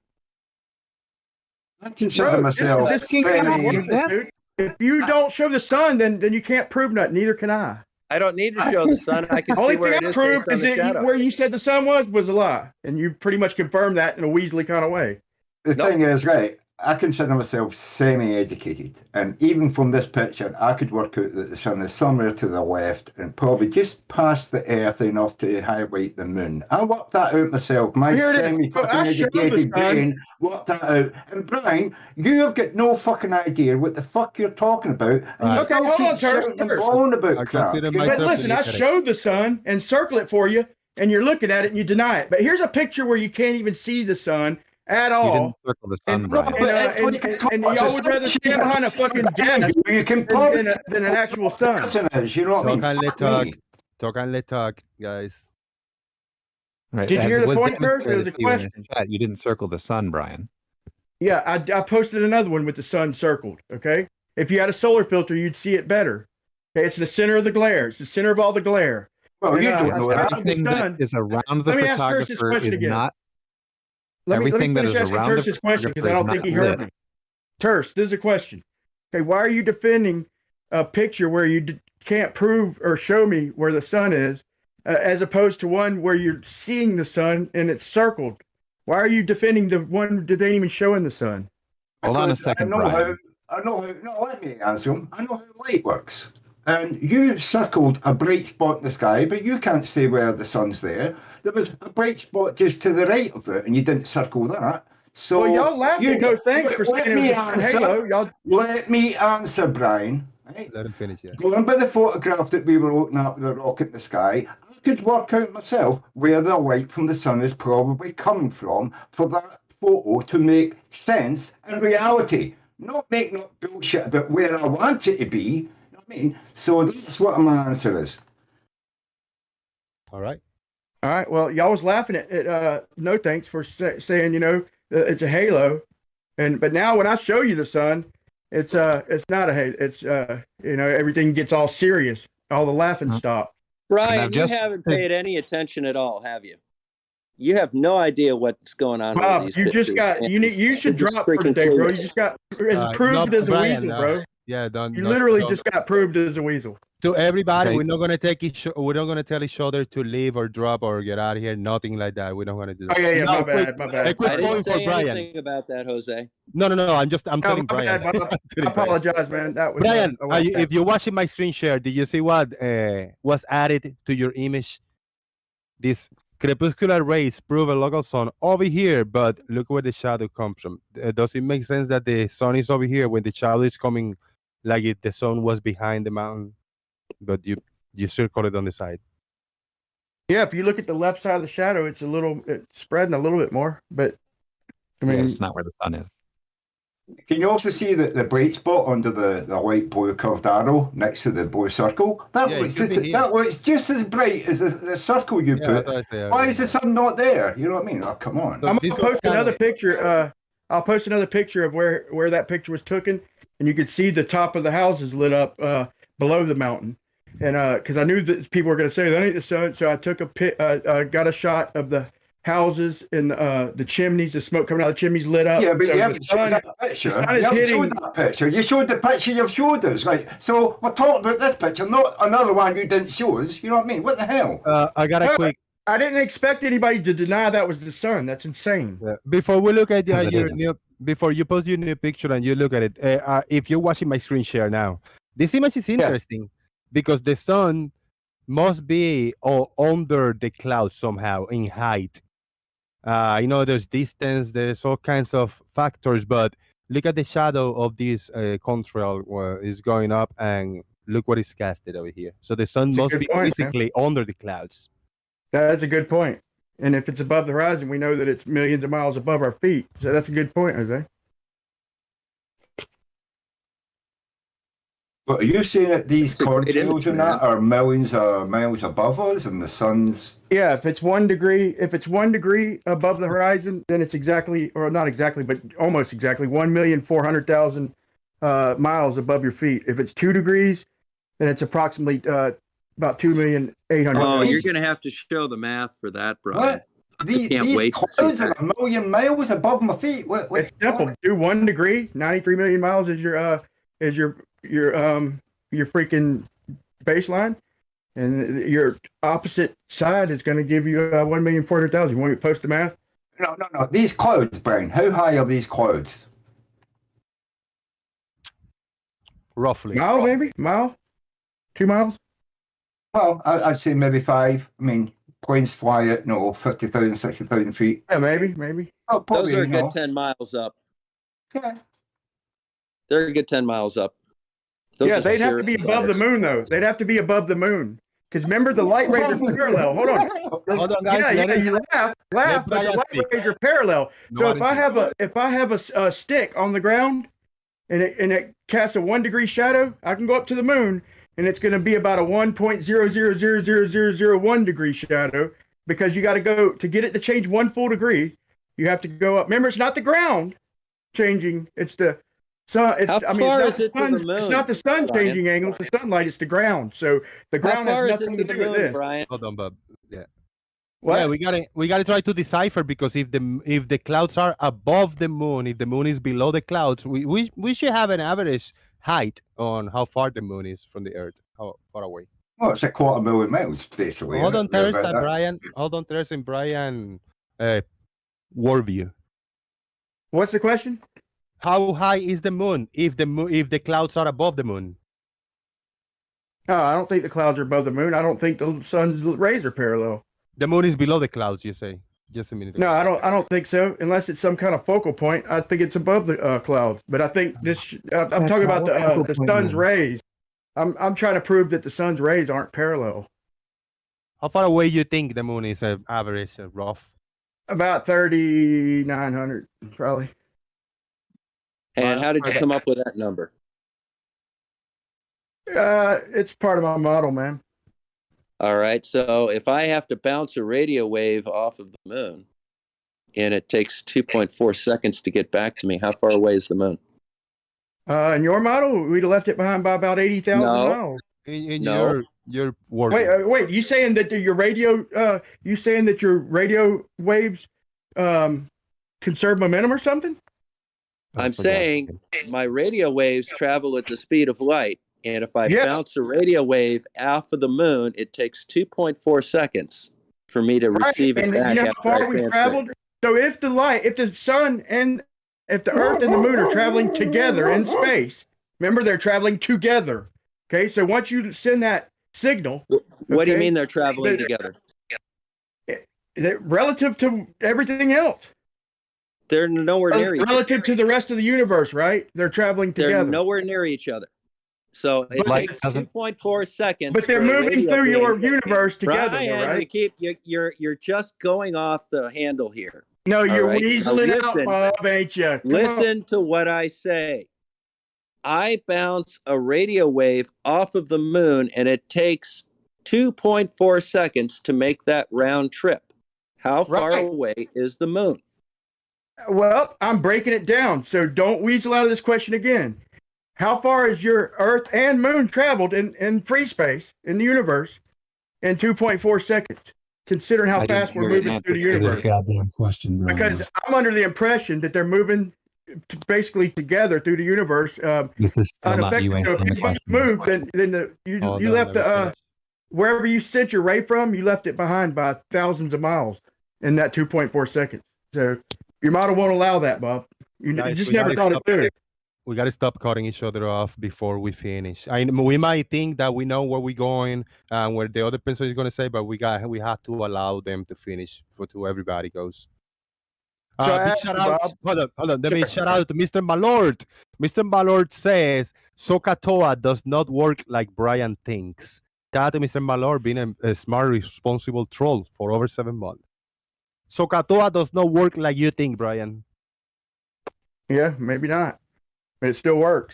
I consider Bro, myself this can't semi- work, dude. If you don't show the sun, then you can't prove nothing. Neither can I. I don't need to show the sun. I can see Only where thing it I is proved based on is the that shadow. where you said the sun was a lie, and you pretty much confirmed that in a Weasley kind of way. The thing is, right, I consider myself semi-educated, and even from this picture, I could work out that the sun is somewhere to the left and probably just past the Earth enough to highlight the moon. I worked that out myself. My Here it is. semi-fucking I showed the educated sun. brain worked that out. And Brian, you have got no fucking idea what the fuck you're talking about, and you Okay, still hold keep on, shouting and Terrence. blowing about I crap. consider But myself listen, I showed the sun and circle it for you, and you're looking at it and you deny it. But here's a picture where you can't even see the sun at all. You didn't circle the sun, Brian. And y'all would rather stand behind a fucking desk You can than an actual sun. You know what I mean? Talk and let Fuck talk. me. Talk and let talk, guys. Right, Did you as hear the was point first? It was a demonstrated to you in the question. chat, you didn't circle the sun, Brian. Yeah, I posted another one with the sun circled. Okay, if you had a solar filter, you'd see it better. Okay, it's the center of the glare. It's the center of all the glare. Well, And, you don't know that. Everything that is around the Let me ask Chris this photographer question is again. not. Let me Everything that finish is asking around the Terse this question because I photographer don't is think he not heard lit. me. Terse, this is a question. Okay, why are you defending a picture where you can't prove or show me where the sun is, as opposed to one where you're seeing the sun and it's circled? Why are you defending the one that ain't even showing the sun? Hold on a second, Brian. No, let me answer him. I know how light works. And you circled a bright spot in the sky, but you can't say where the sun's there. There was a bright spot just to the right of it, and you didn't circle that. So well, y'all laughed at no thanks for let saying me it was a answer. halo. Y'all... Let me answer, Brian. Right? Let him finish. Yeah. Going by the photograph that we were looking at with the rocket in the sky, I could work out myself where the light from the sun is probably coming from for that photo to make sense in reality. Not making up bullshit about where I want it to be. You know what I mean? So that's what my answer is. All right. All right. Well, y'all was laughing at no thanks for saying, you know, it's a halo, but now when I show you the sun, it's not a halo. It's you know, everything gets all serious. All the laughing stop. Brian, you haven't paid any attention at all, have you? You have no idea what's going on Bob, with these you pictures. just got you should drop for today, bro. You just got proved as a Brian, weasel, bro. Yeah, you literally just got proved as a weasel. To everybody, Okay. we're not gonna we're not gonna tell each other to leave or drop or get out of here. Nothing like that. We're not gonna do that. Oh yeah, No, my bad, my bad. A quick I didn't point for say Brian. anything about that, Jose. No. I'm telling my Brian. bad, Bob. I apologize, man. That was Brian, if you're watching my screen share, did you see what was added to your image? This crepuscular rays prove a local sun over here, but look where the shadow comes from. Does it make sense that the sun is over here when the shadow is coming, like if the sun was behind the mountain, but you circle it on the side? Yeah, if you look at the left side of the shadow, it's spreading a little bit more, but I mean, it's not where the sun is. Can you also see the bright spot under the light blue curved arrow next to the blue circle? That looks just as bright as the circle you put. Why is the sun not there? You know what I mean? Oh, come on. I'm gonna post another picture. I'll post another picture of where that picture was taken, and you could see the top of the houses lit up below the mountain. And because I knew that people were going to say that ain't the sun, so I took got a shot of the houses and the chimneys, the smoke coming out of the chimneys lit up. Yeah, but so you haven't showed that picture. You haven't showed that picture. You showed the picture you've showed us. Right. So we're talking about this picture, not another one you didn't show us. You know what I mean? What the hell? I got a quick. I didn't expect anybody to deny that was the sun. That's insane. Yeah. Before we look at before you post your new picture and you look at it, if you're watching my screen share now, this image is interesting because the sun must be under the clouds somehow in height. You know, there's distance, there's all kinds of factors, but look at the shadow of this contrail where it's going up, and look what is casted over here. So the sun must be basically under the clouds. That's a good point. And if it's above the horizon, we know that it's millions of miles above our feet. So that's a good point, Jose. But are you saying that these contrails and that are millions of miles above us, and the sun's? Yeah, if it's 1 degree, above the horizon, then it's exactly, or not exactly, but almost exactly 1,400,000 miles above your feet. If it's 2 degrees, then it's approximately about 2,800,000. Oh, you're going to have to show the math for that, Brian. What? These clouds are 1 million miles above my feet. It's simple. Do 1 degree, 93 million miles is your freaking baseline, and your opposite side is going to give you 1,400,000. You want me to post the math? No. These clouds, Brian. How high are these clouds? Roughly. Mile, maybe? Mile? 2 miles? Well, I'd say maybe 5. I mean, planes fly at 50,000, 60,000 feet. Yeah, maybe. Oh, probably, those are a good 10 miles up. Yeah. They're a good 10 miles up. Those they'd have to be above the moon, though. They'd have to be above the moon. Because remember, the light rays are parallel. Hold on. Hold on, guys. Yeah, you laugh, but the light rays are parallel. So if I have a stick on the ground and it casts a 1 degree shadow, I can go up to the moon, and it's going to be about a 1.00000001 degree shadow, because you got to go to get it to change 1 full degree. You have to go up. Remember, it's not the ground changing; it's the So it's, How I mean, far it's is not it the to the sun. moon, It's not the sun Brian? changing angles. The sunlight. It's the ground. So the How ground has far is it nothing to to the do with moon, this. Brian? Hold on, Bob. Yeah. What? Yeah, we gotta try to decipher, because if the clouds are above the moon, if the moon is below the clouds, we should have an average height on how far the moon is from the Earth, how far away. Well, it's a 250,000 miles, basically. Hold on, We're Teresa, about that. Brian. Hold on, Teresa and Brian. Worldview. What's the question? How high is the moon if the clouds are above the moon? Oh, I don't think the clouds are above the moon. I don't think the sun's rays are parallel. The moon is below the clouds, you say? Just a minute ago. No, I don't think so. Unless it's some kind of focal point, I think it's above the clouds. But I think this. I'm talking about the sun's rays. I'm trying to prove that the sun's rays aren't parallel. How far away you think the moon is average rough? About 3,900, probably. And how did you come up with that number? It's part of my model, man. All right. So if I have to bounce a radio wave off of the moon, and it takes 2.4 seconds to get back to me, how far away is the moon? In your model, we'd have left it behind by about 80,000 miles. In No. your world. Wait. You saying that your radio? You saying that your radio waves conserve momentum or something? I'm saying my radio waves travel at the speed of light. And if I bounce a radio wave off of the moon, it takes 2.4 seconds for me to receive it and back. you know how far we traveled? So if the sun and if the Earth and the moon are traveling together in space, remember they're traveling together. Okay, so once you send that signal, what do you mean they're traveling together? Relative to everything else. They're nowhere near each other. Relative to the rest of the universe, right? They're traveling together. They're nowhere near each other. So it takes 2.4 seconds. But they're moving through your universe together, Brian, right? You're just going off the handle here. No, you're weaseling out, Bob, ain't you? Listen to what I say. I bounce a radio wave off of the moon, and it takes 2.4 seconds to make that round trip. How far away is the moon? Well, I'm breaking it down, so don't weasel out of this question again. How far has your Earth and Moon traveled in free space in the universe in 2.4 seconds? Considering how fast we're moving through the universe. Goddamn question, Brian. Because I'm under the impression that they're moving basically together through the universe. This is still not you answering the question. Moved, then you left wherever you sent your ray from, you left it behind by thousands of miles in that 2.4 seconds. So your model won't allow that, Bob. You just never thought it through. We got to stop cutting each other off before we finish. We might think that we know where we're going and where the other person is going to say, but we have to allow them to finish till everybody goes. Big shout out. Hold on. Let me shout out to Mr. Malord. Mr. Malord says Sokatoa does not work like Brian thinks. Shout out to Mr. Malord being a smart, responsible troll for over 7 months. Sokatoa does not work like you think, Brian. Yeah, maybe not. It still works.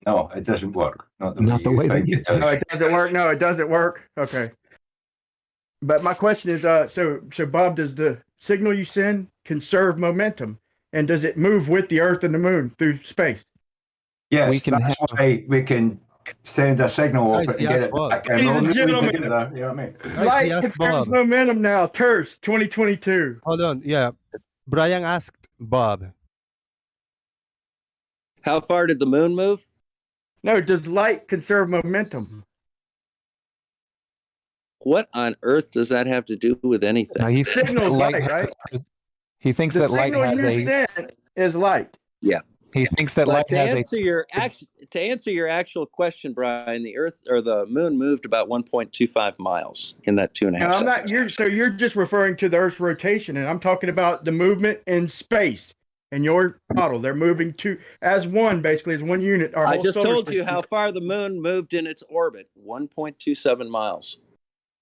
No, it doesn't work. Not the way that you No, it doesn't work. No, it doesn't work. Okay. But my question is, so Bob, does the signal you send conserve momentum, and does it move with the Earth and the Moon through space? Yes, we can we can send a signal off it and get it back. Ladies and gentlemen, together, you know what I mean? Light conserves momentum now. TERS 2022. Hold on. Yeah. Brian asked Bob. How far did the moon move? No, does light conserve momentum? What on earth does that have to do with anything? No, he thinks that light has, he thinks that light has is light. Yeah. He thinks that light has to answer your actual question, Brian, the Earth or the moon moved about 1.25 miles in that 2.5 seconds. I'm not. You're just referring to the Earth's rotation, and I'm talking about the movement in space. In your model, they're moving as one, basically, as one unit. I just told you how far the moon moved in its orbit, 1.27 miles.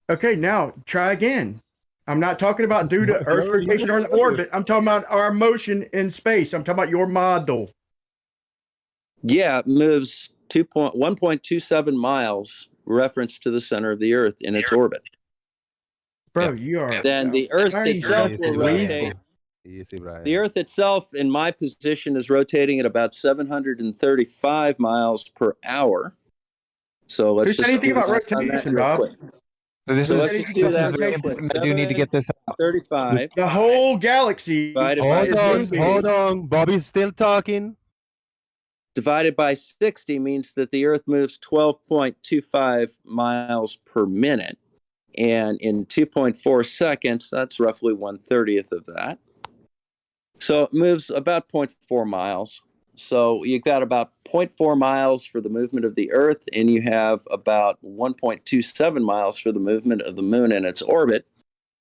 Okay, now try again. I'm not talking about due to Earth's rotation or the orbit. I'm talking about our motion in space. I'm talking about your model. Yeah, it moves 1.27 miles reference to the center of the Earth in its orbit. Bro, you are. Then the Earth itself will rotate. Easy, Brian. The Earth itself, in my position, is rotating at about 735 miles per hour. So let's Who said just anything do about the math on that rotation, real Bob? quick. This So is let's just do this is that very real quick. important. I do need to get this out. 735 The whole galaxy divided by is moving. Hold on. Bobby's still talking. divided by 60 means that the Earth moves 12.25 miles per minute. And in 2.4 seconds, that's roughly 1/30th of that. So it moves about 0.4 miles. So you've got about 0.4 miles for the movement of the Earth, and you have about 1.27 miles for the movement of the Moon in its orbit.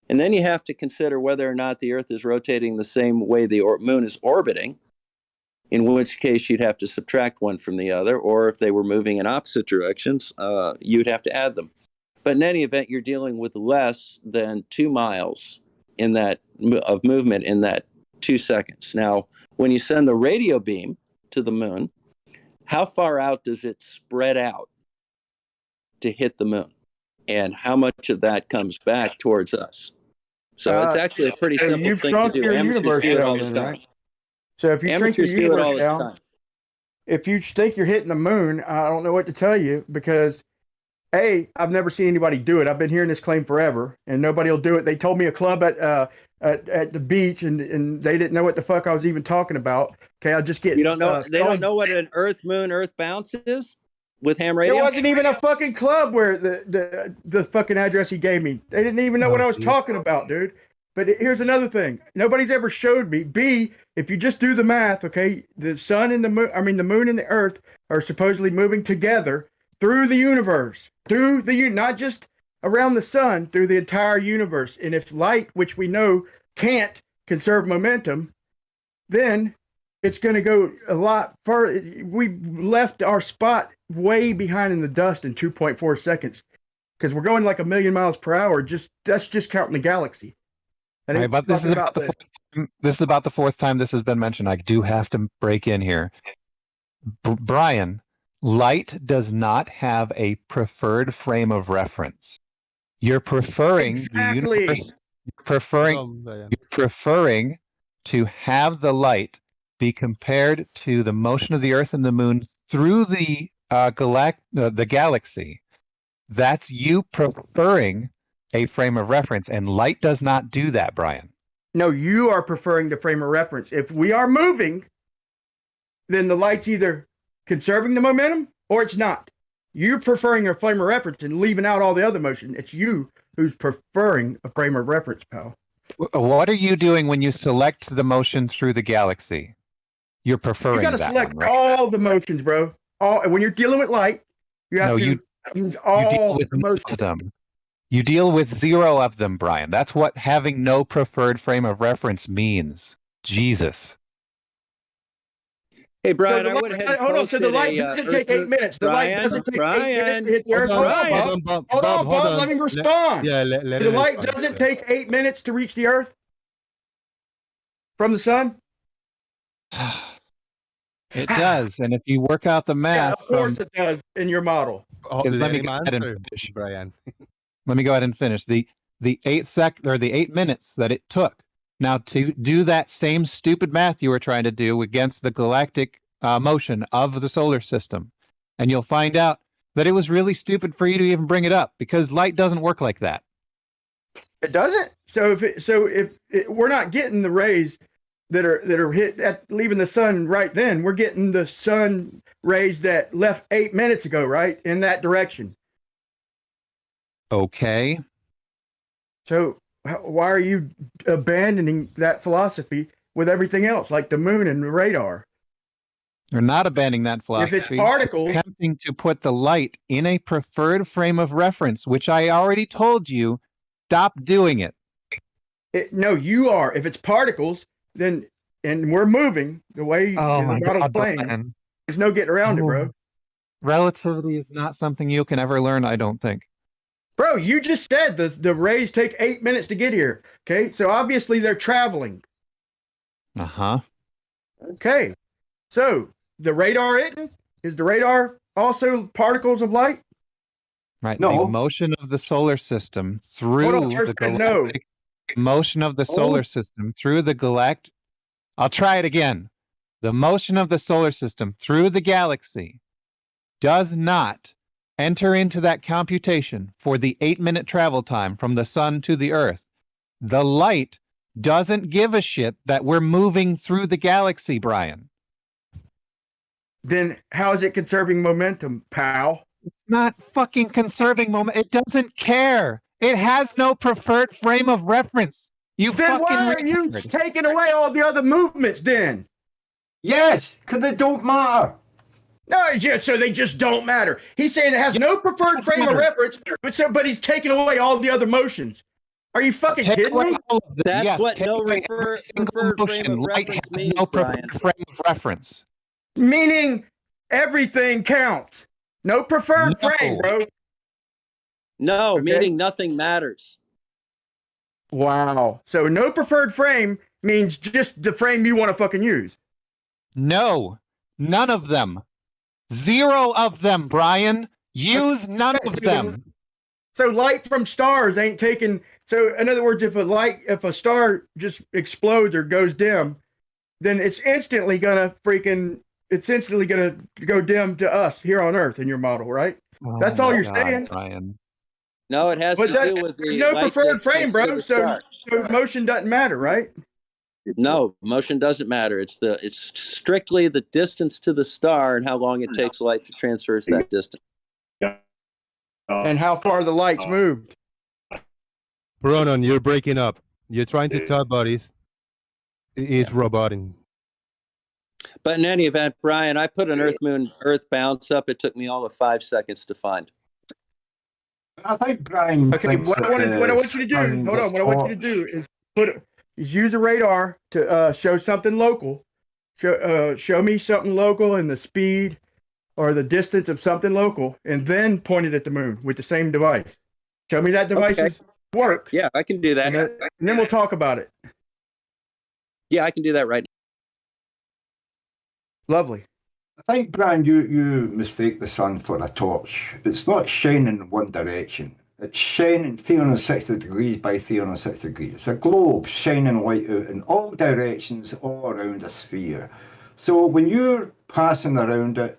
And then you have to consider whether or not the Earth is rotating the same way the Moon is orbiting, in which case you'd have to subtract one from the other, or if they were moving in opposite directions, you'd have to add them. But in any event, you're dealing with less than 2 miles in that of movement in that 2 seconds. Now, when you send the radio beam to the Moon, how far out does it spread out to hit the Moon? And how much of that comes back towards us? So it's actually a pretty simple you've thing to shrunk do. your Amateurs universe do it all down the then, time. right? So if you shrink your Amateurs do it all universe the down, time. if you think you're hitting the moon, I don't know what to tell you because I've never seen anybody do it. I've been hearing this claim forever, and nobody will do it. They told me a club at the beach, and they didn't know what the fuck I was even talking about. Okay, I just get You don't know. They don't know what an Earth Moon Earth bounce is with ham radio. There wasn't even a fucking club where the fucking address he gave me. They didn't even know what I was talking about, dude. But here's another thing. Nobody's ever showed me. B, if you just do the math, okay, the sun and the moon, the moon and the earth are supposedly moving together through the universe, not just around the sun, through the entire universe. And if light, which we know can't conserve momentum, then it's going to go a lot further. We left our spot way behind in the dust in 2.4 seconds because we're going like 1,000,000 miles per hour. That's just counting the galaxy. Right, but this is about the fourth time this has been mentioned. I do have to break in here. Brian, light does not have a preferred frame of reference. You're preferring the universe. You're preferring to have the light be compared to the motion of the Earth and the Moon through the galaxy. That's you preferring a frame of reference, and light does not do that, Brian. No, you are preferring the frame of reference. If we are moving, then the light's either conserving the momentum or it's not. You're preferring a frame of reference and leaving out all the other motion. It's you who's preferring a frame of reference, pal. What are you doing when you select the motion through the galaxy? You're preferring You got to that select one, right? all the motions, bro. When you're dealing with light, you have to use all the motions. Of them. You deal with 0 of them, Brian. That's what having no preferred frame of reference means. Jesus. Hey, Brian, I went ahead and hold on. So the light doesn't take 8 minutes. The light doesn't take 8 minutes to hit the Earth. Hold on, Bob. Let me respond. Yeah, let the light doesn't take 8 minutes to reach the Earth from the sun. It does, and if you work out the math, of course it does in your model. Let me go ahead and finish, Brian. Let me go ahead and finish the 8 minutes that it took. Now to do that same stupid math you were trying to do against the galactic motion of the solar system, and you'll find out that it was really stupid for you to even bring it up because light doesn't work like that. It doesn't. So if we're not getting the rays that are hit at leaving the sun right then, we're getting the sun rays that left 8 minutes ago, right, in that direction. Okay. So why are you abandoning that philosophy with everything else, like the moon and the radar? You're not abandoning that philosophy. If it's particles, attempting to put the light in a preferred frame of reference, which I already told you, stop doing it. No, you are. If it's particles, then and we're moving the way the model's playing. There's no getting around it, bro. Relativity is not something you can ever learn, I don't think. Bro, you just said the rays take 8 minutes to get here. Okay, so obviously they're traveling. Uh-huh. Okay, so the radar is the radar also particles of light? Right. No. The motion of the solar system through the galactic. motion of the solar system through the galactic. I'll try it again. The motion of the solar system through the galaxy does not enter into that computation for the 8-minute travel time from the sun to the Earth. The light doesn't give a shit that we're moving through the galaxy, Brian. Then how is it conserving momentum, pal? It's not fucking conserving moment. It doesn't care. It has no preferred frame of reference. You then fucking why are you taking away all the other movements then? Yes, because they don't matter. No, so they just don't matter. He's saying it has no preferred frame of reference, but he's taking away all the other motions. Are you fucking kidding me? That's what no preferred frame of reference means, no Brian. preferred frame of reference. Meaning everything counts. No preferred frame, bro. No, meaning nothing matters. Wow. So no preferred frame means just the frame you want to fucking use. No, none of them. 0 of them, Brian. Use none of them. So light from stars ain't taken. So in other words, if a star just explodes or goes dim, then it's instantly gonna go dim to us here on Earth in your model, right? That's all you're saying. Brian. No, it has to do with the there's no light preferred frame, distance to bro. the So star. motion doesn't matter, right? No, motion doesn't matter. It's strictly the distance to the star and how long it takes light to traverse that distance. And how far the light's moved. Ronan, you're breaking up. You're trying to talk, but it's roboting. But in any event, Brian, I put an Earth bounce up. It took me all of 5 seconds to find. I think Brian. Okay, what I want you to do, hold on. What I want you to do is use a radar to show something local. Show me something local and the speed or the distance of something local, and then point it at the moon with the same device. Show me that device works. Yeah, I can do that. And then we'll talk about it. Yeah, I can do that right now. Lovely. I think, Brian, you mistake the sun for a torch. It's not shining in one direction. It's shining 360 degrees by 360 degrees. It's a globe shining light out in all directions all around a sphere. So when you're passing around it,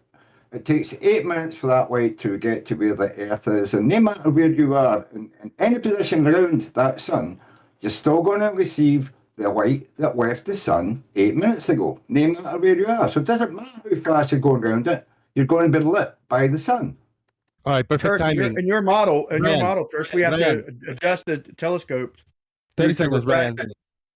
it takes 8 minutes for that light to get to where the Earth is. And no matter where you are, in any position around that sun, you're still going to receive the light that left the sun 8 minutes ago, no matter where you are. So it doesn't matter how fast you're going around it, you're going to be lit by the sun. All right, perfect timing. In your model, first we have to adjust the telescopes. 30 seconds, Brian.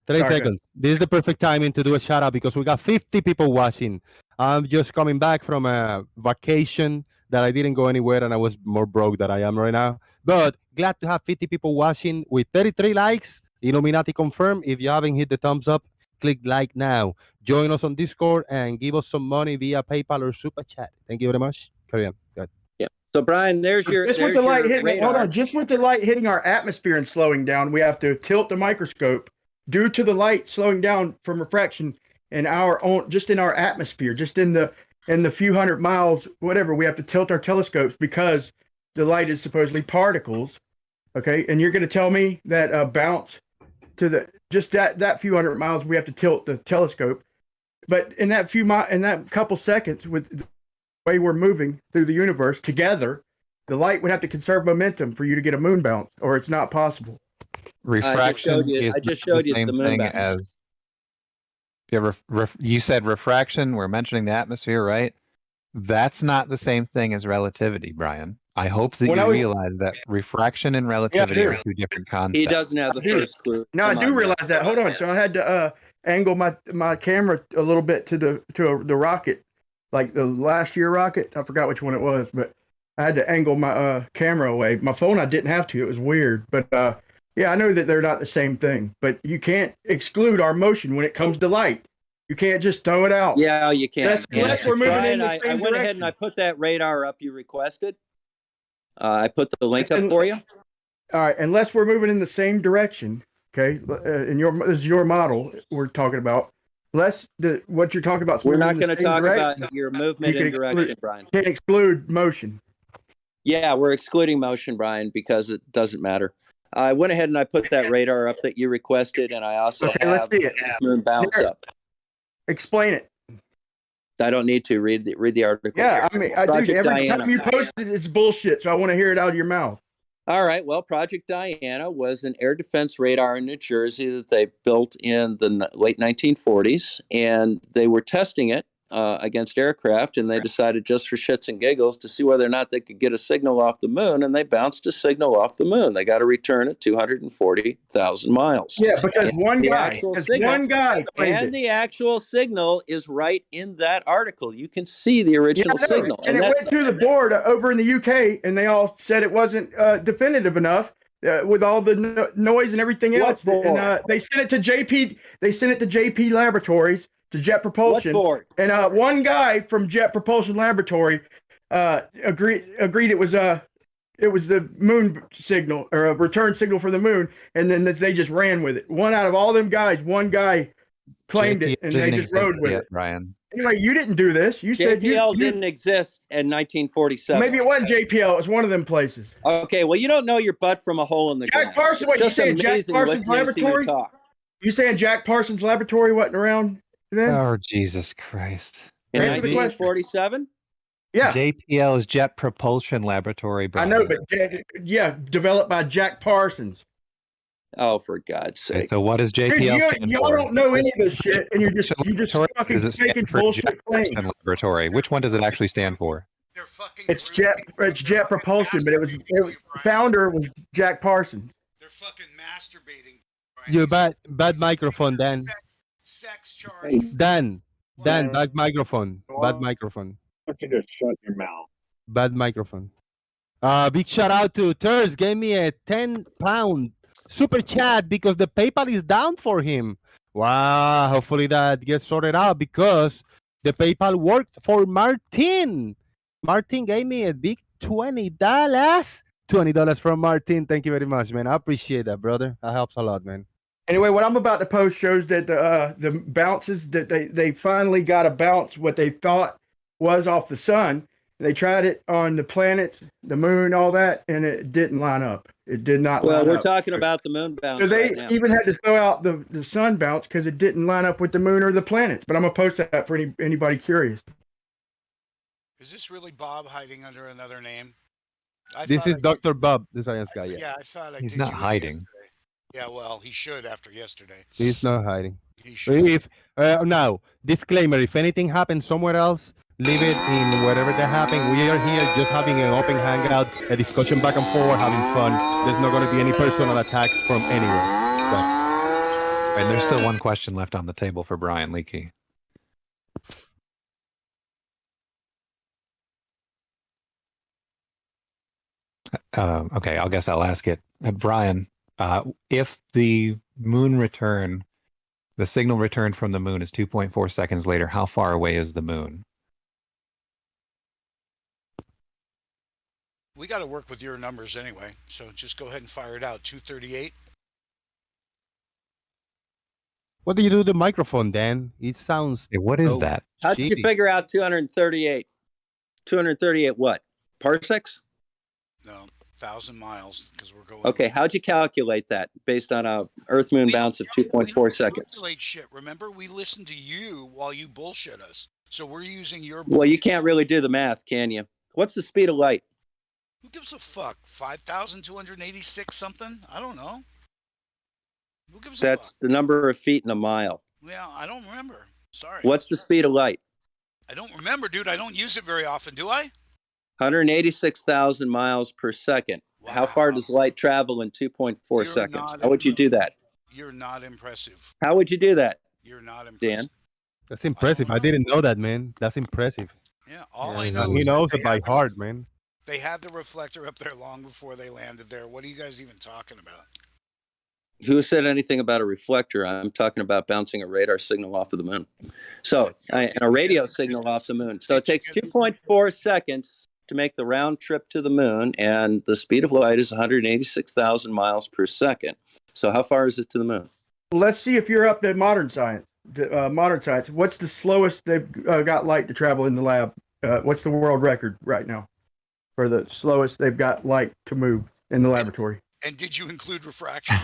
30 seconds. This is the perfect timing to do a shout out because we got 50 people watching. I'm just coming back from a vacation that I didn't go anywhere and I was more broke than I am right now. But glad to have 50 people watching with 33 likes. Illuminati confirmed. If you haven't hit the thumbs up, click like now. Join us on Discord and give us some money via PayPal or Super Chat. Thank you very much. Carry on. Go ahead. Yeah. So Brian, there's your light hitting. radar. Hold on. Just with the light hitting our atmosphere and slowing down, we have to tilt the microscope due to the light slowing down from refraction in our own, just in our atmosphere, just in the few hundred miles, whatever. We have to tilt our telescopes because the light is supposedly particles. Okay, and you're going to tell me that bounce to that few hundred miles, we have to tilt the telescope. But in that couple seconds, with the way we're moving through the universe together, the light would have to conserve momentum for you to get a moon bounce, or it's not possible. Refraction is the same thing as. You said refraction. We're mentioning the atmosphere, right? That's not the same thing as relativity, Brian. I hope that you realize that refraction and relativity are two different concepts. He doesn't have the first clue. No, I do realize that. Hold on. So I had to angle my camera a little bit to the rocket, like the last year rocket. I forgot which one it was, but I had to angle my camera away. My phone, I didn't have to. It was weird, but yeah, I know that they're not the same thing. But you can't exclude our motion when it comes to light. You can't just throw it out. Yeah, you can't. Unless we're moving Brian, in the same I went ahead and I put that radar up you requested. I put the link up for you. All right, unless we're moving in the same direction, okay? This is your model we're talking about. What you're talking about. We're not going to talk about your movement and direction, Brian. Can't exclude motion. Yeah, we're excluding motion, Brian, because it doesn't matter. I went ahead and I put that radar up that you requested, and I also let's have see it. moon bounce Here. up. Explain it. I don't need to read the article. Yeah, I mean, I do. Project Every Diana. time you post it, it's bullshit. So I want to hear it out of your mouth. All right. Well, Project Diana was an air defense radar in New Jersey that they built in the late 1940s, and they were testing it against aircraft, and they decided just for shits and giggles to see whether or not they could get a signal off the moon, and they bounced a signal off the moon. They got a return at 240,000 miles. Yeah, because And one the guy, actual because signal- one guy claimed and it. the actual signal is right in that article. You can see the original I know. signal. And it went to the board over in the UK, and they all said it wasn't definitive enough with all the noise and everything else. And they sent it to JP. They sent it to JP Laboratories, to Jet Propulsion. What board? And one guy from Jet Propulsion Laboratory agreed it was the moon signal, or a return signal for the moon, and then they just ran with it. One out of all them guys, one guy claimed it, and they just rode with it. Ryan. Anyway, you didn't do this. You said JPL didn't exist in 1947. Maybe it wasn't JPL. It was one of them places. Okay, well, you don't know your butt from a hole in the ground. Jack Parsons. What you Just saying? Jack amazing Parsons listening to you Laboratory? talk. You saying Jack Parsons Laboratory wasn't around then? Oh, Jesus Christ. In Answer the question. 1947? Yeah. JPL is Jet Propulsion Laboratory. I know, but developed by Jack Parsons. Oh, for God's sake! So what does JPL Dude, stand y'all for? don't know any of this shit, and you're just fucking Does it stand making for bullshit Jet claims. Propulsion Laboratory? Which one does it actually stand for? It's Jet Propulsion, but it was founder was Jack Parsons. They're fucking masturbating. You bad microphone, Dan. Sex charge. Dan, bad microphone. Bad microphone. Why don't you just shut your mouth? Bad microphone. Big shout out to Turs, gave me a 10-pound super chat because the PayPal is down for him. Wow, hopefully that gets sorted out because the PayPal worked for Martin. Martin gave me a big $20. $20 from Martin. Thank you very much, man. I appreciate that, brother. That helps a lot, man. Anyway, what I'm about to post shows that the bounces that they finally got a bounce what they thought was off the sun. They tried it on the planets, the moon, all that, and it didn't line up. It did not line up. Well, we're talking about the moon bounce. So they right now. even had to throw out the sun bounce because it didn't line up with the moon or the planets. But I'm gonna post that for anybody curious. Is this really Bob hiding under another name? This is Dr. Bob, the science guy. Yeah. Yeah, I thought I He's did not you hiding. yesterday. Yeah, well, he should after yesterday. He's not hiding. He should. If now, disclaimer: if anything happens somewhere else, leave it in wherever that happened. We are here just having an open hangout, a discussion back and forth, having fun. There's not going to be any personal attacks from anywhere. So. And there's still one question left on the table for Brian Leakey. Okay, I guess I'll ask it. Brian, if the moon return, the signal return from the moon is 2.4 seconds later, how far away is the moon? We got to work with your numbers anyway, so just go ahead and fire it out. 238. What do you do with the microphone, Dan? It sounds. What is that? How did you figure out 238? 238 what? Parsecs? No, 1,000 miles because we're going. Okay, how'd you calculate that based on a Earth Moon bounce of 2.4 seconds? Calculate shit. Remember, we listen to you while you bullshit us. So we're using your. Well, you can't really do the math, can you? What's the speed of light? Who gives a fuck? 5,286 something? I don't know. Who gives a fuck? That's the number of feet in a mile. Yeah, I don't remember. Sorry. What's the speed of light? I don't remember, dude. I don't use it very often, do I? 186,000 miles per second. Wow. How far does light travel in 2.4 seconds? How would you do that? You're not impressive. How would you do that? You're not impressive. Dan? That's impressive. I didn't know that, man. That's impressive. Yeah, all I know he is knows it by heart, man. They had the reflector up there long before they landed there. What are you guys even talking about? Who said anything about a reflector? I'm talking about bouncing a radar signal off of the moon. So, and a radio signal off the moon. So it takes 2.4 seconds to make the round trip to the moon, and the speed of light is 186,000 miles per second. So how far is it to the moon? Let's see if you're up to modern science. What's the slowest they've got light to travel in the lab? What's the world record right now for the slowest they've got light to move in the laboratory? And did you include refraction?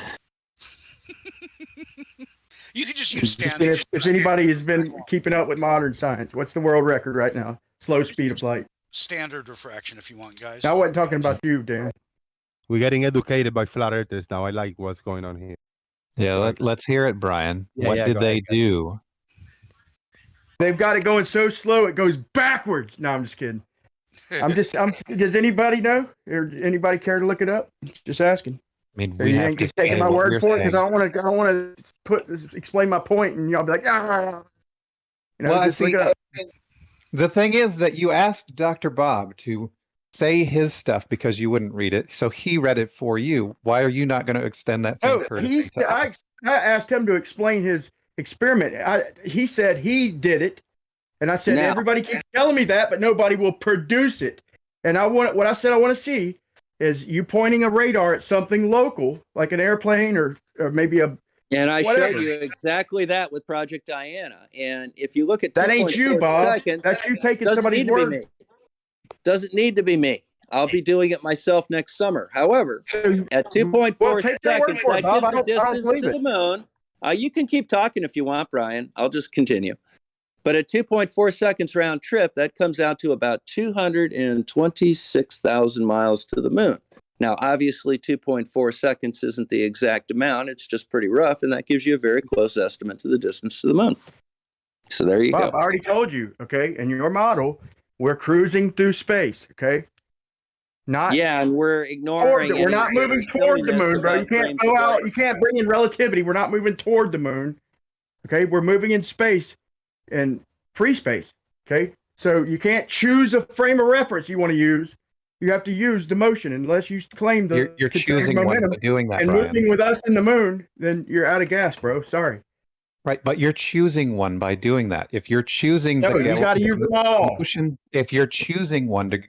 You could just use standard. If anybody has been keeping up with modern science, what's the world record right now? Slow speed of light. Standard refraction, if you want, guys. I wasn't talking about you, Dan. We're getting educated by flat earthers now. I like what's going on here. Yeah, let's hear it, Brian. What did they do? They've got it going so slow it goes backwards. No, I'm just kidding. Does anybody know? Or anybody care to look it up? Just asking. I mean, we have to taking my word for it because I don't want to explain my point and y'all be like, ah. You know, well, just look it up. The thing is that you asked Dr. Bob to say his stuff because you wouldn't read it, so he read it for you. Why are you not going to extend that same courtesy to us? I asked him to explain his experiment. He said he did it, and I said everybody keeps telling me that, but nobody will produce it. And what I said I want to see is you pointing a radar at something local, like an airplane or maybe a. And I whatever. showed you exactly that with Project Diana. And if you look at that ain't you, Bob. Seconds, that's you taking somebody's word. Doesn't need to be me. I'll be doing it myself next summer. However, at 2.4 seconds, that gives the distance to the moon. You can keep talking if you want, Brian. I'll just continue. But at 2.4 seconds round trip, that comes out to about 226,000 miles to the moon. Now, obviously, 2.4 seconds isn't the exact amount. It's just pretty rough, and that gives you a very close estimate to the distance to the moon. So there you go. I already told you, okay? In your model, we're cruising through space, okay? And we're ignoring. We're not moving toward the moon, bro. You can't go out. You can't bring in relativity. We're not moving toward the moon, okay? We're moving in space, in free space, okay? So you can't choose a frame of reference you want to use. You have to use the motion unless you claim the you're choosing momentum. one by doing that, and Brian. moving with us in the moon, then you're out of gas, bro. Sorry. Right, but you're choosing one by doing that. If you're choosing you got to use them all. Motion, if you're choosing one to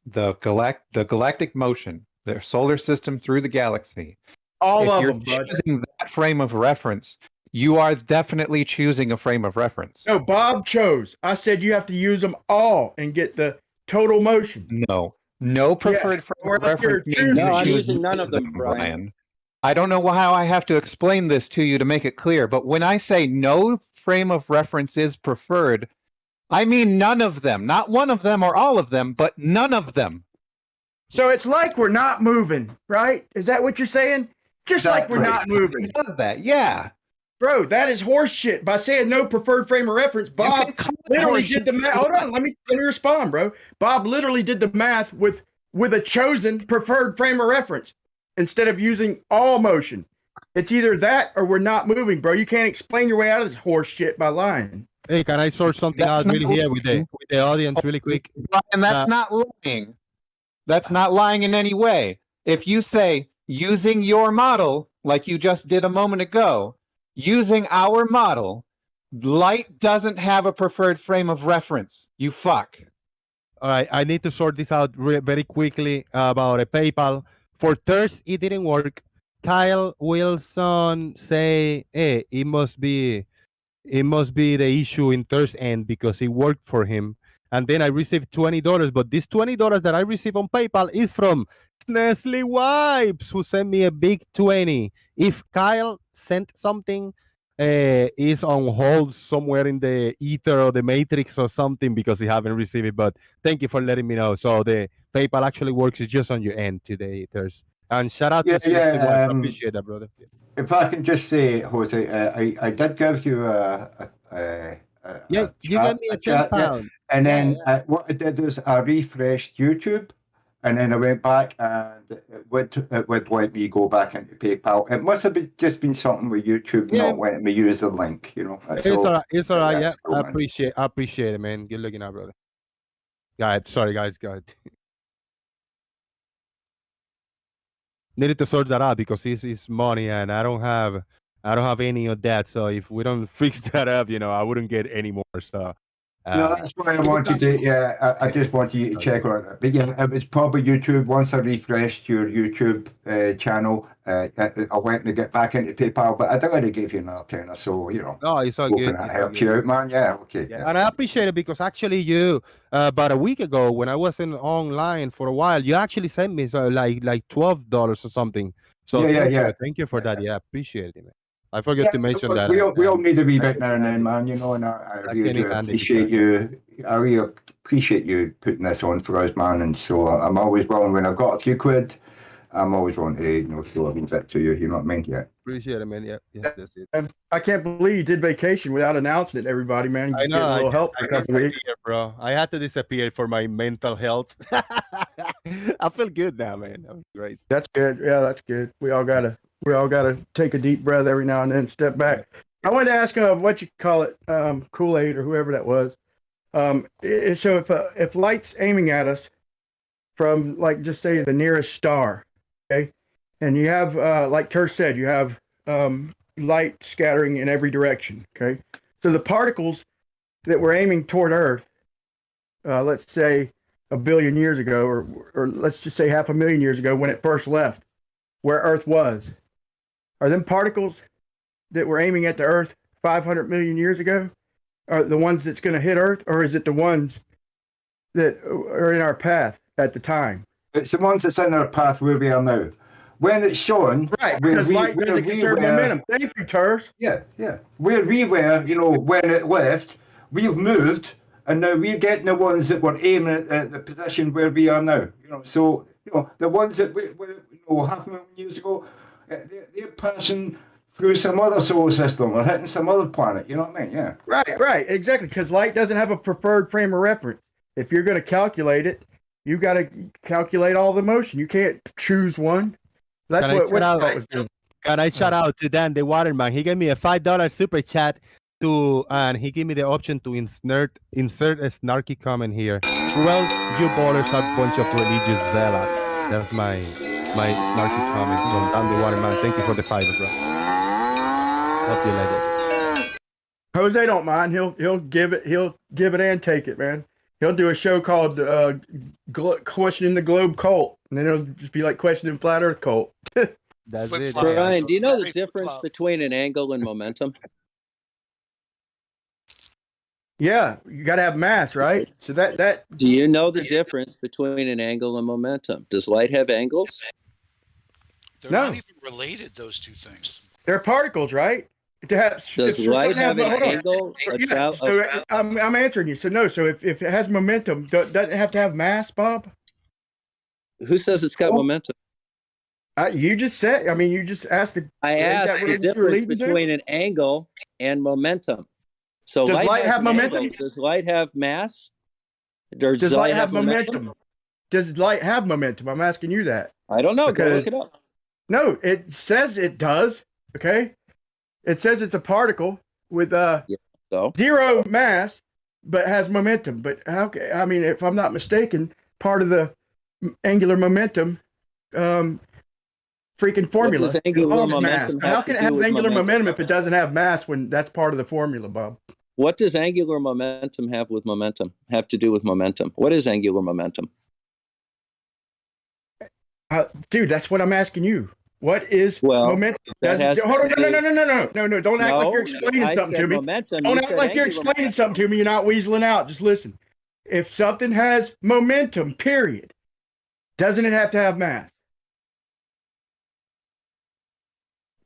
the galactic motion, the solar system through the galaxy, if you're choosing that frame of reference, you are definitely choosing a frame of reference. No, Bob chose. I said you have to use them all and get the total motion. No preferred frame of reference. No, I'm using none of them, Brian. I don't know how I have to explain this to you to make it clear, but when I say no frame of reference is preferred, I mean none of them. Not one of them or all of them, but none of them. So it's like we're not moving, right? Is that what you're saying? Just like we're not moving. It does that, yeah. Bro, that is horse shit. By saying no preferred frame of reference, Bob literally did the math. Hold on, let me respond, bro. Bob literally did the math with a chosen preferred frame of reference instead of using all motion. It's either that or we're not moving, bro. You can't explain your way out of this horse shit by lying. Hey, can I sort something out really here with the audience really quick? And that's not lying. That's not lying in any way. If you say using your model, like you just did a moment ago, using our model, light doesn't have a preferred frame of reference. You fuck. All right, I need to sort this out very quickly about a PayPal. For Thursday, it didn't work. Kyle Wilson say, hey, it must be the issue in Thursday end because it worked for him. And then I received $20, but this $20 that I received on PayPal is from Nestle Wipes, who sent me a big 20. If Kyle sent something, is on hold somewhere in the ether or the matrix or something because he haven't received it. But thank you for letting me know. So the PayPal actually works just on your end today, Thursday. And shout out to Nestle Wipes. I appreciate that, brother. If I can just say, Jose, I did give you you gave me a £10. And then what I did is I refreshed YouTube, and then I went back and it would let me go back into PayPal. It must have just been something with YouTube not letting me use the link, you know. It's all right. It's all right. Yeah, I appreciate it, man. Good looking out, brother. Sorry, guys. Go ahead. Needed to sort that out because it's money and I don't have any of that. So if we don't fix that up, I wouldn't get any more. So no, that's why I wanted to. Yeah, I just wanted you to check on it. But yeah, it was probably YouTube. Once I refreshed your YouTube channel, I went to get back into PayPal. But I think I gave you another tenner, so Oh, it's all good. That helps you out, man. Yeah, okay. Yeah. And I appreciate it because actually you about a week ago when I wasn't online for a while, you actually sent me like $12 or something. So yeah. thank you for that. Yeah, appreciate it, man. I forgot to mention that. We all need a wee bit now and then, man. You know, and I really do appreciate you. I really appreciate you putting this on for us, man. And so I'm always willing when I've got a few quid. I'm always willing to throw a wee bit to you. You know what I mean? Yeah. Appreciate it, man. Yeah, that's it. And I can't believe you did vacation without announcing it to everybody, man. I know. Getting a little help for a couple weeks. Bro. I had to disappear for my mental health. I feel good now, man. That was great. That's good. Yeah, that's good. We all gotta take a deep breath every now and then, step back. I wanted to ask what you call it, Kool-Aid or whoever that was. So if light's aiming at us from, like, just say the nearest star, okay, and you have like Ter said, you have light scattering in every direction, okay. So the particles that were aiming toward Earth, let's say 1 billion years ago, or let's just say 500,000 years ago when it first left where Earth was, are them particles that were aiming at the Earth 500 million years ago are the ones that's going to hit Earth, or is it the ones that are in our path at the time? It's the ones that's in our path where we are now. When it's shown, right, because light doesn't conserve momentum. Thank you, Turs. Yeah. Where we were, when it left, we've moved, and now we're getting the ones that were aiming at the position where we are now. So the ones that we 500,000 years ago, they're passing through some other solar system or hitting some other planet. You know what I mean? Yeah. Right, exactly. Because light doesn't have a preferred frame of reference. If you're going to calculate it, you got to calculate all the motion. You can't choose one. That's what I was doing. Can I shout out to Dan the Waterman? He gave me a $5 super chat and he gave me the option to insert a snarky comment here. Well, you ballers are a bunch of religious zealots. That's my snarky comment from Dan the Waterman. Thank you for the $5, bro. Hope you like it. Jose don't mind. He'll give it and take it, man. He'll do a show called Questioning the Globe Cult, and then it'll just be like Questioning Flat Earth Cult. That's it. Brian, do you know the difference between an angle and momentum? Yeah, you got to have mass, right? So that. Do you know the difference between an angle and momentum? Does light have angles? They're not even related, those two things. They're particles, right? Does light have an angle? I'm answering you. So no. So if it has momentum, doesn't it have to have mass, Bob? Who says it's got momentum? You just said. I mean, you just asked. I asked the difference between an angle and momentum. So does light have momentum? Angle. Does light have mass? Does light have momentum? Does light have momentum? I'm asking you that. I don't know. Go look it up. No, it says it does. Okay. It says it's a particle with zero mass, but has momentum. But I mean, if I'm not mistaken, part of the angular momentum freaking formula. What does angular momentum How can it have angular momentum if it doesn't have mass when that's part of the formula, Bob? What does angular momentum have to do with momentum? What is angular momentum? Dude, that's what I'm asking you. What is momentum? Hold on, no. Don't act like you're explaining something to me. Momentum, don't act like you're explaining something to me. You're not weaseling out. Just listen. If something has momentum, period, doesn't it have to have mass?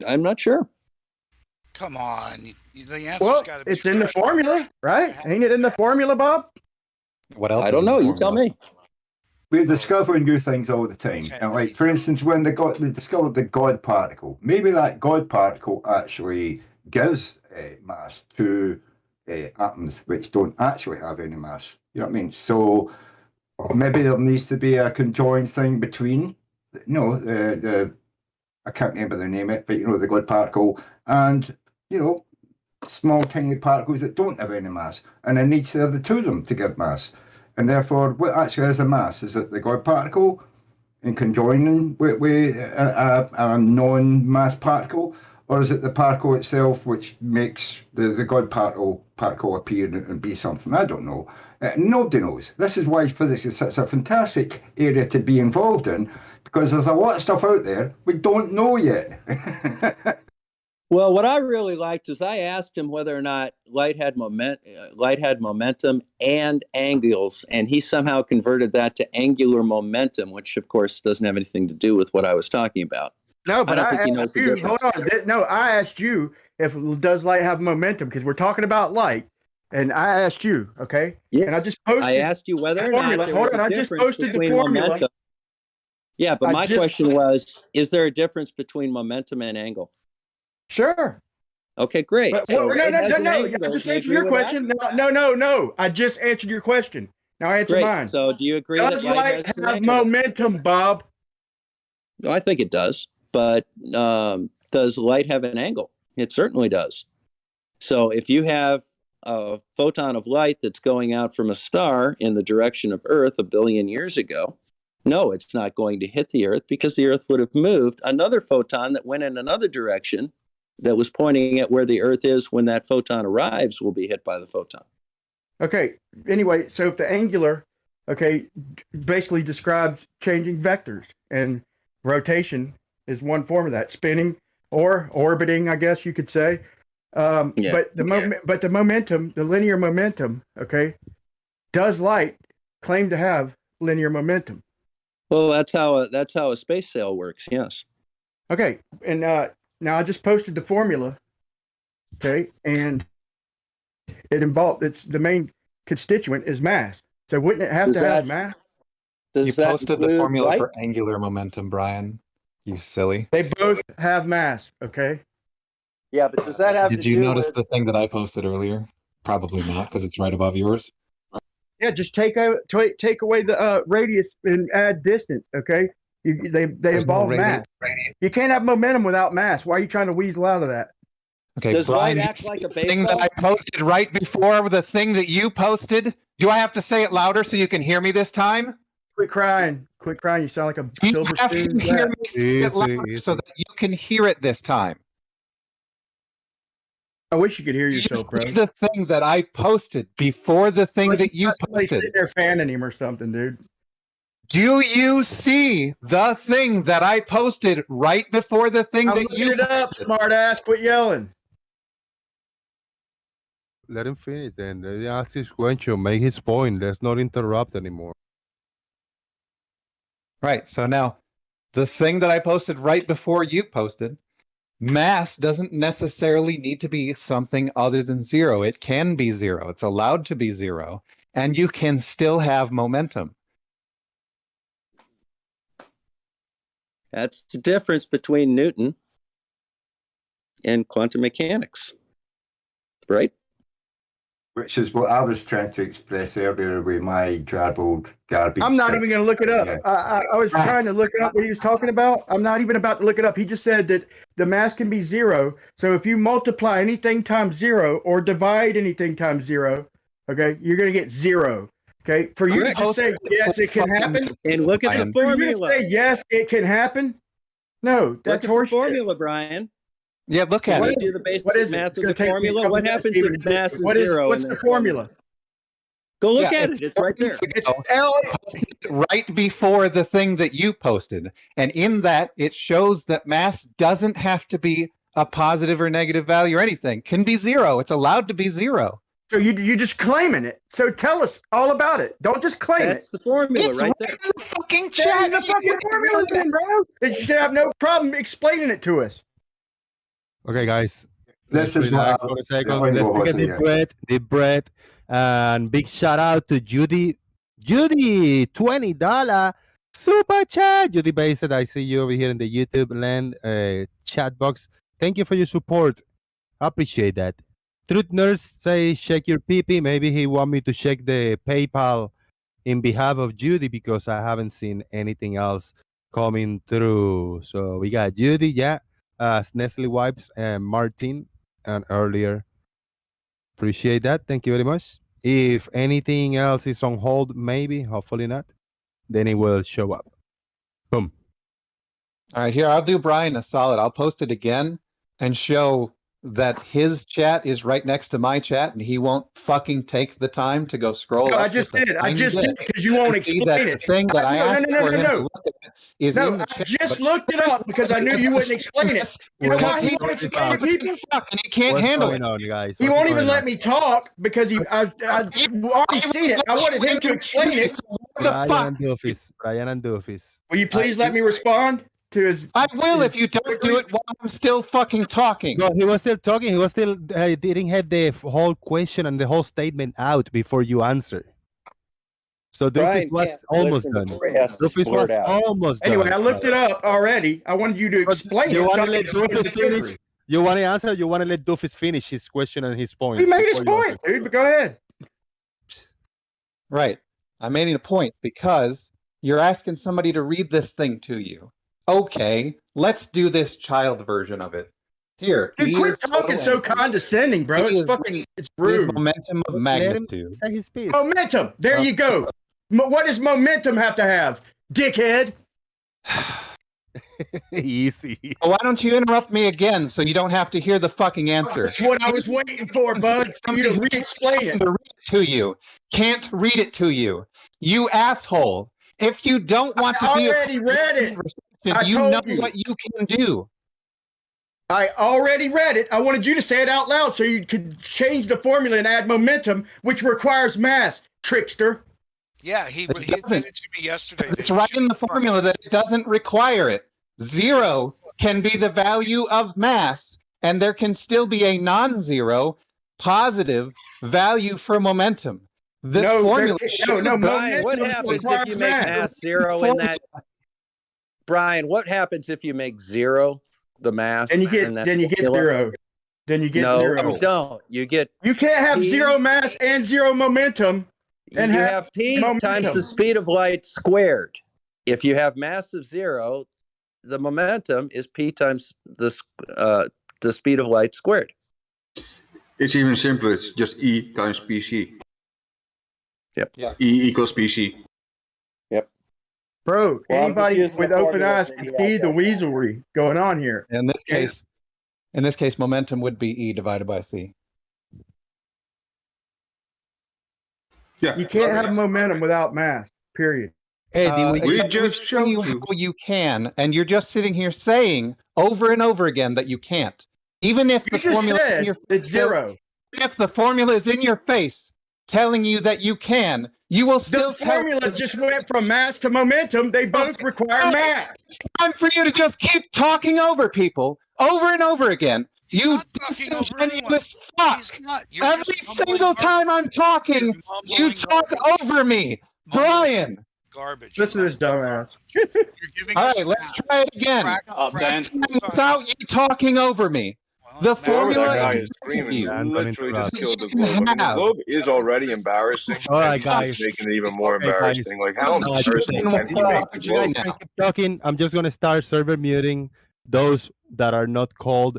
I'm not sure. Come on. The answer's got to be it's in the formula, right? Ain't it in the formula, Bob? What else? I don't know. You tell me. We're discovering new things all the time. And like, for instance, when they discovered the God particle, maybe that God particle actually gives mass to atoms which don't actually have any mass. You know what I mean? So maybe there needs to be a conjoined thing between, the I can't remember the name of it, but the God particle and small tiny particles that don't have any mass, and it needs to have the two of them to give mass. And therefore, what actually is the mass? Is it the God particle in conjoining with a non-mass particle, or is it the particle itself which makes the God particle appear and be something? I don't know. Nobody knows. This is why physics is such a fantastic area to be involved in, because there's a lot of stuff out there we don't know yet. Well, what I really liked is I asked him whether or not light had momentum and angles, and he somehow converted that to angular momentum, which of course doesn't have anything to do with what I was talking about. No, but I don't I think he asked knows the you. difference. Hold on. No, I asked you if does light have momentum because we're talking about light, and I asked you, okay? Yeah. And I just posted. I asked you whether the or not formula. there Hold was on, a I just difference posted the between formula. momentum. Yeah, but I my just- question was, is there a difference between momentum and angle? Sure. Okay, great. But, So no, light has an I angle. just Do you answered agree your with that? question. No. I just answered your question. Now answer Great. mine. So do you agree Does that light light has an have angle? momentum, Bob? No, I think it does. But does light have an angle? It certainly does. So if you have a photon of light that's going out from a star in the direction of Earth 1 billion years ago, no, it's not going to hit the Earth because the Earth would have moved. Another photon that went in another direction that was pointing at where the Earth is when that photon arrives will be hit by the photon. Okay. Anyway, so if the angular, okay, basically describes changing vectors, and rotation is one form of that. Spinning or orbiting, I guess you could say. But the momentum, the linear momentum, okay, does light claim to have linear momentum? Well, that's how a space sail works. Yes. Okay, and now I just posted the formula. Okay, and it's the main constituent is mass. So wouldn't it have to have mass? You posted the formula for angular momentum, Brian. You silly. They both have mass. Okay. Yeah, but does that have Did to you do notice with? the thing that I posted earlier? Probably not, because it's right above yours. Yeah, just take away the radius and add distance. Okay, they involve mass. You can't have momentum without mass. Why are you trying to weasel out of that? Okay, Does Brian, light act like a the thing that baseball? I posted right before the thing that you posted. Do I have to say it louder so you can hear me this time? Quit crying. Quit crying. You sound like a You silver have to spoon. hear me say it louder so that you can hear it this time. I wish you could hear You yourself, bro. see the thing that I posted before the thing that you Somebody posted. sitting there fanning him or something, dude. Do you see the thing that I posted right before the thing I'm that looking you it up, posted? smart ass. Quit yelling. Let him finish then. Let him ask his question. Make his point. Let's not interrupt anymore. Right. So now, the thing that I posted right before you posted, mass doesn't necessarily need to be something other than zero. It can be zero. It's allowed to be zero. And you can still have momentum. That's the difference between Newton and quantum mechanics, right? Which is what I was trying to express earlier with my garbled garbage. I'm not even going to look it up. Yeah. I was trying to look up what he was talking about. I'm not even about to look it up. He just said that the mass can be zero. So if you multiply anything times zero or divide anything times zero, okay, you're going to get zero. Okay, for you to just say yes, it can happen, and look at the formula. Say yes, it can happen. No, that's look at the formula, Brian. Yeah, look at when it. you do the basic math of the formula, what happens if mass is zero? What's the formula? Go look at it. It's right there. It's posted right before the thing that you posted. And in that, it shows that mass doesn't have to be a positive or negative value or anything. It can be zero. It's allowed to be zero. So you just claiming it. So tell us all about it. Don't just claim it. That's the formula It's right right there. in the fucking chat. The fucking formula then, bro. You should have no problem explaining it to us. Okay, guys. This Let's is relax what for a second. I- Let's take a deep breath. And big shout out to Judy. Judy, $20 super chat. Judy Bassett, I see you over here in the YouTube land chat box. Thank you for your support. I appreciate that. Truth Nurse say shake your pee-pee. Maybe he want me to shake the PayPal in behalf of Judy because I haven't seen anything else coming through. So we got Judy, yeah. Nestle Wipes and Martin and earlier. Appreciate that. Thank you very much. If anything else is on hold, maybe, hopefully not, then it will show up. Boom. All right, here, I'll do Brian a solid. I'll post it again and show that his chat is right next to my chat, and he won't fucking take the time to go scroll No, up. I just did. I just did because you to won't see explain that it. the thing that I asked for him to No. look at is No, in the I chat. just but- looked it up because I knew you wouldn't explain it. You know why he won't explain it, people? And he can't What's handle going it. on, guys? He What's won't even going let on? me talk because I already seen it. I wanted him to explain it. Brian and Doofus. Brian and Doofus. Will you please let me respond to his. I will if you don't do it while I'm still fucking talking. No, he was still talking. He was still didn't have the whole question and the whole statement out before you answer. So Doofus Brian was can't almost listen done. before he has to Doofus blurt was out. almost Anyway, done. I looked it up already. I wanted you to explain You it. want so to I let could Doofus finish? You want to answer? You want to let Doofus finish his question and his point? He made his before you point, dude. But go ahead. Right. I'm making a point because you're asking somebody to read this thing to you. Okay, let's do this child version of it. Here, Dude, E quit is talking total so energy. condescending, bro. E It's is- fucking, it's E is rude. momentum of Let him magnitude. say his piece. Momentum. There you go. What does momentum have to have, dickhead? Easy. Oh, why don't you interrupt me again so you don't have to hear the fucking answer? That's what I was waiting for, bud. For you to re-explain it. To read it to you. Can't read it to you. You asshole. If you don't want to be already read it. I you told know you. what you can do. I already read it. I wanted you to say it out loud so you could change the formula and add momentum, which requires mass, trickster. Yeah, he admitted to me yesterday. It's right in the formula that it doesn't require it. 0 can be the value of mass, and there can still be a non-zero positive value for momentum. This formula Brian, what happens if you make mass 0 in that? Brian, what happens if you make 0 the mass? And you get in that then you get formula? 0. Then you get no, 0. you don't. You get You can't have P. 0 mass and 0 momentum. And you have P times the speed of light squared. If you have mass of 0, the momentum is P times the speed of light squared. It's even simpler. It's just E times PC. Yep. E equals PC. Yep. Bro, Well, I'm just anybody using with the open formula eyes that can you see have the there. weaselry going on here. In this case, momentum would be E divided by C. Yeah. You can't have momentum without mass, period. We just showed you you. how you can, and you're just sitting here saying over and over again that you can't. Even if the You just formula is in said your it's 0. if the formula is in your face telling you that you can, you will still The formula just went from mass to momentum. They both require mass. It's time for you to just keep talking over people over and over again. You disingenuous fuck! Every single time I'm talking, you talk over me, Brian. Garbage. Listen to this dumbass. All right, let's try it again. Without you talking over me. The formula That guy is is screaming. Yeah, I'm Literally gonna just killed the You globe. I mean, the have. globe is already embarrassing. All right, and he's just guys. making it even more Okay, guys. embarrassing. Like, how No, embarrassing can he make the you guys globe? can keep talking. I'm just gonna start server muting those that are not called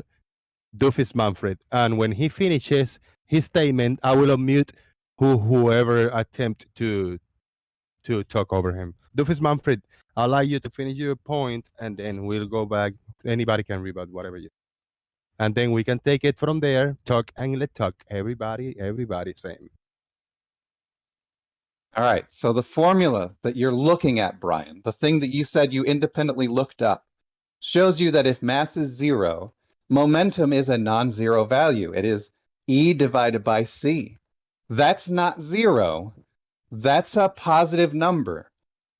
Doofus Manfred. And when he finishes his statement, I will unmute whoever attempt to talk over him. Doofus Manfred, I'll allow you to finish your point, and then we'll go back. Anybody can rebut whatever you. And then we can take it from there. Talk and let talk. Everybody same. All right. So the formula that you're looking at, Brian, the thing that you said you independently looked up, shows you that if mass is 0, momentum is a non-zero value. It is E divided by C. That's not 0. That's a positive number.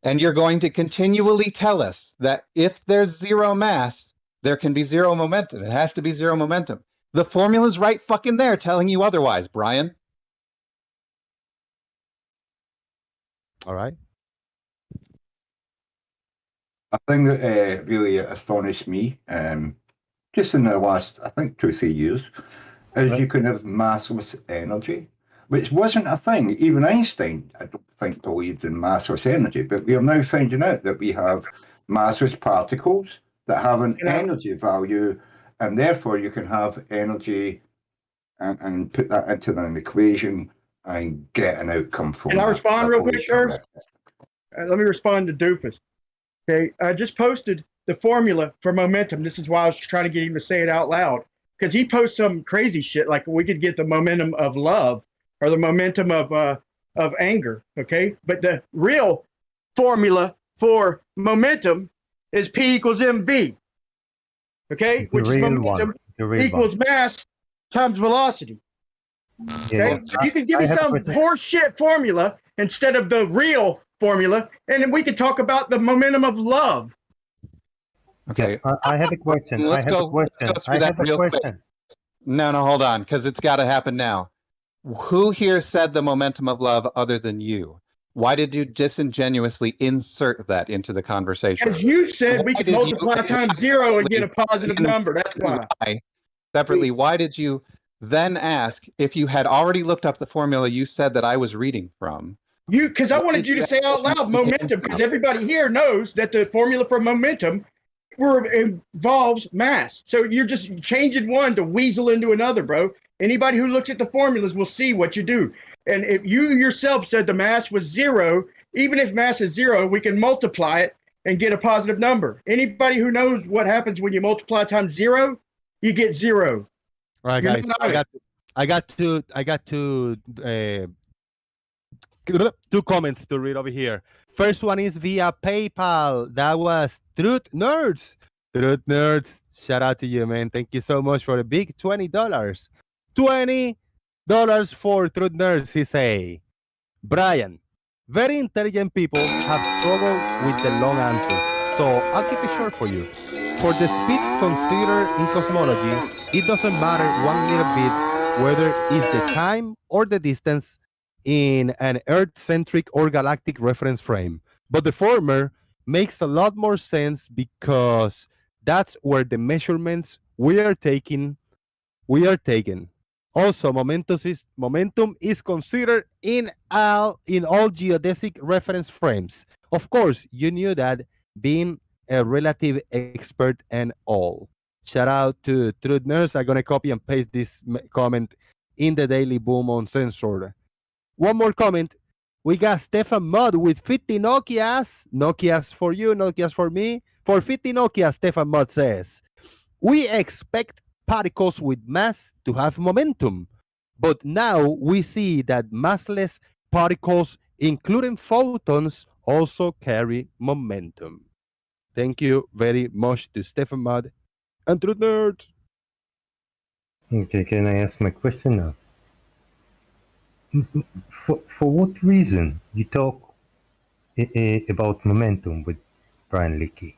And you're going to continually tell us that if there's 0 mass, there can be 0 momentum. It has to be 0 momentum. The formula's right fucking there telling you otherwise, Brian. All right. A thing that really astonished me, just in the last, I think, 2-3 years, is you can have massless energy, which wasn't a thing. Even Einstein, I don't think, believed in massless energy, but we are now finding out that we have massless particles that have an energy value, and therefore you can have energy and put that into an equation and get an outcome from Can I that. respond real quick, sir? Let me respond to Doofus. Okay, I just posted the formula for momentum. This is why I was trying to get him to say it out loud, because he posts some crazy shit like we could get the momentum of love or the momentum of anger. Okay, but the real formula for momentum is P equals mv. Okay, which is momentum equals mass times velocity. Okay, if you can give me some horseshit formula instead of the real formula, and then we can talk about the momentum of love. Okay. Yeah, I have a question. Let's go through that real quick. No, hold on, because it's got to happen now. Who here said the momentum of love other than you? Why did you disingenuously insert that into the conversation? As you said, we could multiply times 0 and get a positive number. That's why. Separately, why did you then ask if you had already looked up the formula you said that I was reading from? Because I wanted you to say out loud momentum, because everybody here knows that the formula for momentum involves mass. So you're just changing one to weasel into another, bro. Anybody who looks at the formulas will see what you do. And if you yourself said the mass was 0, even if mass is 0, we can multiply it and get a positive number. Anybody who knows what happens when you multiply times 0, you get 0. All right, guys. I got two comments to read over here. First one is via PayPal. That was Truth Nerds. Truth Nerds. Shout out to you, man. Thank you so much for the big $20. $20 for Truth Nerds, he say. Brian, very intelligent people have struggled with the long answers, so I'll keep it short for you. For the speed considered in cosmology, it doesn't matter one little bit whether it's the time or the distance in an Earth-centric or galactic reference frame. But the former makes a lot more sense because that's where the measurements we are taken. Also, momentum is considered in all geodesic reference frames. Of course, you knew that, being a relative expert and all. Shout out to Truth Nerds. I'm going to copy and paste this comment in the Daily Boom on Sensor. One more comment. We got Stefan Mudd with 50 Nokias. Nokias for you, Nokias for me. For 50 Nokias, Stefan Mudd says, we expect particles with mass to have momentum, but now we see that massless particles, including photons, also carry momentum. Thank you very much to Stefan Mudd and Truth Nerds. Okay, can I ask my question now? For what reason you talk about momentum with Brian Leakey?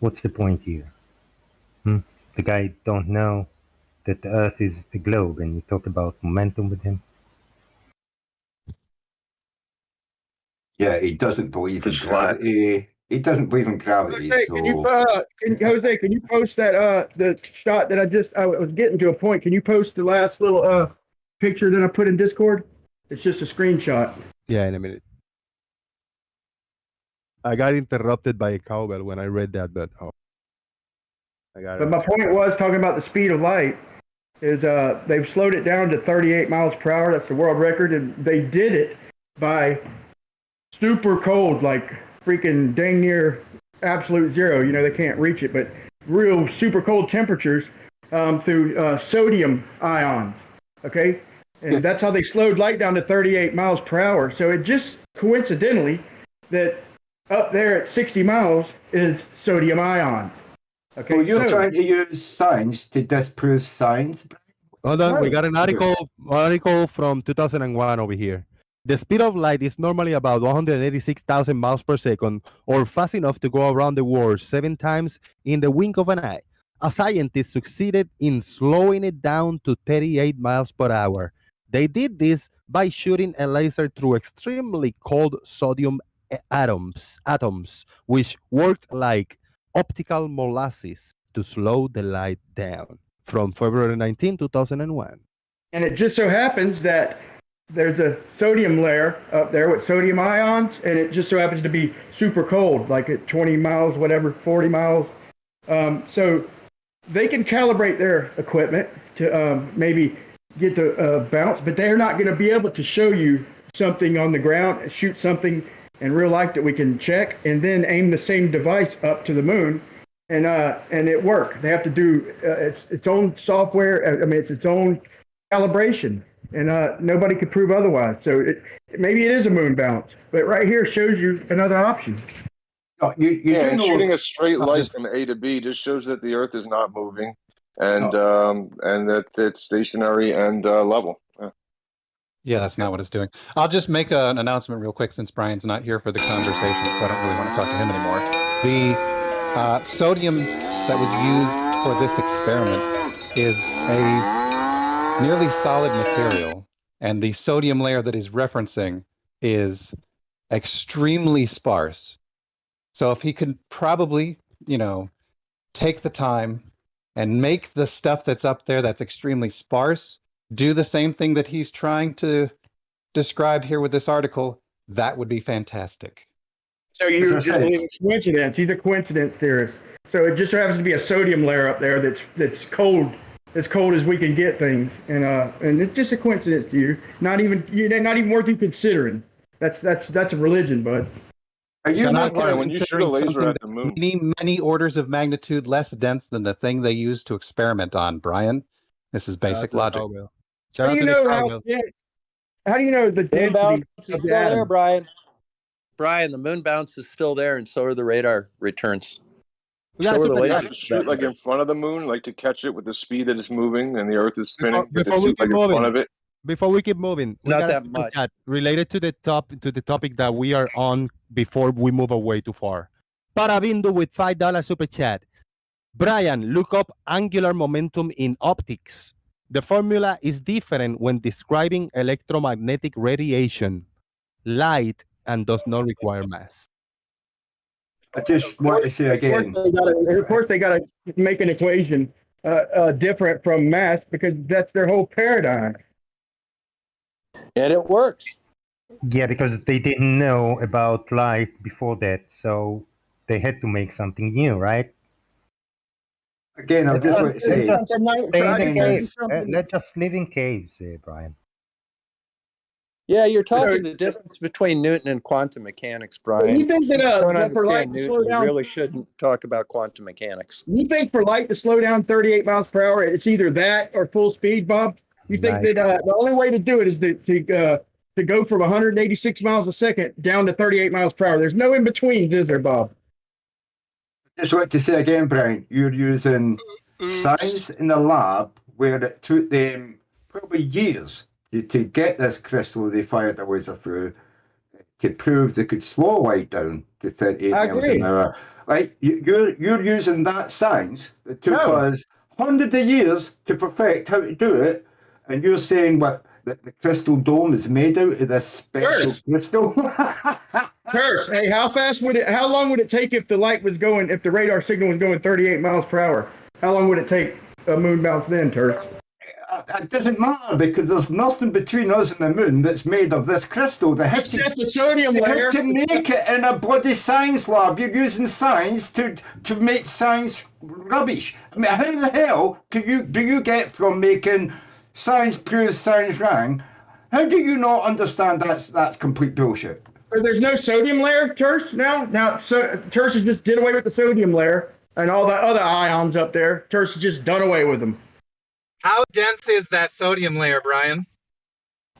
What's the point here? The guy don't know that the Earth is a globe, and you talk about momentum with him? Yeah, he doesn't believe in gravity. He doesn't believe in gravity. Jose, so... can you post that the shot that I was getting to a point? Can you post the last little picture that I put in Discord? It's just a screenshot. Yeah, in a minute. I got interrupted by a cowbell when I read that, but I got it. But my point was talking about the speed of light is they've slowed it down to 38 miles per hour. That's the world record, and they did it by super cold, like freaking dang near absolute zero. You know, they can't reach it, but real super cold temperatures through sodium ions. Okay. And that's how they slowed light down to 38 miles per hour. So it just coincidentally that up there at 60 miles is sodium ions. Okay. Well, you're trying to use science to disprove science. Hold on, we got an article from 2001 over here. The speed of light is normally about 186,000 miles per second, or fast enough to go around the world 7 times in the wink of an eye. A scientist succeeded in slowing it down to 38 miles per hour. They did this by shooting a laser through extremely cold sodium atoms, which worked like optical molasses to slow the light down. From February 19, 2001. And it just so happens that there's a sodium layer up there with sodium ions, and it just so happens to be super cold, like at 20 miles, whatever, 40 miles. So they can calibrate their equipment to maybe get the bounce, but they're not going to be able to show you something on the ground, shoot something in real life that we can check, and then aim the same device up to the moon, and it work. They have to do its own software. I mean, it's its own calibration, and nobody could prove otherwise. So maybe it is a moon bounce, but right here shows you another option. And shooting a straight light from A to B just shows that the Earth is not moving, and that it's stationary and level. Yeah, that's not what it's doing. I'll just make an announcement real quick since Brian's not here for the conversation, so I don't really want to talk to him anymore. Sodium that was used for this experiment is a nearly solid material, and the sodium layer that he's referencing is extremely sparse. So if he could probably, take the time and make the stuff that's up there that's extremely sparse do the same thing that he's trying to describe here with this article, that would be fantastic. So you just believe in coincidence. He's a coincidence theorist. So it just happens to be a sodium layer up there that's cold, as cold as we can get things, and it's just a coincidence to you. Not even worth you considering. That's a religion, bud. Are you not considering when you shoot a laser something at the that's moon? many orders of magnitude less dense than the thing they used to experiment on, Brian? This is basic logic. How do you know how do you know the Moon bounce density is of the still there, atom? Brian. Brian, the moon bounce is still there, and so are the radar returns. So are the you have lasers. to shoot like in front of the moon, like to catch it with the speed that it's moving and the Earth is spinning. Before we shoot keep like in front moving, of it. before we keep moving, we Not got a that super much. chat related to the topic that we are on before we move away too far. Parabindu with $5 super chat. Brian, look up angular momentum in optics. The formula is different when describing electromagnetic radiation, light, and does not require mass. I just want to say again. Of course, they got to make an equation different from mass because that's their whole paradigm. And it works. Yeah, because they didn't know about light before that, so they had to make something new, right? Again, I just want to say. Let's just live in caves, Brian. Yeah, you're talking the difference between Newton and quantum mechanics, Brian. You think If you don't that for light understand to slow Newton, you down, really shouldn't talk about quantum mechanics. you think for light to slow down 38 miles per hour, it's either that or full speed, Bob? You think that the only way to do it is to go from 186 miles a second down to 38 miles per hour? There's no in between, is there, Bob? I just want to say again, Brian, you're using science in the lab where it took them probably years to get this crystal they fired a laser through to prove they could slow light down to 38 miles an hour. Right? You're using that science that took us hundreds of years to perfect how to do it, and you're saying that the crystal dome is made out of this special crystal. Hey, how long would it take if the radar signal was going 38 miles per hour? How long would it take a moon bounce then, Terse? It doesn't matter because there's nothing between us and the moon that's made of this crystal. Except the sodium layer. To make it in a bloody science lab, you're using science to make science rubbish. I mean, how the hell do you get from making science proves science wrong? How do you not understand that's complete bullshit? There's no sodium layer, Terse, now? Terse has just did away with the sodium layer and all the other ions up there. Terse has just done away with them. How dense is that sodium layer, Brian?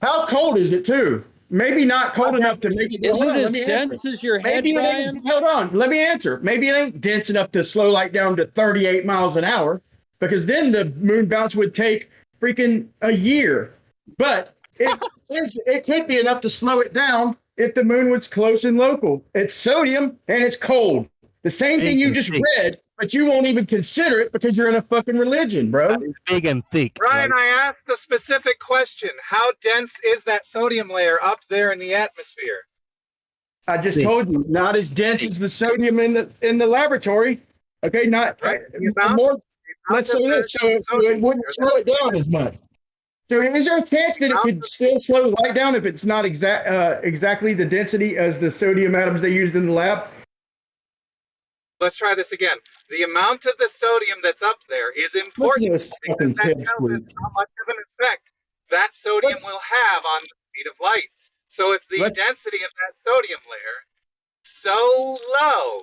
How cold is it, too? Maybe not cold enough to make it. Is it as dense as your head, Brian? Hold on, let me answer. Maybe it ain't dense enough to slow light down to 38 miles an hour, because then the moon bounce would take freaking a year. But it could be enough to slow it down if the moon was close and local. It's sodium and it's cold. The same thing you just read, but you won't even consider it because you're in a fucking religion, bro. It's big and thick. Brian, I asked a specific question. How dense is that sodium layer up there in the atmosphere? I just told you, not as dense as the sodium in the laboratory. Okay, not more. Let's say this, so it wouldn't slow it down as much. So is there a chance that it could still slow light down if it's not exactly the density as the sodium atoms they used in the lab? Let's try this again. The amount of the sodium that's up there is important because that tells us how much of an effect that sodium will have on the speed of light. So if the density of that sodium layer is so low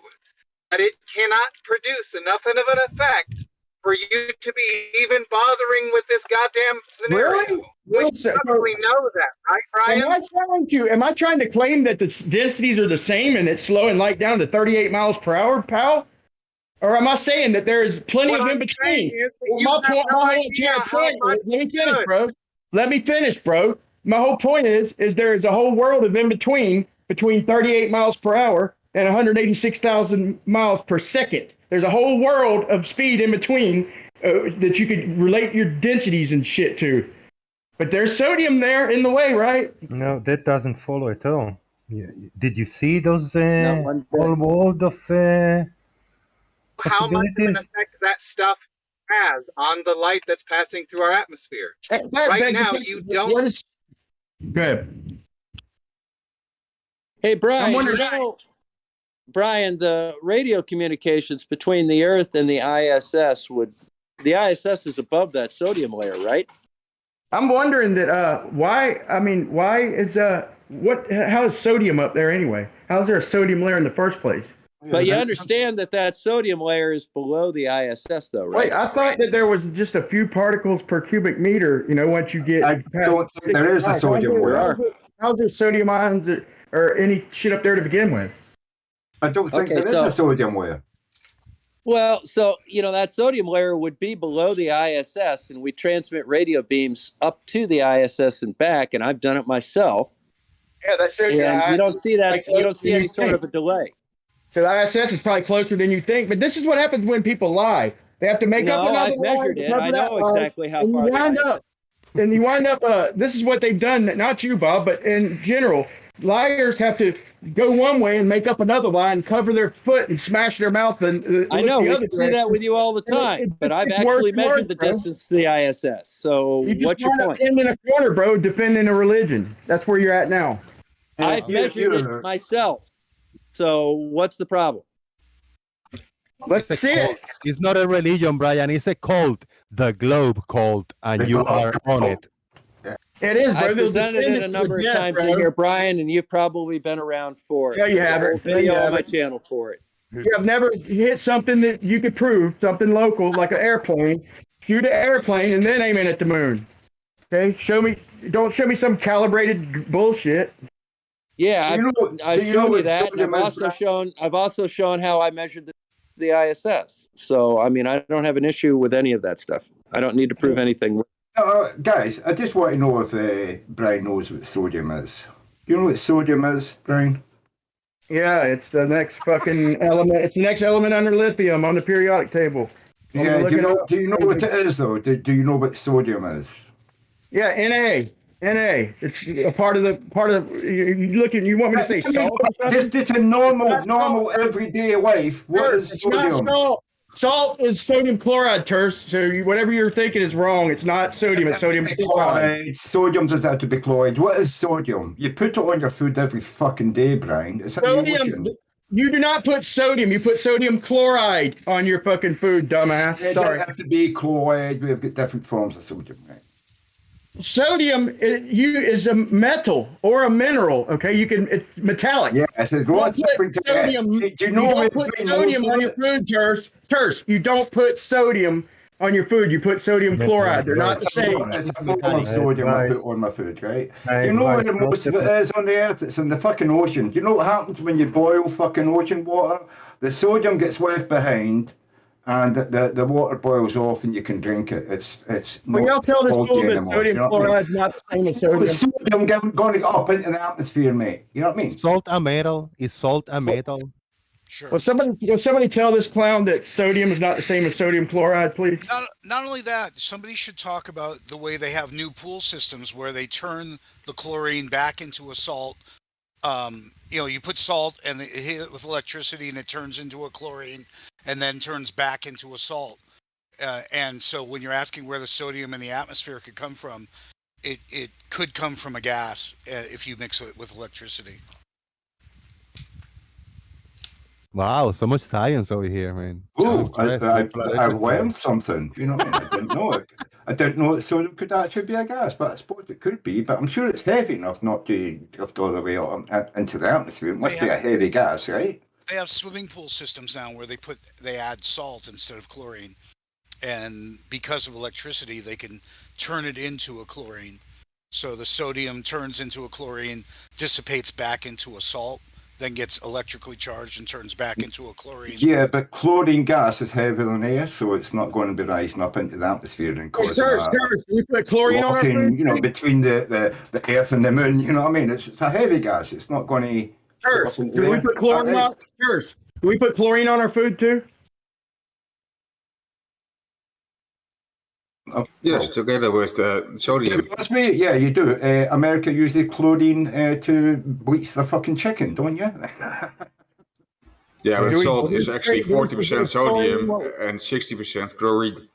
that it cannot produce enough of an effect for you to be even bothering with this goddamn scenario. Really? We probably know that, right, Brian? Am I trying to claim that the densities are the same and it's slowing light down to 38 miles per hour, pal? Or am I saying that there is plenty of in between? Let me finish, bro. Let me finish, bro. My whole point is there is a whole world of in between 38 miles per hour and 186,000 miles per second. There's a whole world of speed in between that you could relate your densities and shit to. But there's sodium there in the way, right? No, that doesn't follow at all. Did you see those Not one bit. whole world of How much of an possibilities? effect that stuff has on the light that's passing through our atmosphere? That Right begs the now, question, you don't. Go ahead. Hey, Brian, wondering- Brian, the radio communications between the Earth and the ISS the ISS is above that sodium layer, right? I'm wondering that why is how is sodium up there anyway? How is there a sodium layer in the first place? But you understand that sodium layer is below the ISS, though, right? Wait, I thought that there was just a few particles per cubic meter. Once you get, I don't think there is a sodium layer. How's there sodium ions or any shit up there to begin with? I don't think there is a sodium layer. Well, so, that sodium layer would be below the ISS, and we transmit radio beams up to the ISS and back, and I've done it myself. Yeah, that's true. And you don't see that. You don't see any sort of a delay. So the ISS is probably closer than you think. But this is what happens when people lie. They have to make up another I've measured it. I know exactly how and far you wind the up. And you wind up. This is what they've done. Not you, Bob, but in general, liars have to go one way and make up another lie and cover their foot and smash their mouth and I know, we other see that with you all the time, but I've actually measured the distance to the ISS. So what's your point? In a corner, bro, defending a religion. That's where you're at now. I've measured it myself. So what's the problem? Let's see it. It's not a religion, Brian. It's a cult, the Globe cult, and you are on it. It is, bro. I've presented it a number of times in here, Brian, and you've probably been around for it. Yeah, you have There's a it. whole video on my channel for it. You have never hit something that you could prove, something local, like an airplane. Shoot an airplane and then aim it at the moon. Okay? Don't show me some calibrated bullshit. Yeah, I've shown you that. And I've also shown how I measured the ISS. So, I mean, I don't have an issue with any of that stuff. I don't need to prove anything. Guys, I just want to know if Brian knows what sodium is. Do you know what sodium is, Brian? Yeah, it's the next fucking element. It's the next element under lithium on the periodic table. Yeah, do you know what it is, though? Do you know what sodium is? Yeah, Na. It's a part of you want me to say salt? Just a normal everyday life. What is sodium? Not salt. Salt is sodium chloride, Terse. So whatever you're thinking is wrong. It's not sodium. It's sodium chloride. Sodium does have to be chloride. What is sodium? You put it on your food every fucking day, Brian. It's sodium. You do not put sodium. You put sodium chloride on your fucking food, dumbass. It doesn't have to be chloride. We've got different forms of sodium, right? Sodium is a metal or a mineral. Okay, it's metallic. Yeah, there's lots of different sodium. Do you know don't put sodium on your food, Terse. You don't put sodium on your food. You put sodium chloride. They're not the same. It's a form of sodium I put on my food, right? Do you know where most of it is on the earth? It's in the fucking ocean. Do you know what happens when you boil fucking ocean water? The sodium gets left behind, and the water boils off, and you can drink it. It's. Well, y'all tell this fool that sodium chloride is not the same as sodium. Sodium going up into the atmosphere, mate. You know what I mean? Salt and metal is salt and metal. Sure. Will somebody tell this clown that sodium is not the same as sodium chloride, please? Not only that, somebody should talk about the way they have new pool systems where they turn the chlorine back into a salt. You put salt and it hit it with electricity and it turns into a chlorine and then turns back into a salt. And so when you're asking where the sodium in the atmosphere could come from, it could come from a gas if you mix it with electricity. Wow, so much science over here, man. Ooh, I've learned something. You know what I mean? I didn't know it. I didn't know that sodium could actually be a gas, but I suppose it could be. But I'm sure it's heavy enough not to drift all the way into the atmosphere. It must be a heavy gas, right? They have swimming pool systems now where they add salt instead of chlorine, and because of electricity, they can turn it into a chlorine. So the sodium turns into a chlorine, dissipates back into a salt, then gets electrically charged and turns back into a chlorine. Yeah, but chlorine gas is heavier than air, so it's not going to be rising up into the atmosphere and causing you put chlorine on our food? Between the earth and the moon. You know what I mean? It's a heavy gas. It's not going to. Do we put chlorine on? First, do we put chlorine on our food too? Yes, together with the sodium. That's me. Yeah, you do. America uses chlorine to bleach the fucking chicken, don't you? Yeah, but Do we- salt do we is actually create- do we 40% create sodium chlorine? and 60% chlorine.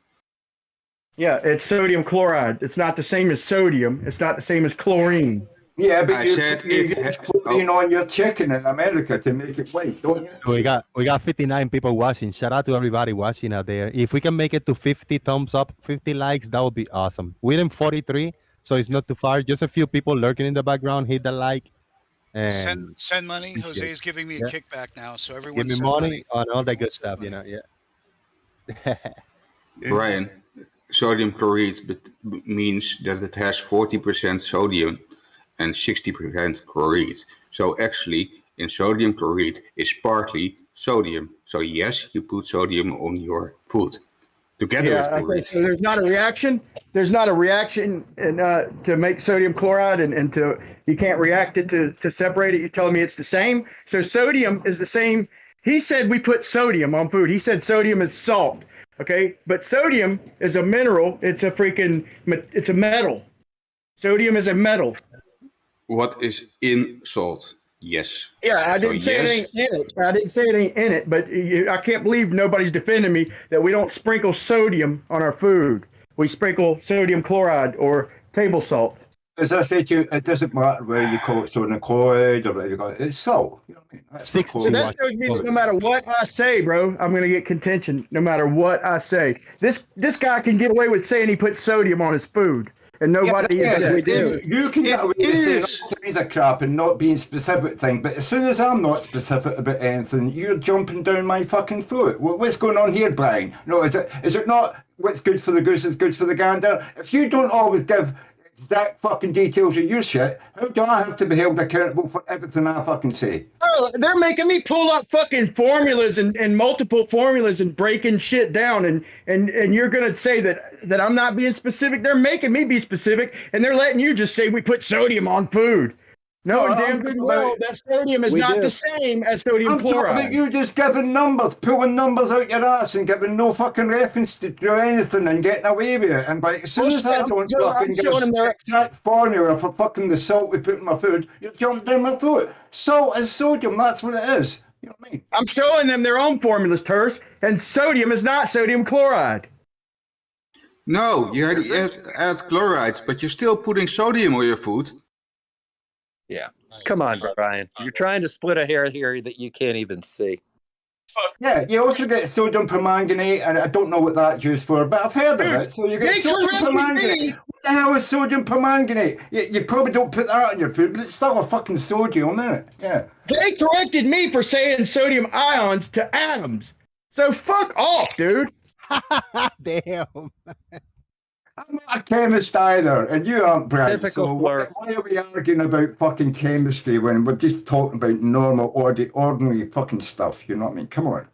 Yeah, it's sodium chloride. It's not the same as sodium. It's not the same as chlorine. Yeah, but I you said use chlorine on your chicken in America to make it white, don't you? We got 59 people watching. Shout out to everybody watching out there. If we can make it to 50 thumbs up, 50 likes, that would be awesome. We're in 43, so it's not too far. Just a few people lurking in the background. Hit the like. And Send money. Jose's giving me a kickback now, so everyone give me send money on all that good stuff, you know. Yeah. Brian, sodium chloride means that it has 40% sodium and 60% chloride. So actually, in sodium chloride is partly sodium. So yes, you put sodium on your food together with chloride. So there's not a reaction. There's not a reaction to make sodium chloride, and to you can't react it to separate it. You're telling me it's the same. So sodium is the same. He said we put sodium on food. He said sodium is salt. Okay, but sodium is a mineral. It's a metal. Sodium is a metal. What is in salt? Yes. Yeah, I didn't say it ain't in it. I didn't say it ain't in it, but I can't believe nobody's defending me that we don't sprinkle sodium on our food. We sprinkle sodium chloride or table salt. As I said to you, it doesn't matter whether you call it sodium chloride or whether you call it, it's salt. You know what I mean? That's what So that shows me that no matter what I say, bro, I'm going to get contention no matter what I say. This guy can get away with saying he puts sodium on his food. And nobody we do. You can get away with saying all kinds of crap and not being specific thing, but as soon as I'm not specific about anything, you're jumping down my fucking throat. What's going on here, Brian? No, is it not what's good for the goose is good for the gander? If you don't always give exact fucking details of your shit, how do I have to be held accountable for everything I fucking say? Bro, they're making me pull up fucking formulas and multiple formulas and breaking shit down, and you're gonna say that I'm not being specific. They're making me be specific, and they're letting you just say we put sodium on food. No, damn good well that sodium is not the same as sodium chloride. But you just giving numbers, pulling numbers out your ass and giving no fucking reference to anything and getting away with it. And like, as soon as I don't fucking give the exact formula for fucking the salt we put in my food, you're jumping down my throat. Salt is sodium, that's what it is. You know what I mean? I'm showing them their own formulas, Terse, and sodium is not sodium chloride. No, you had to add chlorides, but you're still putting sodium on your food. Yeah. Come on, Brian. You're trying to split a hair here that you can't even see. Yeah, you also get sodium permanganate, and I don't know what that's used for, but I've heard of it. So you get sodium permanganate. What the hell is sodium permanganate? You probably don't put that on your food, but it's still a fucking sodium, isn't it? Yeah. They corrected me for saying sodium ions to atoms. So fuck off, dude. Damn. I'm not a chemist either, and you aren't, Brad. Typical So flirt. why are we arguing about fucking chemistry when we're just talking about normal, ordinary fucking stuff? You know what I mean? Come on.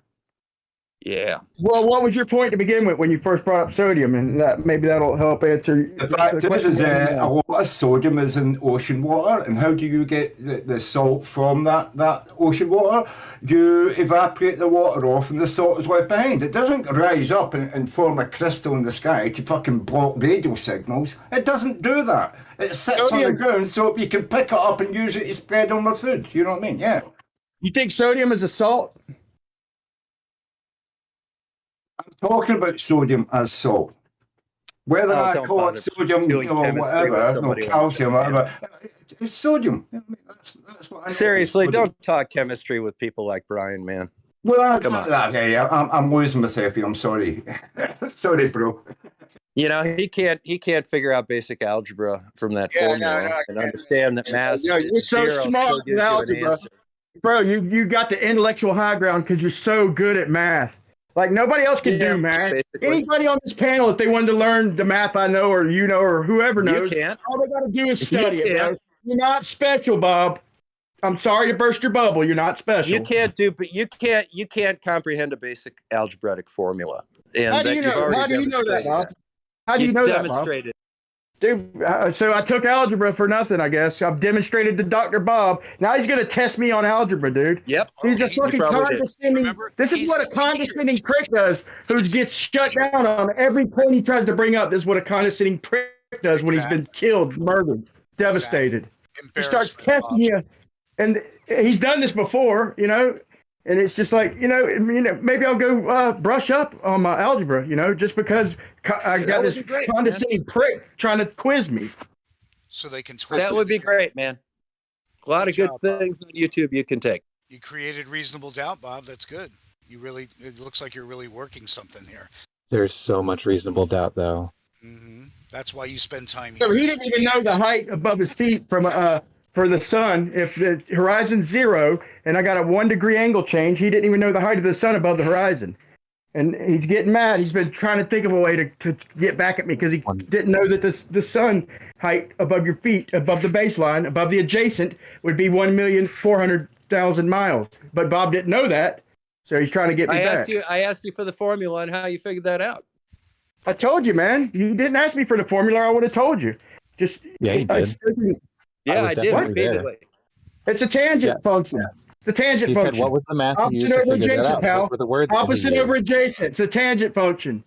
Yeah. Well, what was your point to begin with when you first brought up sodium? And that maybe that'll help answer The fact question. is, a lot of sodium is in ocean water, and how do you get the salt from that ocean water? You evaporate the water off, and the salt is left behind. It doesn't rise up and form a crystal in the sky to fucking block radio signals. It doesn't do that. It sits on the ground so you can pick it up and use it to spread on the food. You know what I mean? Yeah. You think sodium is a salt? I'm talking about sodium as salt. Whether I don't call it bother sodium doing or chemistry with whatever, or somebody like calcium, that, whatever, it's sodium. That's what I know. Seriously, It's sodium. don't talk chemistry with people like Brian, man. Well, that's Come not on. that. Hey, I'm losing myself here. I'm sorry. Sorry, bro. You know, he can't figure out basic algebra from that formula and understand that mass. You're so zero smart still with gives you an algebra. answer. Bro, you got the intellectual high ground because you're so good at math. Like nobody else can Yeah, do math. basically. Anybody on this panel, if they wanted to learn the math I know or you know or whoever You knows, can't. all they got to do is You study it, bro. can't. You're not special, Bob. I'm sorry to burst your bubble. You're not special. You can't do, but you can't comprehend a basic algebraic formula. And How do that you you've know? already How do you know that, demonstrated Bob? How do you know that, Bob? demonstrated. Dude, so I took algebra for nothing, I guess. I've demonstrated to Dr. Bob. Now he's going to test me on algebra, dude. Yep. He's a fucking condescending. This is what a condescending prick does who gets shut down on every point he tries to bring up. This is what a condescending prick does when he's been killed, murdered, devastated. He starts testing you. And he's done this before, you know, and it's just like, maybe I'll go brush up on my algebra, just because I got this condescending prick trying to quiz me. So they can twist That would be great, man. A lot of good things on YouTube you can take. You created reasonable doubt, Bob. That's good. It looks like you're really working something here. There's so much reasonable doubt, though. Mm-hmm. That's why you spend time So here. he didn't even know the height above his feet for the sun. If the horizon's 0 and I got a 1 degree angle change, he didn't even know the height of the sun above the horizon. And he's getting mad. He's been trying to think of a way to get back at me because he didn't know that the sun height above your feet, above the baseline, above the adjacent, would be 1,400,000 miles. But Bob didn't know that, so he's trying to get me back. I asked you for the formula and how you figured that out. I told you, man. You didn't ask me for the formula. I would have told you. Just yeah, you did. I did repeatedly. It's a tangent function. It's a tangent function. Said, what was the math Opposite you used to over figure that adjacent, out? pal. What were the words Opposite over adjacent. It's a tangent function.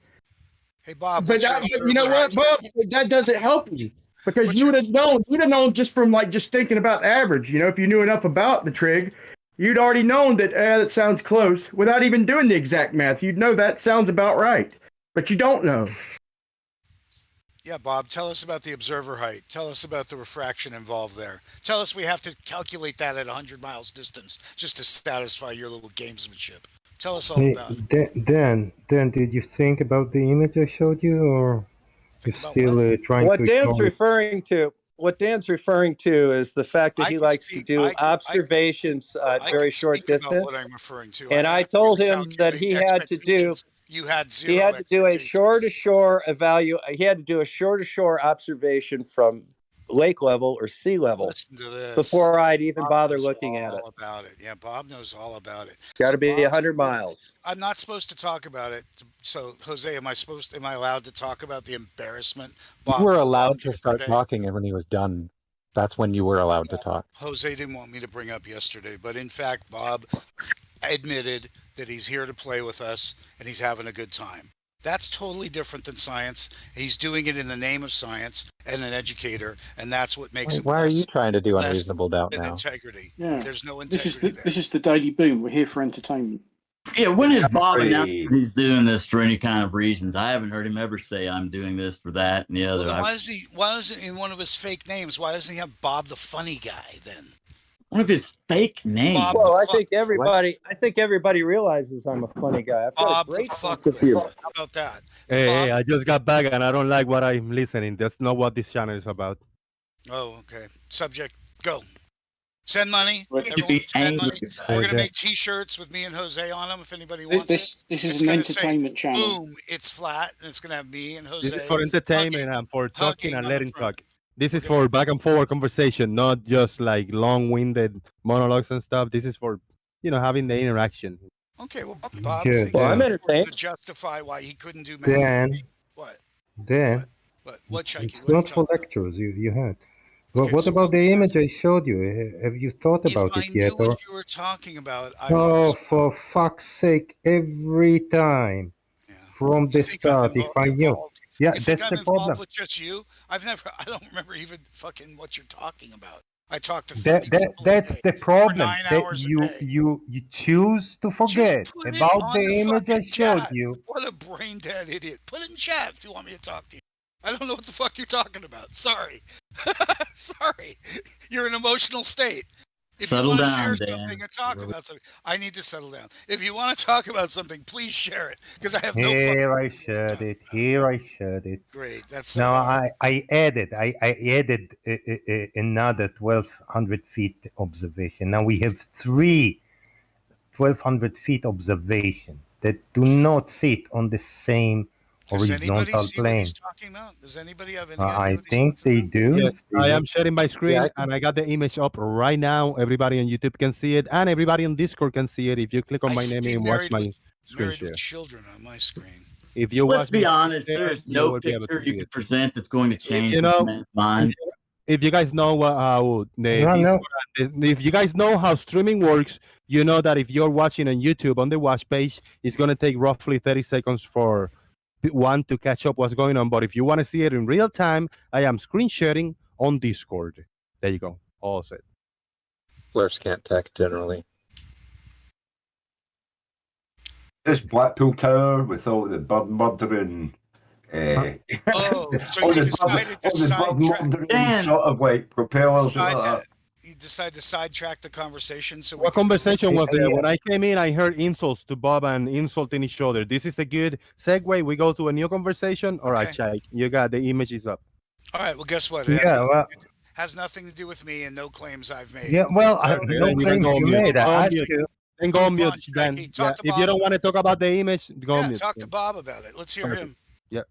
Hey, Bob. But you know what, Bob? That doesn't help you because you would have known. You'd have known just from just thinking about average. If you knew enough about the trig, you'd already known that that sounds close without even doing the exact math. You'd know that sounds about right, but you don't know. Yeah, Bob, tell us about the observer height. Tell us about the refraction involved there. Tell us we have to calculate that at 100 miles distance just to satisfy your little gamesmanship. Tell us all about it. Dan, did you think about the image I showed you, or you're still trying What to Dan's ignore it? referring to is the fact that he likes to do observations at very short distance. What I'm referring to. And I told him that he had to do. You had zero. He had to do a shore-to-shore He had to do a shore-to-shore observation from lake level or sea level before I'd even bother looking at it. About it. Yeah, Bob knows all about it. Got to be 100 miles. I'm not supposed to talk about it. So, Jose, am I allowed to talk about the embarrassment? Bob, you were allowed to start talking, and when he was done, that's when you were allowed to talk. Jose didn't want me to bring up yesterday, but in fact, Bob admitted that he's here to play with us and he's having a good time. That's totally different than science. He's doing it in the name of science and an educator, and that's what makes him. Why are you trying to do unreasonable doubt now? Integrity. Yeah. There's no integrity there. This is the Daily Boom. We're here for entertainment. Yeah, when has Bob announced he's doing this for any kind of reasons? I haven't heard him ever say I'm doing this for that and the other. Well, why is it in one of his fake names? Why doesn't he have Bob the Funny Guy then? One of his fake names. Well, I think everybody realizes I'm a funny guy. I've got Bob a great the sense of humor. How about that? Hey, I just got back and I don't like what I'm listening. That's not what this channel is about. Oh, okay. Subject, go. Send money. Everyone send money. We're going to make T-shirts with me and Jose on them if anybody wants it. This is an entertainment channel. Boom, it's flat, and it's going to have me and Jose. This is for entertainment and for talking and letting talk. This is for back and forward conversation, not just like long-winded monologues and stuff. This is for, having the interaction. Okay, well, Bob, I'm entertained to justify why he couldn't do Dan. What? Dan. What, Chucky? It's not for lectures you had. Well, what about the image I showed you? Have you thought about it yet? If I knew what you were talking about, for fuck's sake, every time from the start, if I knew. Yeah, you that's the problem. Involved with just you? I don't remember even fucking what you're talking about. I talked to that's the problem. That you choose to forget about the image I showed you. What a brain dead idiot. Put it in chat if you want me to talk to you. I don't know what the fuck you're talking about. Sorry. Sorry. You're in an emotional state. If settle you want to down, share Dan. something and talk about something, I need to settle down. If you want to talk about something, please share it because I have no. Here I shared it. Great. That's now I added another 1,200 feet observation. Now we have 3 1,200 feet observation that do not sit on the same horizontal plane. Does anybody have any I think they do. Yes, I am sharing my screen and I got the image up right now. Everybody on YouTube can see it and everybody on Discord can see it if you click on my name and watch my screen share. Children on my screen. If you Let's watch be me honest. there, There's you no will be able to picture you see it. could present that's going to change You this know, man's mind. if you guys know how No. if you guys know how streaming works, you know that if you're watching on YouTube on the watch page, it's gonna take roughly 30 seconds for one to catch up what's going on. But if you want to see it in real time, I am screenshotting on Discord. There you go. All set. Blurs can't tech generally. This Blackpool Tower with all the bird murdering. Oh, so all you the decided to all the bird sidetrack. murdering sort of like propellers. You decide to sidetrack the conversation. So What conversation was there? When I came in, I heard insults to Bob and insulting each other. This is a good segue. We go to a new conversation. All right, Chike, you got the images up. All right. Well, guess what? Has nothing to do with me and no claims I've made. Yeah, well, no claims you made. I asked you. Then go on mute, Dan. Yeah. If you don't want to talk about the image, go on mute. Talk to Bob about it. Let's hear him. Yeah.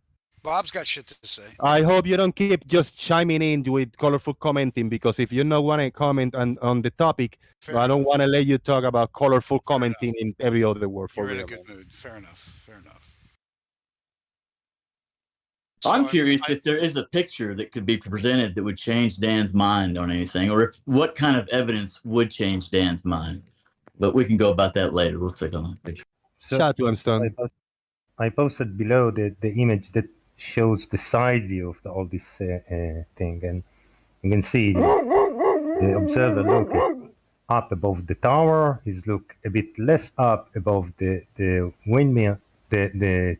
Bob's got shit to say. I hope you don't keep just chiming in with colorful commenting, because if you don't want to comment on the topic, I don't want to let you talk about colorful commenting in every other word. You're in a good mood. Fair enough. I'm curious if there is a picture that could be presented that would change Dan's mind on anything, or if what kind of evidence would change Dan's mind. But we can go about that later. We'll take on that picture. Shout out to him, Stone. I posted below the image that shows the side view of all this thing, and you can see the observer look up above the tower. He's look a bit less up above the windmill, the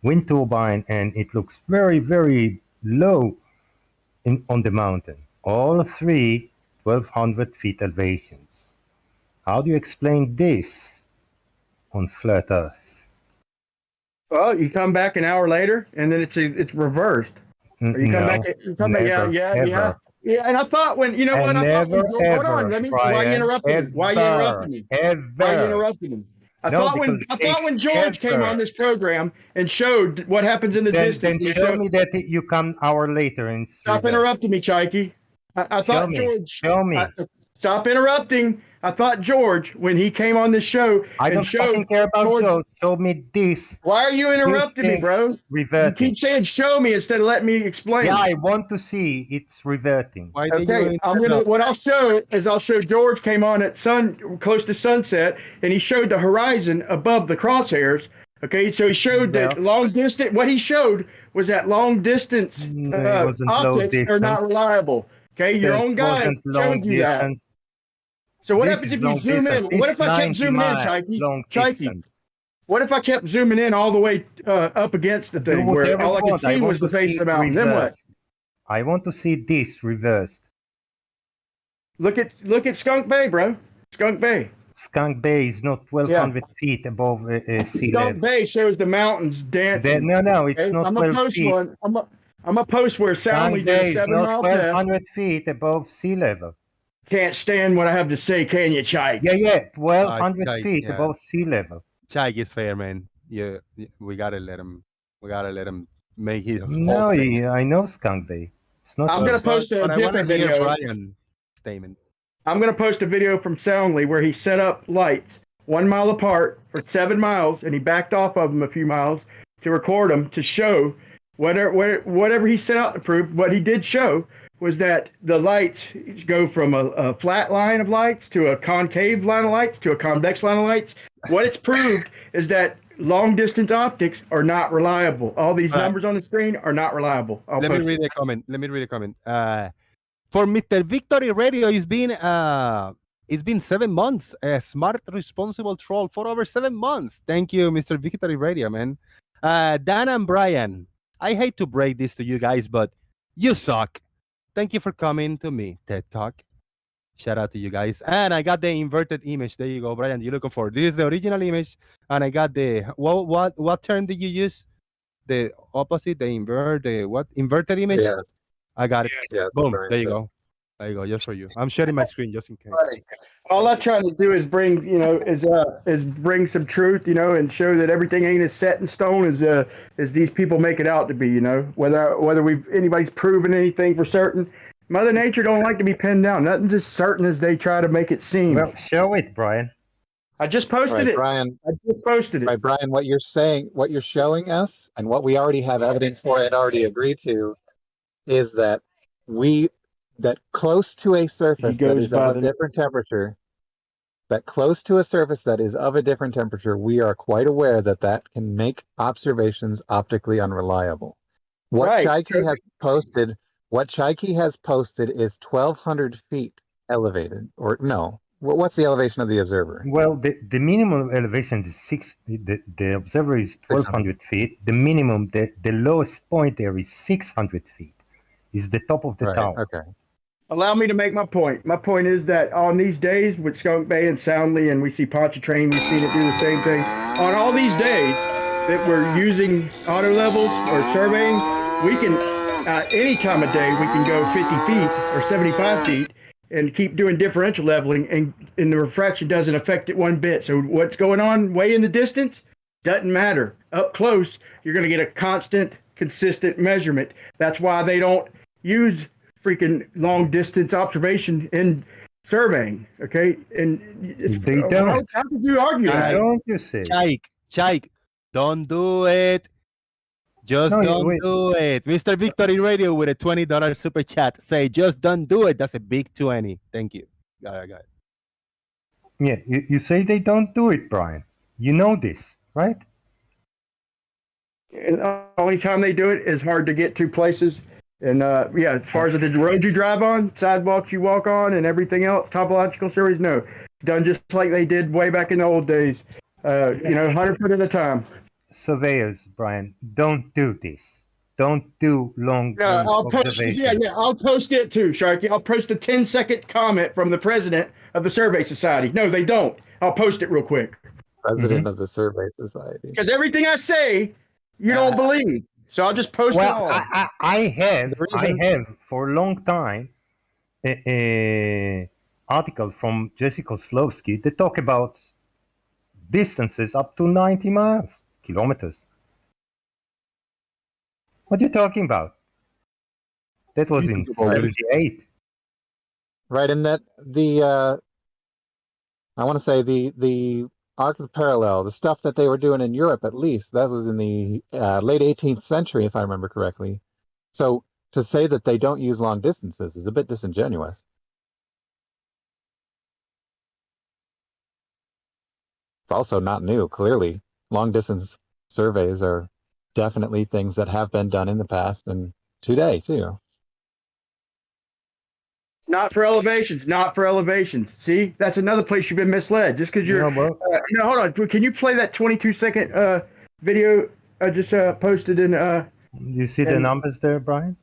wind turbine, and it looks very, very low on the mountain. All three 1,200 feet elevations. How do you explain this on flat Earth? Well, you come back an hour later, and then it's reversed. Or you come back. Yeah. And I thought hold on. Let me. Why are you interrupting me? Why are you interrupting me? I thought when George came on this program and showed what happens in the distance. Then show me that you come hour later and stop interrupting me, Chikey. I thought George. Show me. Stop interrupting. I thought George, when he came on this show, I don't fucking care about George. Show me this. Why are you interrupting me, bro? Reverting. You keep saying "show me" instead of letting me explain. Yeah, I want to see it's reverting. Okay, what I'll show is I'll show George came on at close to sunset, and he showed the horizon above the crosshairs. Okay, so he showed that long distance. What he showed was that long distance optics are not reliable. Okay, your own guy showed you that. So what happens if you zoom in? What if I kept zooming in, Chikey? What if I kept zooming in all the way up against the thing where all I could see was the face of the mountain? Then what? I want to see this reversed. Look at Skunk Bay, bro. Skunk Bay. Skunk Bay is not 1,200 feet above sea level. Skunk Bay shows the mountains dancing. No, it's not 12 feet. I'm a post where Soundly did 7 miles. 1,200 feet above sea level. Can't stand what I have to say, can you, Chike? Yeah, 1,200 feet above sea level. Chike is fair, man. Yeah, we gotta let him. We gotta let him make it. No, I know Skunk Bay. It's not. I'm gonna post a different video. Brian statement. I'm gonna post a video from Soundly where he set up lights 1 mile apart for 7 miles, and he backed off of them a few miles to record them to show whatever he set out to prove. What he did show was that the lights go from a flat line of lights to a concave line of lights to a convex line of lights. What it's proved is that long distance optics are not reliable. All these numbers on the screen are not reliable. Let me read a comment. For Mr. Victory Radio, it's been 7 months. A smart, responsible troll for over 7 months. Thank you, Mr. Victory Radio, man. Dan and Brian, I hate to break this to you guys, but you suck. Thank you for coming to me, TED Talk. Shout out to you guys. And I got the inverted image. There you go, Brian. You're looking for this is the original image, and I got the what term did you use? The opposite, the inverted image? Yeah. I got it. Yeah, boom. There you go. There you go. Just for you. I'm sharing my screen just in case. All I'm trying to do is bring, is bring some truth, and show that everything ain't as set in stone as these people make it out to be, whether anybody's proven anything for certain. Mother Nature don't like to be pinned down. Nothing's as certain as they try to make it seem. Well, show it, Brian. I just posted it. Brian. I just posted it. Right, Brian. What you're saying, what you're showing us, and what we already have evidence for and already agreed to, is that that close to a surface that is of a different temperature, we are quite aware that that can make observations optically unreliable. What Chaiki has posted is 1,200 feet elevated, or no? What's the elevation of the observer? Well, the minimum elevation is the observer is 1,200 feet. The minimum, the lowest point there is 600 feet. Is the top of the tower. Okay. Allow me to make my point. My point is that on these days with Skunk Bay and Soundly, and we see Pontchartrain, we've seen it do the same thing. On all these days that we're using auto levels or surveying, we can, any time of day, we can go 50 feet or 75 feet and keep doing differential leveling, and the refraction doesn't affect it one bit. So what's going on way in the distance doesn't matter. Up close, you're going to get a constant, consistent measurement. That's why they don't use freaking long distance observation in surveying. Okay, and they don't. How could you argue that? Don't you say? Chaik, don't do it. Just don't do it. Mr. Victory Radio with a $20 super chat. Say, just don't do it. That's a big 20. Thank you. Got it. Yeah, you say they don't do it, Brian. You know this, right? And the only time they do it is hard to get to places. And as far as the road you drive on, sidewalks you walk on, and everything else, topological surveys, no. Done just like they did way back in the old days. 100 foot at a time. Surveyors, Brian, don't do this. Don't do long observations. I'll post it too, Sharky. I'll post a 10-second comment from the president of the Survey Society. No, they don't. I'll post it real quick. President of the Survey Society. Because everything I say, you don't believe. So I'll just post it all. I have for a long time an article from Jesse Kozlowski that talk about distances up to 90 kilometers. What are you talking about? That was in 78. Right, and that I want to say the Arc of Parallel, the stuff that they were doing in Europe, at least, that was in the late 18th century, if I remember correctly. So to say that they don't use long distances is a bit disingenuous. It's also not new, clearly. Long distance surveys are definitely things that have been done in the past and today, too. Not for elevations. See, that's another place you've been misled. Just because you're. Hold on. Can you play that 22-second video I just posted in? You see the numbers there, Brian?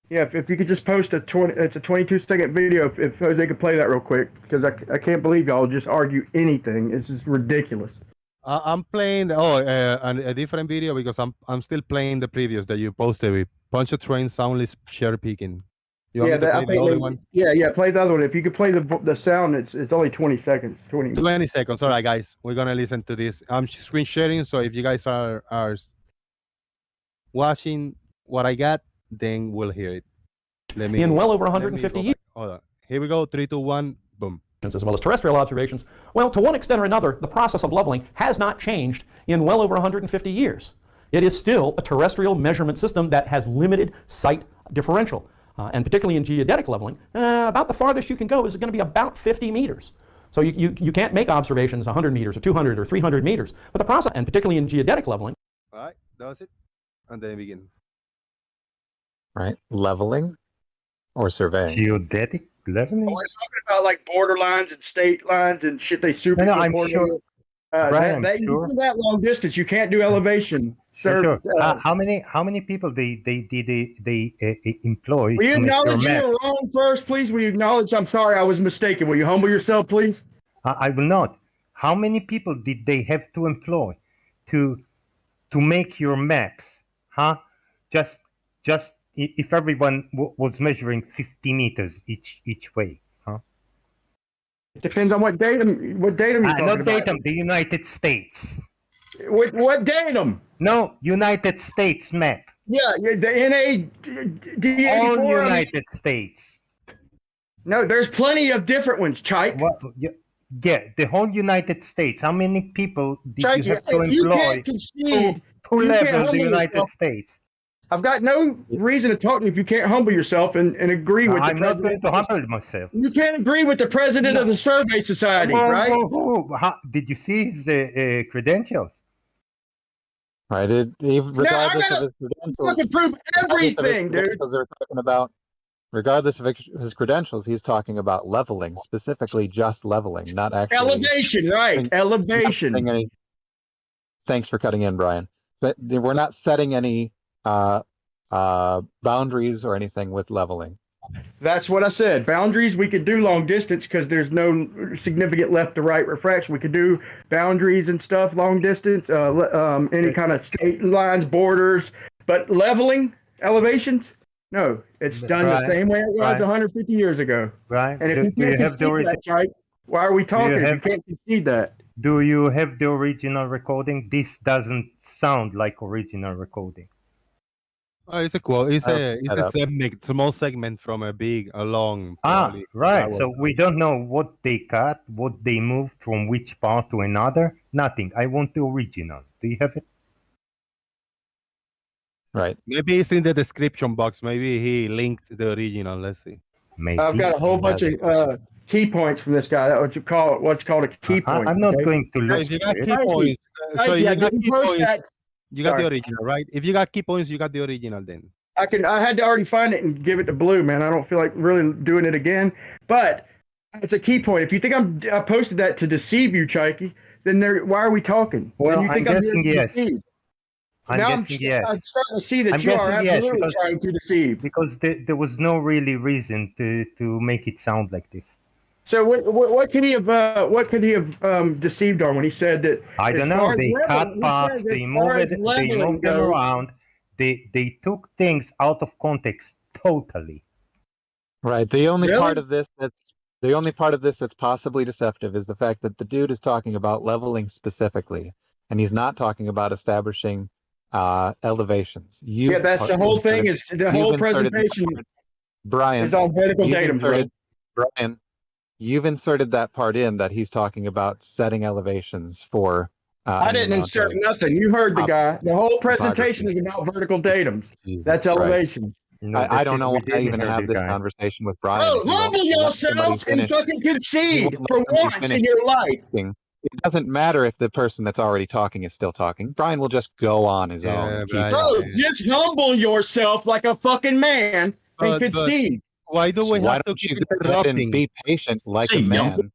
Yeah, if you could just post it's a 22-second video. If Jose could play that real quick, because I can't believe y'all just argue anything. It's just ridiculous. I'm playing a different video because I'm still playing the previous that you posted with Pontchartrain Soundless cherry picking. You want me to play the other one? Yeah, play the other one. If you could play the sound, it's only 20 seconds. 20 seconds. All right, guys, we're gonna listen to this. I'm screen sharing, so if you guys are watching what I got, then we'll hear it. In well over 150 years. Hold on. Here we go. 3, 2, 1. Boom. As well as terrestrial observations. Well, to one extent or another, the process of leveling has not changed in well over 150 years. It is still a terrestrial measurement system that has limited sight differential. And particularly in geodetic leveling, about the farthest you can go is going to be about 50 meters. So you can't make observations 100 meters or 200 or 300 meters. But the process, and particularly in geodetic leveling. All right, that was it. And then begin. Right, leveling or surveying? Geodetic leveling? Oh, I'm talking about like border lines and state lines and shit they super. No, I'm sure. You do that long distance. You can't do elevation. Sure. How many people they employ? Will you acknowledge you're wrong first, please? Will you acknowledge? I'm sorry, I was mistaken. Will you humble yourself, please? I will not. How many people did they have to employ to make your maps? Huh? Just if everyone was measuring 50 meters each way, huh? It depends on what datum. What datum you're talking not about? datum. The United States. What datum? No, United States map. Yeah, the NAD84. All United States. No, there's plenty of different ones, Chike. Yeah, the whole United States. How many people did Jake, you have to you employ can't concede. to You can't level the humble United yourself. States? I've got no reason to talk to you if you can't humble yourself and agree with the I'm not going president. to humble myself. You can't agree with the president of the Survey Society, right? Did you see his credentials? Right. Regardless of his credentials, fucking prove everything, dude. They're talking about, regardless of his credentials, he's talking about leveling, specifically just leveling, not actually Elevation, right? Elevation. Thanks for cutting in, Brian. But we're not setting any boundaries or anything with leveling. That's what I said. Boundaries, we could do long distance because there's no significant left to right refraction. We could do boundaries and stuff, long distance, any kind of state lines, borders. But leveling, elevations, no. It's done the same way it was 150 years ago. Right. And if you can't concede that, right, why are we talking if you can't concede that? Do you have the original recording? This doesn't sound like original recording. Oh, it's a quote. It's a segment, small segment from a long. Right. So we don't know what they cut, what they moved from which part to another. Nothing. I want the original. Do you have it? Right. Maybe it's in the description box. Maybe he linked the original. Let's see. Maybe. I've got a whole bunch of key points from this guy. That's what you call it. What's called a key point. I'm not going to look. If you got key points, so you got key points. You got the original, right? If you got key points, you got the original. Then I had to already find it and give it to Blue, man. I don't feel like really doing it again. But it's a key point. If you think I posted that to deceive you, Chikey, then why are we talking? Well, you think I'm guessing yes. I'm starting to see that you are absolutely trying to deceive. Because there was no really reason to make it sound like this. So what could he have deceived on when he said that? I don't know. They cut parts. They moved them around. They took things out of context totally. Right. The only part of this that's possibly deceptive is the fact that the dude is talking about leveling specifically, and he's not talking about establishing elevations. That's the whole thing. Is the whole presentation. Brian, is all vertical datum. Brian, you've inserted that part in that he's talking about setting elevations for. I didn't insert nothing. You heard the guy. The whole presentation is about vertical datums. That's elevation. No, I don't know why I even have this conversation with Brian. Oh, humble yourself and fucking concede for once in your life. It doesn't matter if the person that's already talking is still talking. Brian will just go on his own. Bro, just humble yourself like a fucking man and concede. Why do we have to keep interrupting? Be patient like a man.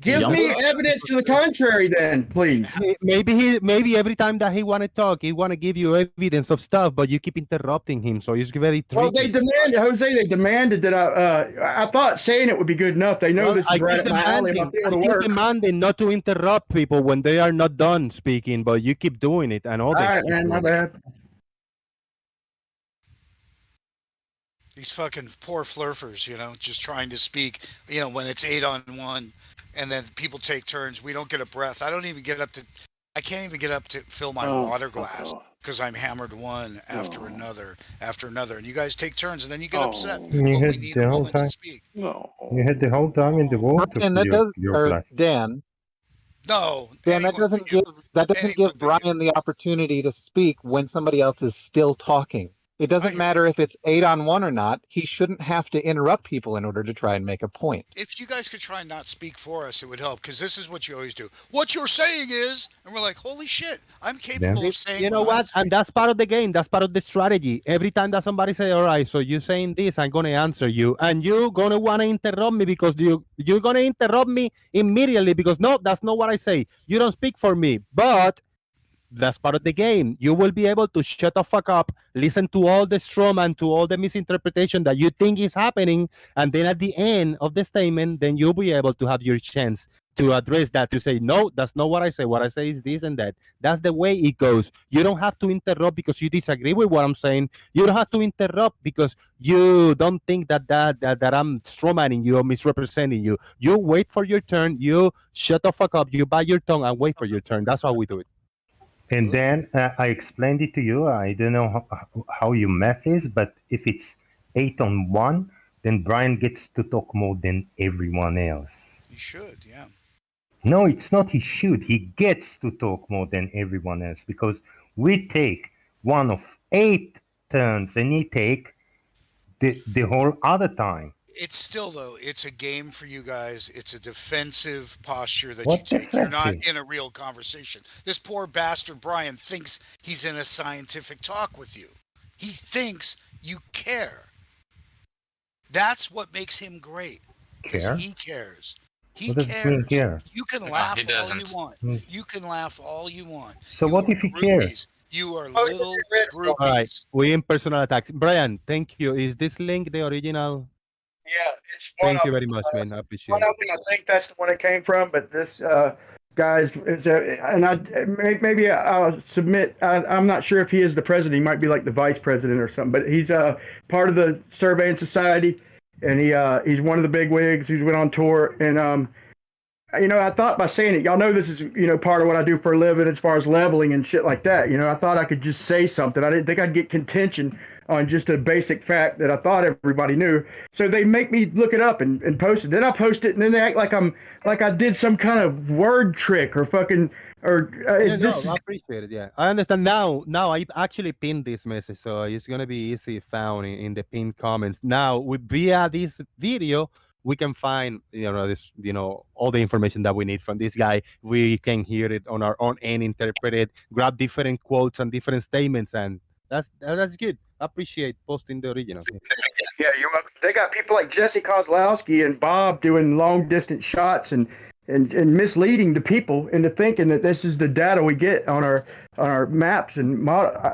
Give me evidence to the contrary, then, please. Maybe every time that he want to talk, he want to give you evidence of stuff, but you keep interrupting him, so it's very tricky. Well, they demanded, Jose. They demanded that I thought saying it would be good enough. They know this is right at my alley. I keep demanding not to interrupt people when they are not done speaking, but you keep doing it, and all right, man, my bad. These fucking poor flurfers, just trying to speak, when it's 8-on-1 and then people take turns. We don't get a breath. I can't even get up to fill my water glass because I'm hammered one after another. And you guys take turns and then you get upset. You had the whole time. You had the whole time in the water. Dan, that doesn't give Brian the opportunity to speak when somebody else is still talking. It doesn't matter if it's 8-on-1 or not. He shouldn't have to interrupt people in order to try and make a point. If you guys could try and not speak for us, it would help, because this is what you always do. What you're saying is, and we're like, holy shit, I'm capable of saying. You know what? And that's part of the game. That's part of the strategy. Every time that somebody say, all right, so you're saying this, I'm going to answer you. And you're going to want to interrupt me because you're going to interrupt me immediately because, no, that's not what I say. You don't speak for me. But that's part of the game. You will be able to shut the fuck up, listen to all the strawman, and to all the misinterpretation that you think is happening, and then at the end of the statement, then you'll be able to have your chance to address that, to say, no, that's not what I say. What I say is this and that. That's the way it goes. You don't have to interrupt because you disagree with what I'm saying. You don't have to interrupt because you don't think that I'm strawmanning you or misrepresenting you. You wait for your turn. You shut the fuck up. You bite your tongue and wait for your turn. That's how we do it. And then I explained it to you. I don't know how your math is, but if it's 8-on-1, then Brian gets to talk more than everyone else. He should, yeah. No, it's not he should. He gets to talk more than everyone else because we take one of 8 turns and he take the whole other time. It's still though, it's a game for you guys. It's a defensive posture that you What take. You're not defensive? in a real conversation. This poor bastard Brian thinks he's in a scientific talk with you. He thinks you care. That's what makes him great. Because Care? he cares. He What does it mean cares. care? You can No, laugh he all you doesn't. want. Hmm. You can laugh all you want. So You what are if he cares? groupies. You are Oh, little All right, groupies. we in personal attacks. Brian, thank you. Is this link the original? Yeah, it's one Thank of you them. very much, man. I One appreciate of it. them, I think that's the one it came from. But this guy's, and I maybe I'll submit. I'm not sure if he is the president. He might be like the vice president or something. But he's part of the Surveying Society, and he's one of the big wigs who's went on tour. And I thought by saying it, y'all know this is part of what I do for a living as far as leveling and shit like that. I thought I could just say something. I didn't think I'd get contention on just a basic fact that I thought everybody knew. So they make me look it up and post it. Then I post it, and then they act like I did some kind of word trick or fucking Yeah, no, I appreciate it. Yeah, I understand now. Now I actually pinned this message, so it's gonna be easy found in the pinned comments. Now, via this video, we can find all the information that we need from this guy. We can hear it on our own and interpret it, grab different quotes and different statements, and that's good. I appreciate posting the original. Yeah, they got people like Jesse Kozlowski and Bob doing long distance shots and misleading the people into thinking that this is the data we get on our maps and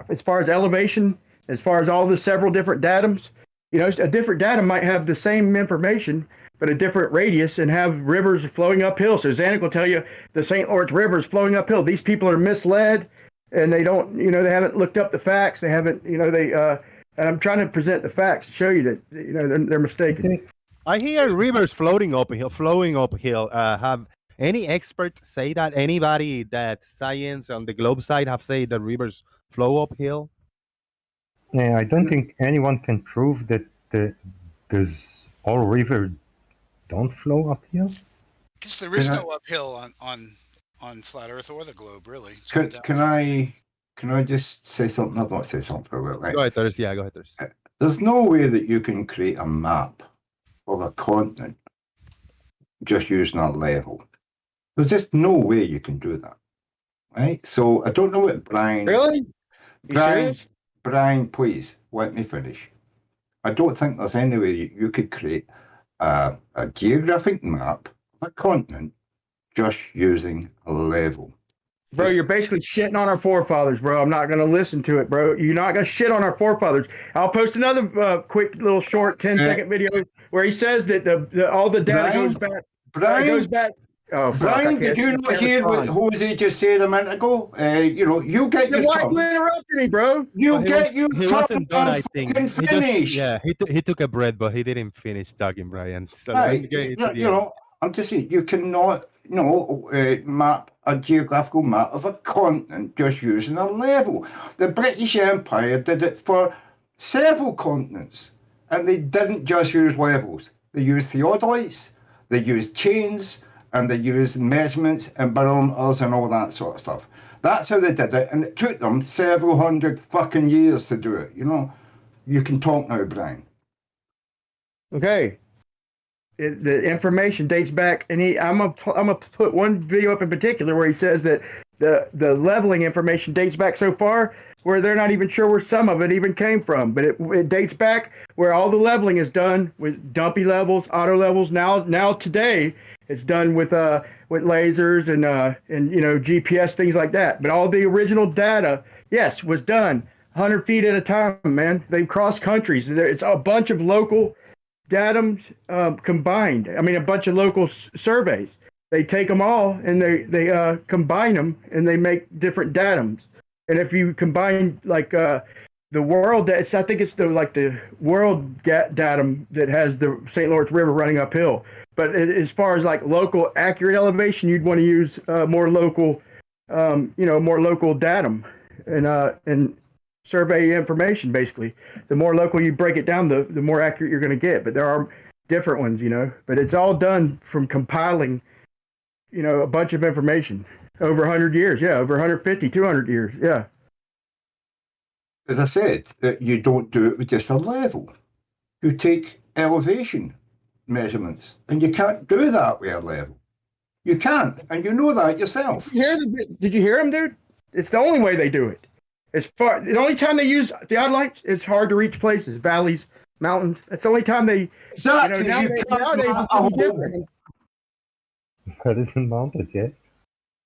as far as elevation, as far as all the several different datums. A different datum might have the same information but a different radius and have rivers flowing uphill. So Zanuck will tell you the St. Lawrence River is flowing uphill. These people are misled, and they don't, they haven't looked up the facts. They haven't, and I'm trying to present the facts to show you that, they're mistaken. I hear rivers flowing uphill. Have any experts say that? Anybody that science on the globe side have said that rivers flow uphill? Yeah, I don't think anyone can prove that there's all river don't flow uphill. Because there is no uphill on flat Earth or the globe, really. Can I just say something? I don't say something for a while, right? Go ahead, Thurs. Yeah, go ahead, Thurs. There's no way that you can create a map of a continent just using a level. There's just no way you can do that, right? So I don't know what Brian. Really? Brian, please let me finish. I don't think there's any way you could create a geographic map of a continent just using a level. Bro, you're basically shitting on our forefathers, bro. I'm not going to listen to it, bro. You're not going to shit on our forefathers. I'll post another quick little short 10-second video where he says that all the data goes back. Brian, Oh, Brian, did you not hear what Jose just said a minute ago? You get your why turn. you interrupting me, bro? He turn wasn't done, I think. finish. He took a breath, but he didn't finish talking, Brian. So Right, I'm just saying, you cannot, map a geographical map of a continent just using a level. The British Empire did it for several continents, and they didn't just use levels. They used theodolites, they used chains, and they used measurements and barometers and all that sort of stuff. That's how they did it, and it took them several hundred fucking years to do it. You can talk now, Brian. Okay. The information dates back, and I'm gonna put one video up in particular where he says that the leveling information dates back so far where they're not even sure where some of it even came from. But it dates back where all the leveling is done with dumpy levels, auto levels. Now today it's done with lasers and GPS, things like that. But all the original data, yes, was done 100 feet at a time, man. They crossed countries. It's a bunch of local datums combined. I mean, a bunch of local surveys. They take them all and they combine them and they make different datums. And if you combine like the world, I think it's the world datum that has the St. Lawrence River running uphill. But as far as like local accurate elevation, you'd want to use more local datum and survey information. Basically, the more local you break it down, the more accurate you're going to get. But there are different ones, But it's all done from compiling a bunch of information over 100 years. Yeah, over 150, 200 years. Yeah. As I said, you don't do it with just a level. You take elevation measurements, and you can't do that with a level. You can't, and you know that yourself. Did you hear him, dude? It's the only way they do it. The only time they use theodolites is hard to reach places, valleys, mountains. That's the only time they. Exactly. Nowadays it's different. That isn't mounted, yes.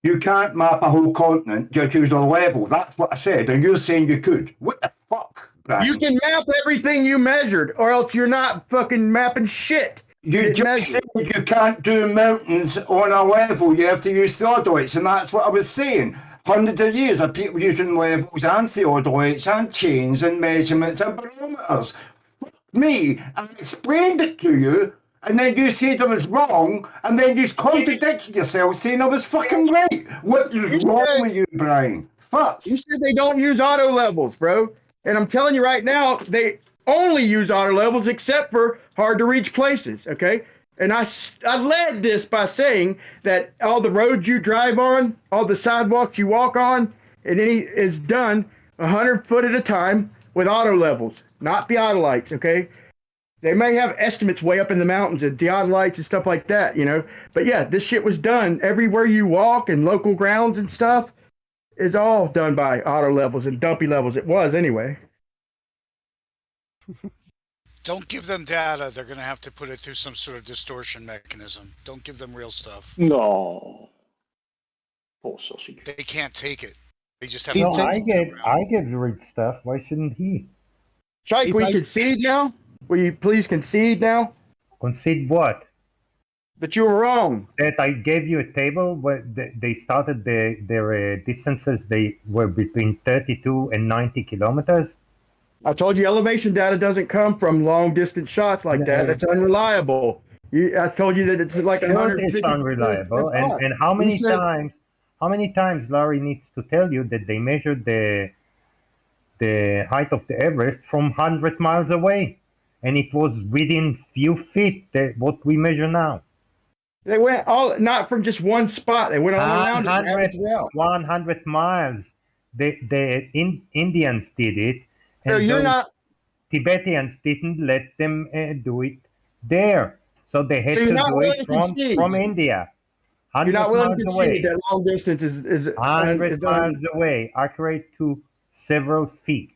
You can't map a whole continent just use a level. That's what I said, and you're saying you could. What the fuck, Brian? You can map everything you measured, or else you're not fucking mapping shit. You just said you can't do mountains on a level. You have to use theodolites, and that's what I was saying. Hundreds of years of people using levels and theodolites and chains and measurements and barometers. Fuck me, I explained it to you, and then you said I was wrong, and then you contradicted yourself saying I was fucking right. What is wrong with you, Brian? Fuck. You said they don't use auto levels, bro. And I'm telling you right now, they only use auto levels except for hard to reach places, okay? And I led this by saying that all the roads you drive on, all the sidewalks you walk on, and is done 100 foot at a time with auto levels, not theodolites, okay? They may have estimates way up in the mountains and theodolites and stuff like that, But yeah, this shit was done everywhere you walk and local grounds and stuff is all done by auto levels and dumpy levels. It was anyway. Don't give them data. They're going to have to put it through some sort of distortion mechanism. Don't give them real stuff. No. Poor sausage. They can't take it. They just have No, to I gave read stuff. Why shouldn't he? Chike, will you concede now? Will you please concede now? Concede what? That you were wrong. That I gave you a table where they started their distances. They were between 32 and 90 kilometers. I told you elevation data doesn't come from long distance shots like that. That's unreliable. I told you that it's like sure, it's unreliable. And how many times Larry needs to tell you that they measured the height of the Everest from 100 miles away, and it was within few feet what we measure now. They went not from just one spot. They went all around 100 miles. The Indians did it. So and Tibetans didn't let them do it there. So they had to do it from India. You're not willing to concede that long distance is 100 miles away, accurate to several feet.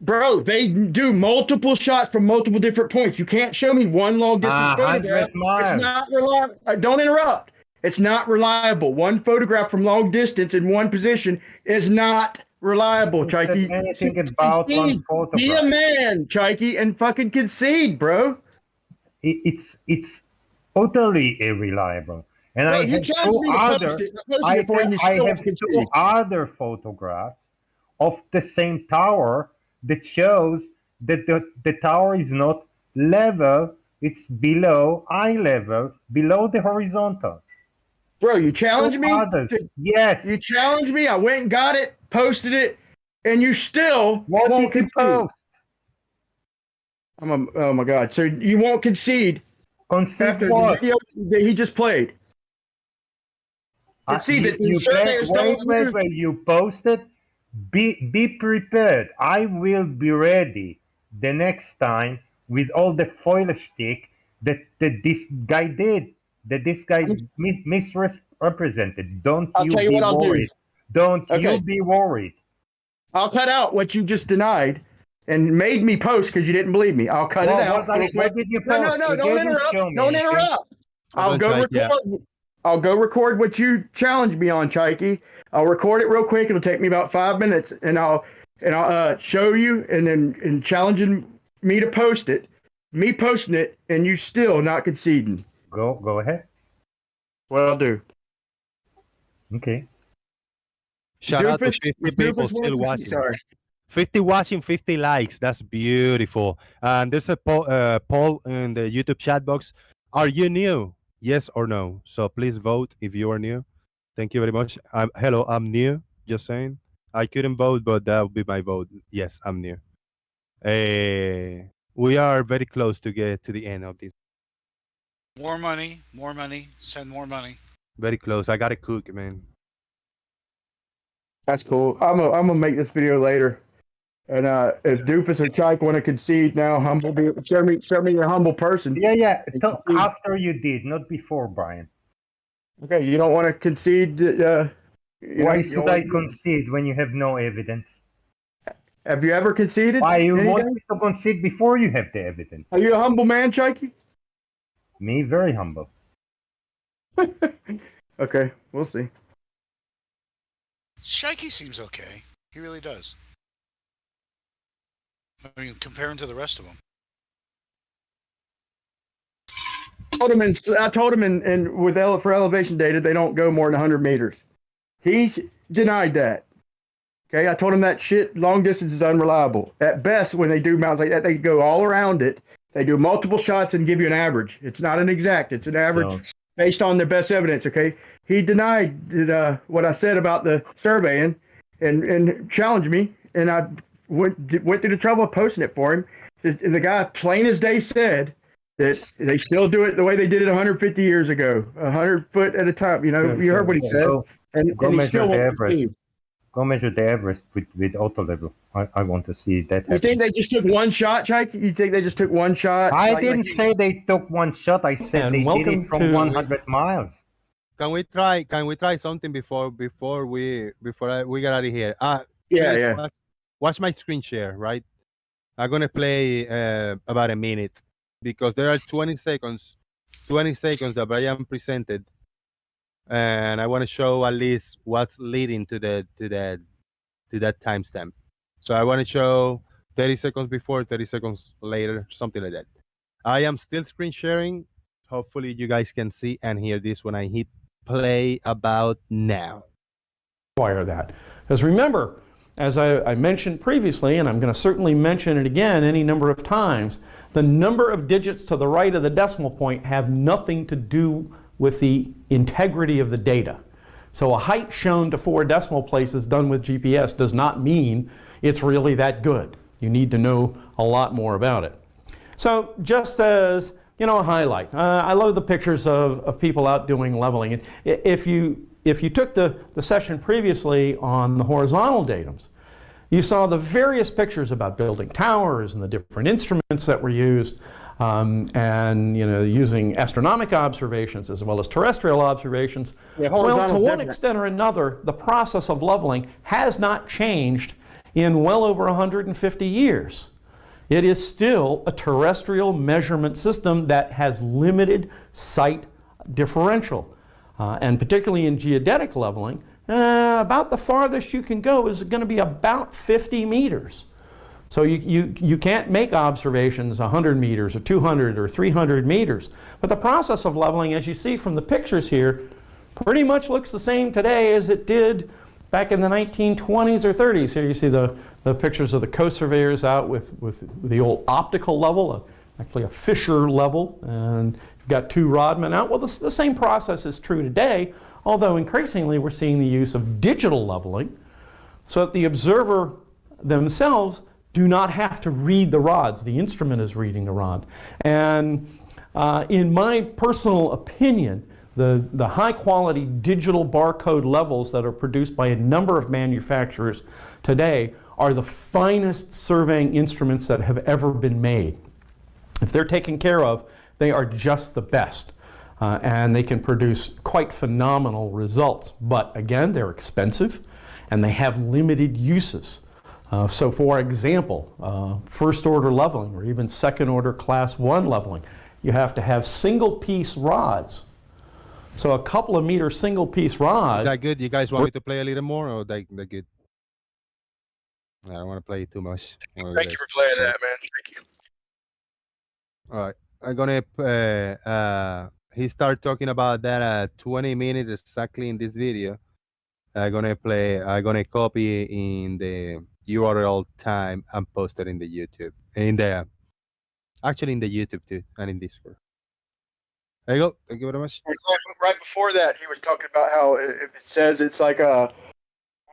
Bro, they do multiple shots from multiple different points. You can't show me one long distance photograph. It's not reliable. Don't interrupt. It's not reliable. One photograph from long distance in one position is not reliable, Chikey. Anything about one photograph. Be a man, Chikey, and fucking concede, bro. It's utterly irreliable. And I have two other photographs of the same tower that shows that the tower is not level, it's below eye level, below the horizontal. Bro, you challenged me? Yes. You challenged me. I went and got it, posted it, and you still won't concede. Oh my God. So you won't concede. Concede after what? The video that he just played. Wait, you posted. Be prepared. I will be ready the next time with all the foliage stick that this guy did. That this guy misrepresented. Don't you be worried. Don't you be worried. I'll cut out what you just denied and made me post because you didn't believe me. I'll cut it out. What did you post? No, don't interrupt. Don't interrupt. I'll go record. I'll go record what you challenged me on, Chikey. I'll record it real quick. It'll take me about 5 minutes, and I'll show you, and then challenging me to post it, me posting it, and you still not conceding. Go ahead. What I'll do. Okay. Shout out to 50 people still watching. Sorry. 50 watching, 50 likes. That's beautiful. And there's a poll in the YouTube chat box. Are you new? Yes or no? So please vote if you are new. Thank you very much. Hello, I'm new. Just saying. I couldn't vote, but that would be my vote. Yes, I'm new. We are very close to get to the end of this. More money. Send more money. Very close. I got to cook, man. That's cool. I'm gonna make this video later. And if Doofus or Chike want to concede now, show me your humble person. Yeah. After you did, not before, Brian. Okay, you don't want to concede. Why should I concede when you have no evidence? Have you ever conceded? I want you to concede before you have the evidence. Are you a humble man, Chike? Me, very humble. Okay, we'll see. Shikey seems okay. He really does. I mean, compare him to the rest of them. I told him for elevation data, they don't go more than 100 meters. He denied that. Okay, I told him that shit long distance is unreliable. At best, when they do mountains like that, they go all around it. They do multiple shots and give you an average. It's not an exact. It's an average based on their best evidence. Okay, he denied what I said about the surveying and challenged me, and I went through the trouble of posting it for him. And the guy, plain as day, said that they still do it the way they did it 150 years ago, 100 foot at a time. You know, you heard what he said. Go measure the Everest. Go measure the Everest with auto level. I want to see that. You think they just took one shot, Chike? You think they just took one shot? I didn't say they took one shot. I said they did it from 100 miles. Can we try something before we get out of here? Yeah. Watch my screen share, right? I'm gonna play about a minute because there are 20 seconds that Brian presented, and I want to show at least what's leading to that timestamp. So I want to show 30 seconds before, 30 seconds later, something like that. I am still screen sharing. Hopefully you guys can see and hear this when I hit play about now. Require that. Because remember, as I mentioned previously, and I'm going to certainly mention it again any number of times, the number of digits to the right of the decimal point have nothing to do with the integrity of the data. So a height shown to 4 decimal places done with GPS does not mean it's really that good. You need to know a lot more about it. So just as, a highlight, I love the pictures of people out doing leveling. And if you took the session previously on the horizontal datums, you saw the various pictures about building towers and the different instruments that were used, and using astronomical observations as well as terrestrial observations. Yeah, well, to one extent or another, the process of leveling has not changed in well over 150 years. It is still a terrestrial measurement system that has limited sight differential. And particularly in geodetic leveling, about the farthest you can go is going to be about 50 meters. So you can't make observations 100 meters or 200 or 300 meters. But the process of leveling, as you see from the pictures here, pretty much looks the same today as it did back in the 1920s or 30s. Here you see the pictures of the coast surveyors out with the old optical level, actually a Fisher level, and you've got 2 rodmen out. Well, the same process is true today, although increasingly we're seeing the use of digital leveling so that the observer themselves do not have to read the rods. The instrument is reading the rod. And in my personal opinion, the high quality digital barcode levels that are produced by a number of manufacturers today are the finest surveying instruments that have ever been made. If they're taken care of, they are just the best. And they can produce quite phenomenal results. But again, they're expensive and they have limited uses. So for example, first order leveling or even second order class 1 leveling, you have to have single piece rods. So a couple of meter single piece rods. Is that good? You guys want me to play a little more or they good? I don't want to play too much. Thank you for playing that, man. Thank you. All right. I'm gonna he started talking about that at 20 minutes exactly in this video. I'm gonna copy in the URL time and post it in the YouTube. Actually in the YouTube too and in Discord. There you go. Thank you very much. Right before that, he was talking about how if it says it's like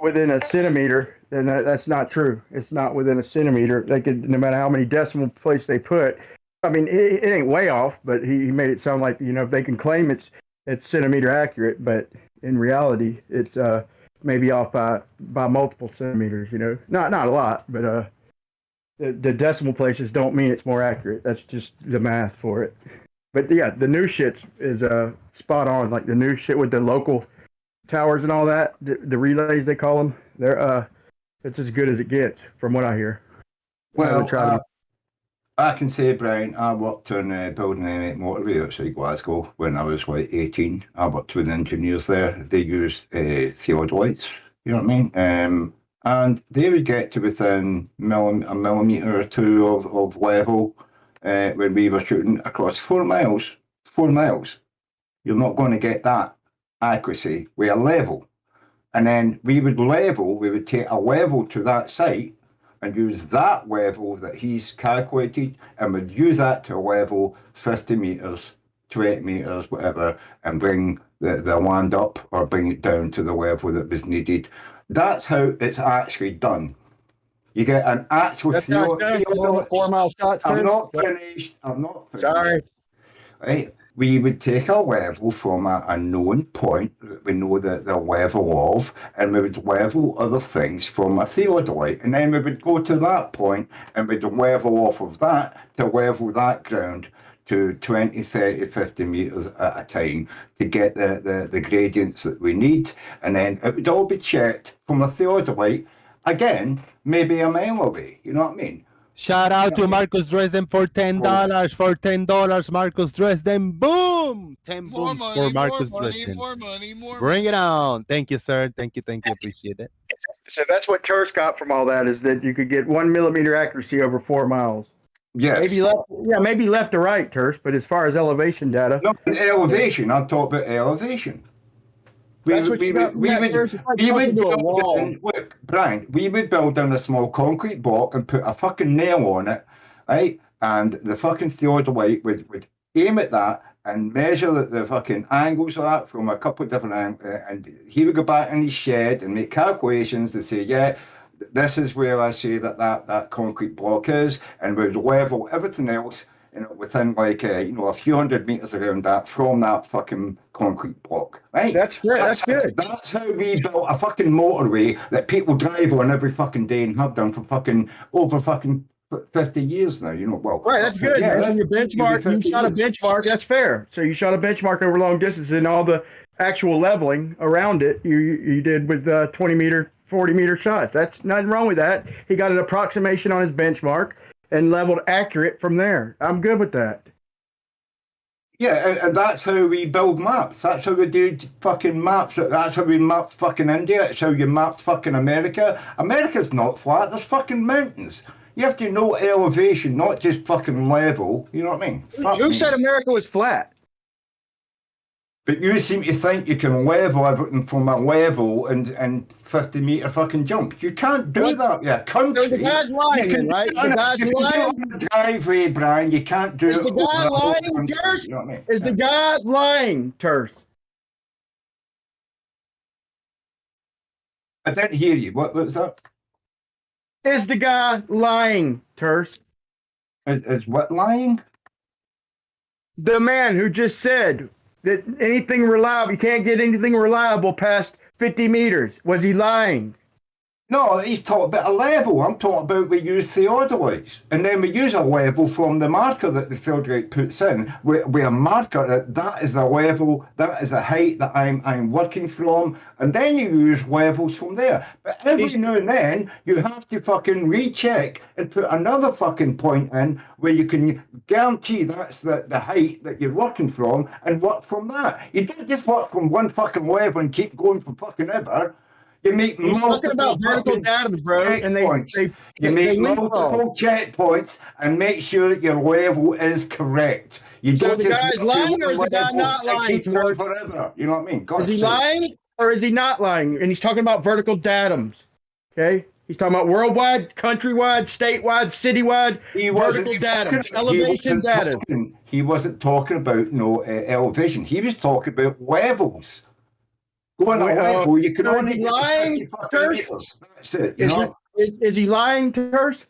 within a centimeter, then that's not true. It's not within a centimeter. They could, no matter how many decimal places they put. I mean, it ain't way off, but he made it sound like if they can claim it's it's centimeter accurate, but in reality, it's maybe off by multiple centimeters. You know, not a lot, but the decimal places don't mean it's more accurate. That's just the math for it. But yeah, the new shit is spot on. Like the new shit with the local towers and all that, the relays they call them. They're it's as good as it gets from what I hear. Well, I can say, Brian, I worked on building an motorway outside Glasgow when I was like 18. I worked with engineers there. They used theodolites, you know what I mean? And they would get to within a millimetre or two of level when we were shooting across 4 miles. 4 miles. You're not going to get that accuracy with a level. And then we would take a level to that site and use that level that he's calculated and would use that to level 50 metres, 20 metres, whatever, and bring the land up or bring it down to the level that was needed. That's how it's actually done. You get an actual theory. 4 mile shots. I'm not finished. Sorry. Right? We would take a level from a known point that we know the level of, and we would level other things from a theodolite. And then we would go to that point and we'd level off of that to level that ground to 20, 30, 50 metres at a time to get the gradients that we need. And then it would all be checked from a theodolite, again, maybe a mile away. You know what I mean? Shout out to Marcus Dresden for $10. For $10, Marcus Dresden. Boom! 10 booms for Marcus Dresden. More money. Bring it on. Thank you, sir. Thank you. Appreciate it. So that's what Terse got from all that, is that you could get 1 millimeter accuracy over 4 miles. Yes. Maybe left to right, Terse, but as far as elevation data. No, elevation. I'm talking about elevation. That's what you got. Look, Brian, we would build down a small concrete block and put a fucking nail on it, right? And the fucking theodolite would aim at that and measure the fucking angles of that from a couple of different angles. And he would go back in his shed and make calculations to say, yeah, this is where I say that concrete block is, and we'd level everything else, within like a few hundred meters around that from that fucking concrete block, right? That's good. That's how we built a fucking motorway that people drive on every fucking day and have done for fucking over fucking 50 years now. Right, that's good. Yeah, so your benchmark, you shot a benchmark. That's fair. So you shot a benchmark over long distance, and all the actual leveling around it you did with 20 meter, 40 meter shots. That's nothing wrong with that. He got an approximation on his benchmark and leveled accurate from there. I'm good with that. Yeah, and that's how we build maps. That's how we do fucking maps. That's how we mapped fucking India. It's how you mapped fucking America. America's not flat. There's fucking mountains. You have to know elevation, not just fucking level. You know what I mean? Who said America was flat? But you seem to think you can level everything from a level and 50 meter fucking jump. You can't do that. Yeah, country. So the guy's lying, right? The guy's lying. The driveway, Brian. You can't do it. Is the guy lying, Terse? You know what I mean? Is the guy lying, Terse? I didn't hear you. What was that? Is the guy lying, Terse? Is what lying? The man who just said that anything reliable, you can't get anything reliable past 50 meters. Was he lying? No, he's talking about a level. I'm talking about we use theodolites. And then we use a level from the marker that the theodolite puts in. We a marker that is the level, that is the height that I'm working from. And then you use levels from there. But every now and then, you have to fucking recheck and put another fucking point in where you can guarantee that's the height that you're working from and work from that. You don't just work from one fucking level and keep going for fucking ever. You make He's talking about vertical datum, bro, and you make multiple checkpoints and make sure that your level is correct. You so don't the guy's lying, or is the guy not lying? Forever. You know what I mean? Is he lying, or is he not lying? And he's talking about vertical datums. Okay, he's talking about worldwide, countrywide, statewide, citywide. Vertical datums, elevation data. He wasn't talking about elevation. He was talking about levels. Going on level, you can only get lying, Terse? That's it. Is he lying, Terse?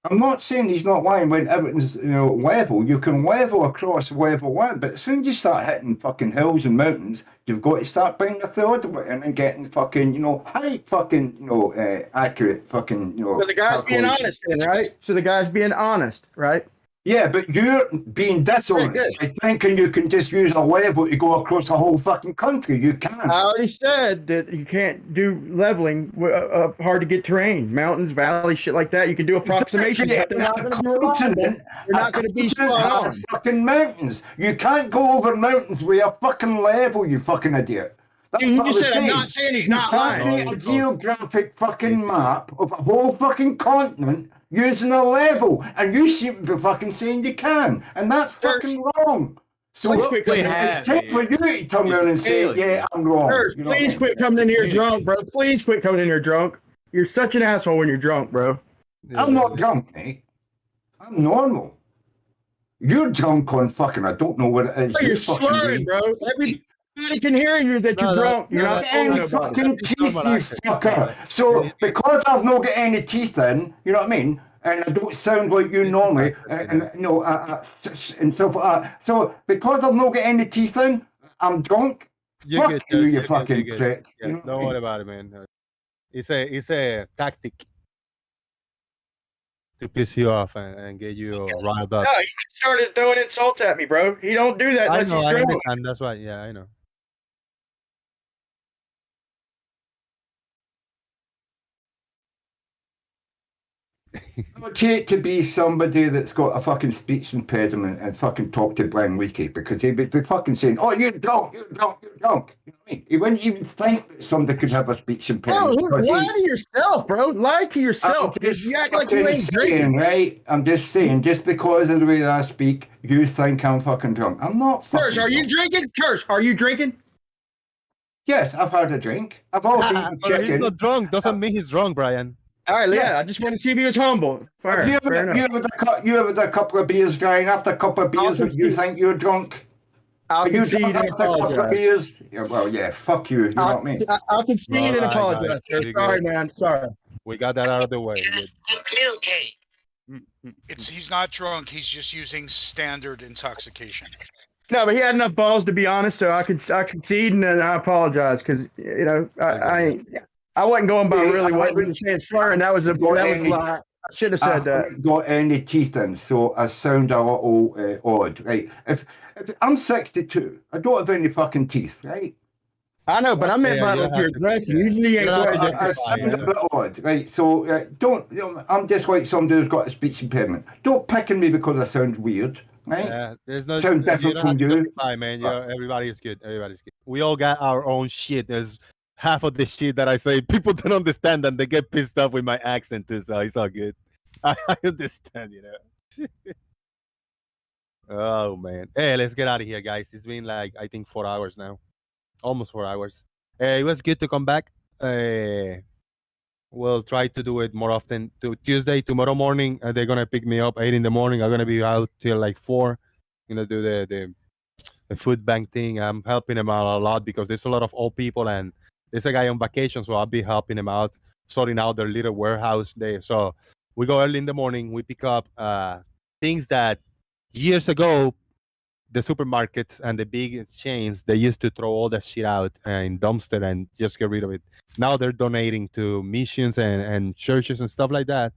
I'm not saying he's not lying when everything's level. You can level across level one, but as soon as you start hitting fucking hills and mountains, you've got to start bringing the theodolite in and getting fucking high fucking accurate fucking So the guy's being honest, then, right? So the guy's being honest, right? Yeah, but you're being dishonest by thinking you can just use a level to go across the whole fucking country. You can't. I already said that you can't do leveling hard to get terrain, mountains, valleys, shit like that. You can do approximations, but they're not going to be reliable. They're not going to be spot on. Fucking mountains. You can't go over mountains with a fucking level, you fucking idiot. That's You what I just was said I'm saying. not saying he's not You can't lying. make a geographic fucking map of a whole fucking continent using a level, and you seem to be fucking saying you can, and that's fucking wrong. So it's time for you to come around and say, yeah, I'm wrong. Sirs, please quit coming in here drunk, bro. Please quit coming in here drunk. You're such an asshole when you're drunk, bro. I'm not drunk, mate. I'm normal. You're drunk on fucking, I don't know what it is. Oh, you're slurring, bro. Everybody can hear you that you're drunk. You're not any fucking teeth, you fucker. So because I've not got any teeth in, you know what I mean? And I don't sound like you normally, and so because I've not got any teeth in, I'm drunk. Fuck you, you fucking prick. Don't worry about it, man. It's a tactic to piss you off and get you riled up. No, he started throwing insults at me, bro. He don't do that I unless know, he's I drunk. understand. That's why. Yeah, I know. I would take to be somebody that's got a fucking speech impediment and fucking talk to Glenn Leakey because he'd be fucking saying, "Oh, you're drunk, you're drunk, you're drunk." You know what I mean? He wouldn't even think that somebody could have a speech impediment. Bro, lie to yourself, bro. Lie to yourself. You act like you ain't drinking. Right? I'm just saying, just because of the way that I speak, you think I'm fucking drunk. I'm not fucking Kirsch, are you drinking? Kirsch, are you drinking? Yes, I've had a drink. I've also eaten But chicken. he's not drunk. Doesn't mean he's drunk, Brian. All right, yeah. I just want to see if he was humble. Fair, You fair enough. have had a couple of beers, Brian. After a couple of beers, would you think you're drunk? I'll Are you concede drunk and after a couple of apologize. beers? Yeah, well, yeah, fuck you. You know what I mean? I'll concede and Alright, apologize. guys, Sir. pretty Sorry, good. man. Sorry. We got that out of the way. Good. He's not drunk. He's just using standard intoxication. No, but he had enough balls to be honest, so I concede and I apologize because I wasn't going by really what he was saying slurring. That was a lie. I should have said that. I haven't got any teeth in, so I sound a little odd, right? If I'm 62, I don't have any fucking teeth, right? I know, but I meant by like your aggression. Usually you ain't quite I sound a bit odd, right? So I'm just like somebody who's got a speech impairment. Don't pick on me because I sound weird, right? Yeah, there's no sound different from you. Man, everybody's good. Everybody's good. We all got our own shit. There's half of the shit that I say people don't understand and they get pissed off with my accent too, so it's all good. I understand, you know. Oh man. Hey, let's get out of here, guys. It's been like I think 4 hours now. Almost 4 hours. It was good to come back. We'll try to do it more often. Tuesday, tomorrow morning, they're gonna pick me up 8 in the morning. I'm gonna be out till like 4. Do the food bank thing. I'm helping them out a lot because there's a lot of old people and there's a guy on vacation, so I'll be helping him out, sorting out their little warehouse there. So we go early in the morning. We pick up things that years ago the supermarkets and the big chains, they used to throw all that shit out in dumpster and just get rid of it. Now they're donating to missions and churches and stuff like that.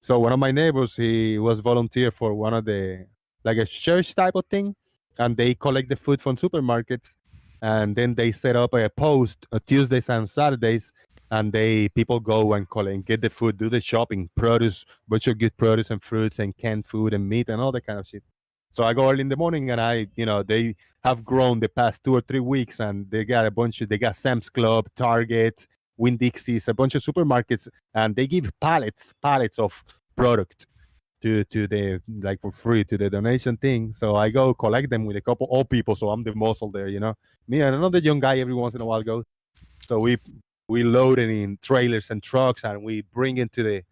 So one of my neighbors, he was volunteer for one of the, like a church type of thing, and they collect the food from supermarkets, and then they set up a post Tuesdays and Saturdays, and people go and collect and get the food, do the shopping, produce, bunch of good produce and fruits and canned food and meat and all that kind of shit. So I go early in the morning and they have grown the past 2 or 3 weeks and they got they got Sam's Club, Target, Winn-Dixie's, a bunch of supermarkets, and they give pallets of product to the, like for free to the donation thing. So I go collect them with a couple old people. So I'm the muscle there, me and another young guy every once in a while goes. So we load it in trailers and trucks and we bring it to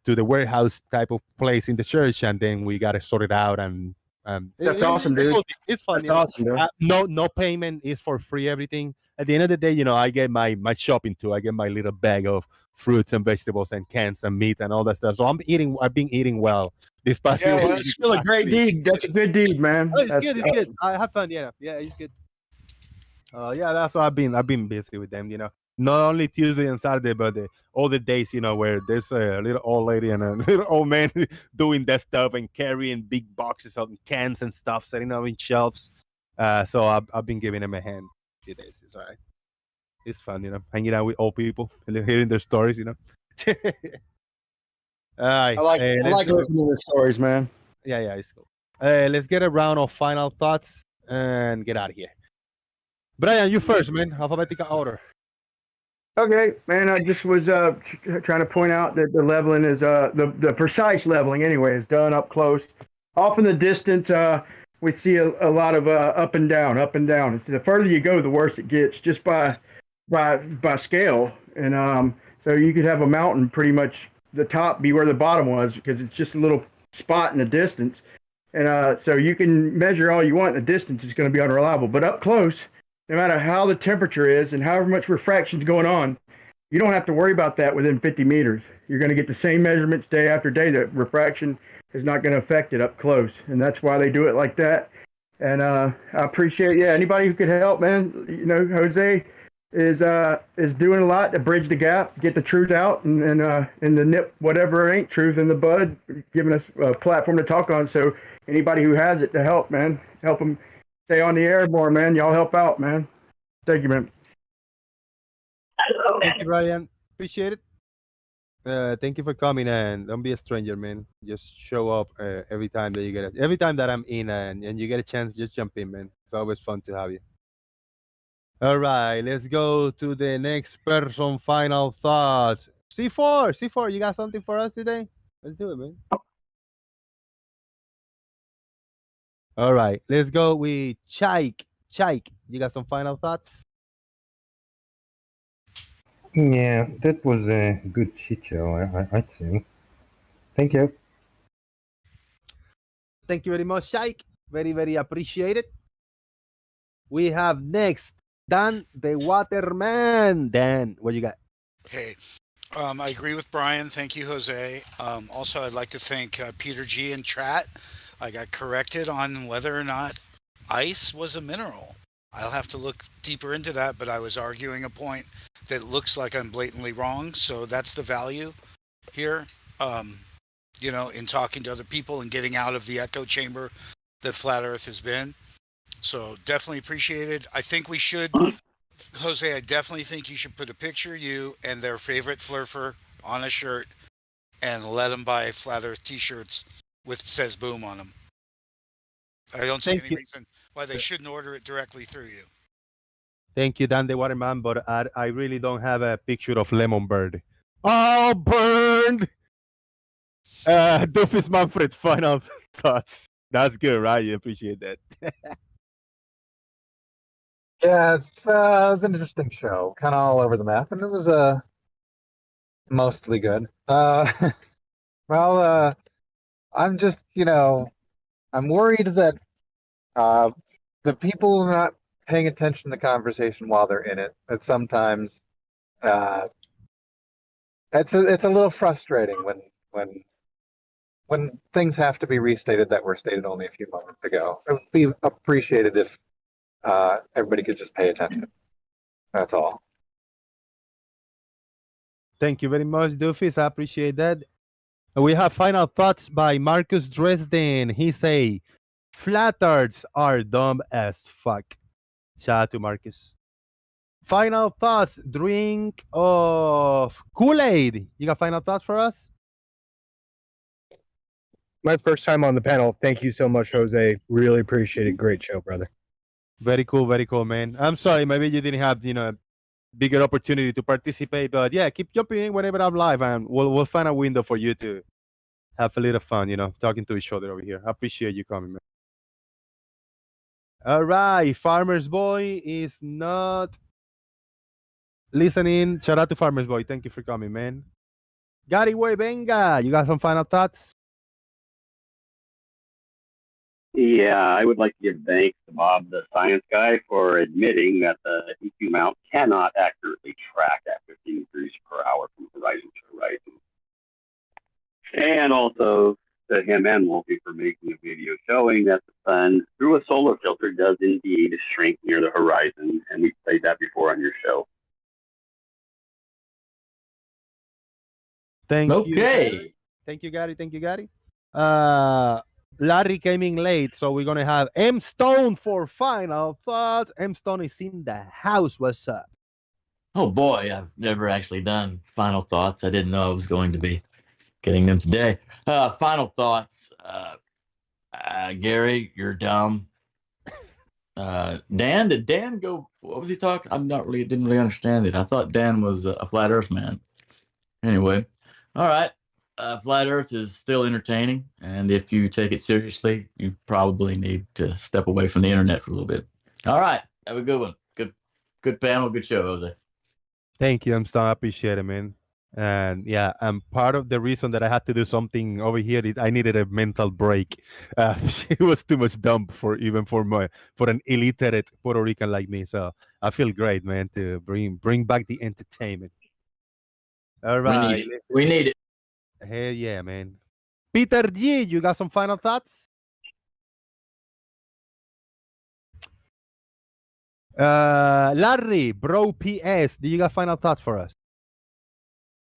the warehouse type of place in the church, and then we got to sort it out. And that's awesome, dude. It's fun. That's awesome, dude. No payment is for free. Everything at the end of the day, I get my shopping too. I get my little bag of fruits and vegetables and cans and meat and all that stuff. So I've been eating well this past Yeah, few well, weeks. that's still a great deed. That's a good deed, man. Oh, it's That's, good. It's good. I have fun. Yeah, it's good. Yeah, that's why I've been busy with them. Not only Tuesday and Saturday, but the other days. Where there's a little old lady and a little old man doing that stuff and carrying big boxes of cans and stuff, setting up in shelves. So I've been giving them a hand. Few days. It's all right. It's fun, hanging out with old people, hearing their stories. All right. I like listening to the stories, man. Yeah, it's cool. Let's get a round of final thoughts and get out of here. Brian, you first, man. Alphabetical order. Okay, man. I just was trying to point out that the leveling is the precise leveling anyway is done up close. Off in the distance, we see a lot of up and down, up and down. The further you go, the worse it gets, just by scale. And so you could have a mountain pretty much the top be where the bottom was because it's just a little spot in the distance. And so you can measure all you want. The distance is going to be unreliable, but up close, no matter how the temperature is and however much refraction is going on, you don't have to worry about that within 50 meters. You're going to get the same measurements day after day. The refraction is not going to affect it up close, and that's why they do it like that. And I appreciate anybody who could help, man. Jose is doing a lot to bridge the gap, get the truth out, and the nip whatever ain't truth in the bud, giving us a platform to talk on. So anybody who has it to help, man, help them stay on the air more, man. Y'all help out, man. Thank you, man. Thank you, Brian. Appreciate it. Thank you for coming, and don't be a stranger, man. Just show up every time that you get every time that I'm in and you get a chance, just jump in, man. It's always fun to have you. All right, let's go to the next person. Final thoughts. C4, you got something for us today? Let's do it, man. All right, let's go with Chaik. Chaik, you got some final thoughts? Yeah, that was a good shit show, I'd say. Thank you. Thank you very much, Shaik. Very, very appreciated. We have next Dan the Waterman. Dan, what you got? Hey, I agree with Brian. Thank you, Jose. Also, I'd like to thank Peter G and Trat. I got corrected on whether or not ice was a mineral. I'll have to look deeper into that, but I was arguing a point that looks like I'm blatantly wrong. So that's the value here, in talking to other people and getting out of the echo chamber that Flat Earth has been. So definitely appreciated. I think we should, Jose, I definitely think you should put a picture of you and their favorite flurfer on a shirt and let them buy Flat Earth t-shirts with says boom on them. I don't see any reason why they shouldn't order it directly through you. Thank you, Dan the Waterman, but I really don't have a picture of Lemon Bird. Oh, burned! Doofus Manfred, final thoughts. That's good, right? You appreciate that. Yeah, it was an interesting show, kind of all over the map, and it was mostly good. Well, I'm just, I'm worried that the people are not paying attention to the conversation while they're in it. That sometimes it's a little frustrating when things have to be restated that were stated only a few moments ago. It would be appreciated if everybody could just pay attention. That's all. Thank you very much, Doofus. I appreciate that. We have final thoughts by Marcus Dresden. He say, flat earths are dumb as fuck. Shout out to Marcus. Final thoughts. Drink of Kool-Aid. You got final thoughts for us? My first time on the panel. Thank you so much, Jose. Really appreciate it. Great show, brother. Very cool, man. I'm sorry, maybe you didn't have, bigger opportunity to participate, but yeah, keep jumping in whenever I'm live, and we'll find a window for you to have a little fun, talking to each other over here. I appreciate you coming, man. All right, Farmer's Boy is not listening. Shout out to Farmer's Boy. Thank you for coming, man. Gary Way, venga. You got some final thoughts? Yeah, I would like to give thanks to Bob, the science guy, for admitting that the EQ mount cannot accurately track at 15 degrees per hour from horizon to horizon. And also to him and Wolfie for making a video showing that the sun, through a solar filter, does indeed shrink near the horizon. And we played that before on your show. Thank you. Okay. Thank you, Gary. Thank you, Gary. Larry came in late, so we're gonna have M Stone for final thoughts. M Stone is in the house. What's up? Oh boy, I've never actually done final thoughts. I didn't know I was going to be getting them today. Final thoughts. Gary, you're dumb. Dan, did Dan go? What was he talking? Didn't really understand it. I thought Dan was a flat Earth man. Anyway, all right. Flat Earth is still entertaining, and if you take it seriously, you probably need to step away from the internet for a little bit. All right, have a good one. Good panel, good show, Jose. Thank you, M Stone. I appreciate it, man. And yeah, part of the reason that I had to do something over here is I needed a mental break. It was too much dumb for an illiterate Puerto Rican like me. So I feel great, man, to bring back the entertainment. All right, we need it. Hell yeah, man. Peter G, you got some final thoughts? Larry, bro, PS, do you got final thoughts for us?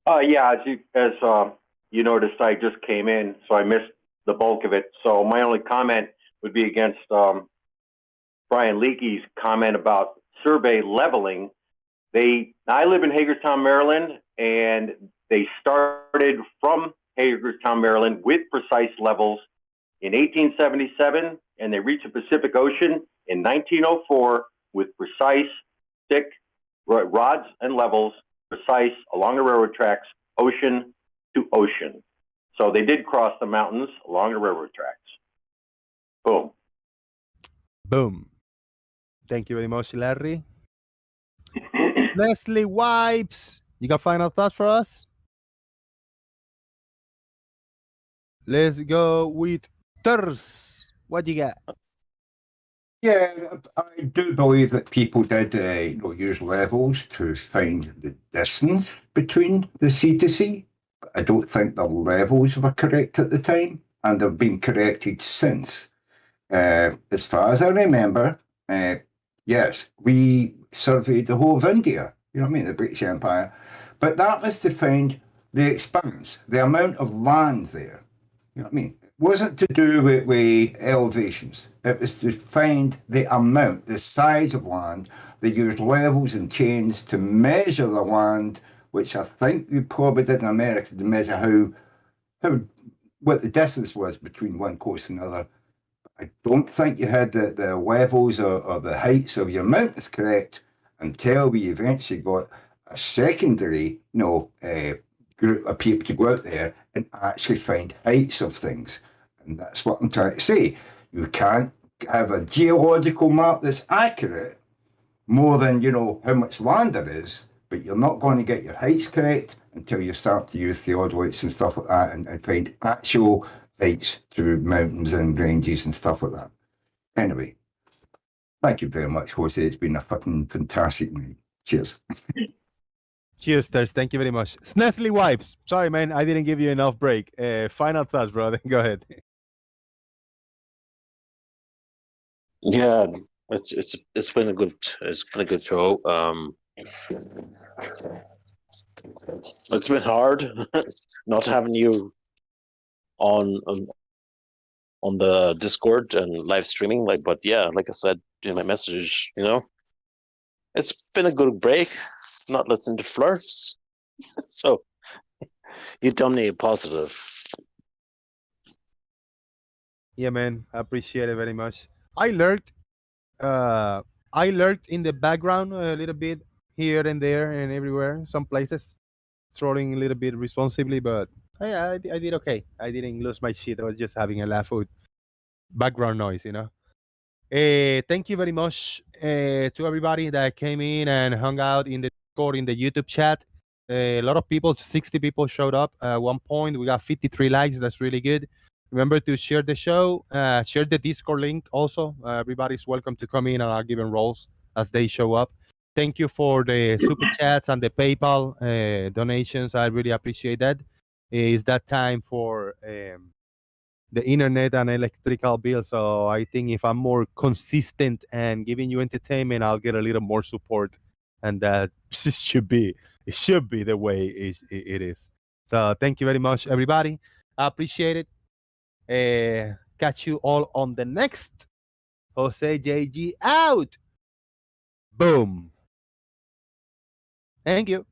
Yeah, as you noticed, I just came in, so I missed the bulk of it. So my only comment would be against Brian Leakey's comment about survey leveling. I live in Hagerstown, Maryland, and they started from Hagerstown, Maryland with precise levels in 1877, and they reached the Pacific Ocean in 1904 with precise thick rods and levels, precise along the railroad tracks, ocean to ocean. So they did cross the mountains along the railroad tracks. Boom. Boom. Thank you very much, Larry. Leslie Wipes, you got final thoughts for us? Let's go with Turs. What you got? Yeah, I do believe that people did use levels to find the distance between the sea to sea. I don't think the levels were correct at the time, and they've been corrected since. As far as I remember, yes, we surveyed the whole of India, you know what I mean, the British Empire, but that was to find the expanse, the amount of land there, you know what I mean. It wasn't to do with elevations. It was to find the amount, the size of land. They used levels and chains to measure the land, which I think we probably did in America to measure what the distance was between one coast and another. I don't think you had the levels or the heights of your mountains correct until we eventually got a secondary, group of people to go out there and actually find heights of things. And that's what I'm trying to say. You can't have a geological map that's accurate more than, how much land there is, but you're not going to get your heights correct until you start to use theodolites and stuff like that and find actual heights through mountains and ranges and stuff like that. Anyway, thank you very much, Jose. It's been a fucking fantastic night. Cheers. Cheers, Turs. Thank you very much. Snessley Wipes. Sorry, man, I didn't give you enough break. Final thoughts, brother. Go ahead. Yeah, it's been a good show. It's been hard not having you on the Discord and live streaming, but yeah, like I said in my message, it's been a good break not listening to flirts. So you dominate positive. Yeah, man, I appreciate it very much. I lurked in the background a little bit here and there and everywhere, some places, trolling a little bit responsibly, but I did okay. I didn't lose my shit. I was just having a laugh with background noise, Thank you very much to everybody that came in and hung out in the Discord, in the YouTube chat. A lot of people, 60 people showed up. At one point, we got 53 likes. That's really good. Remember to share the show, share the Discord link also. Everybody's welcome to come in, and I'll give them roles as they show up. Thank you for the super chats and the PayPal donations. I really appreciate that. It's that time for the internet and electrical bill. So I think if I'm more consistent and giving you entertainment, I'll get a little more support, and that should be the way it is. So thank you very much, everybody. I appreciate it. Catch you all on the next Jose JG out. Boom. Thank you.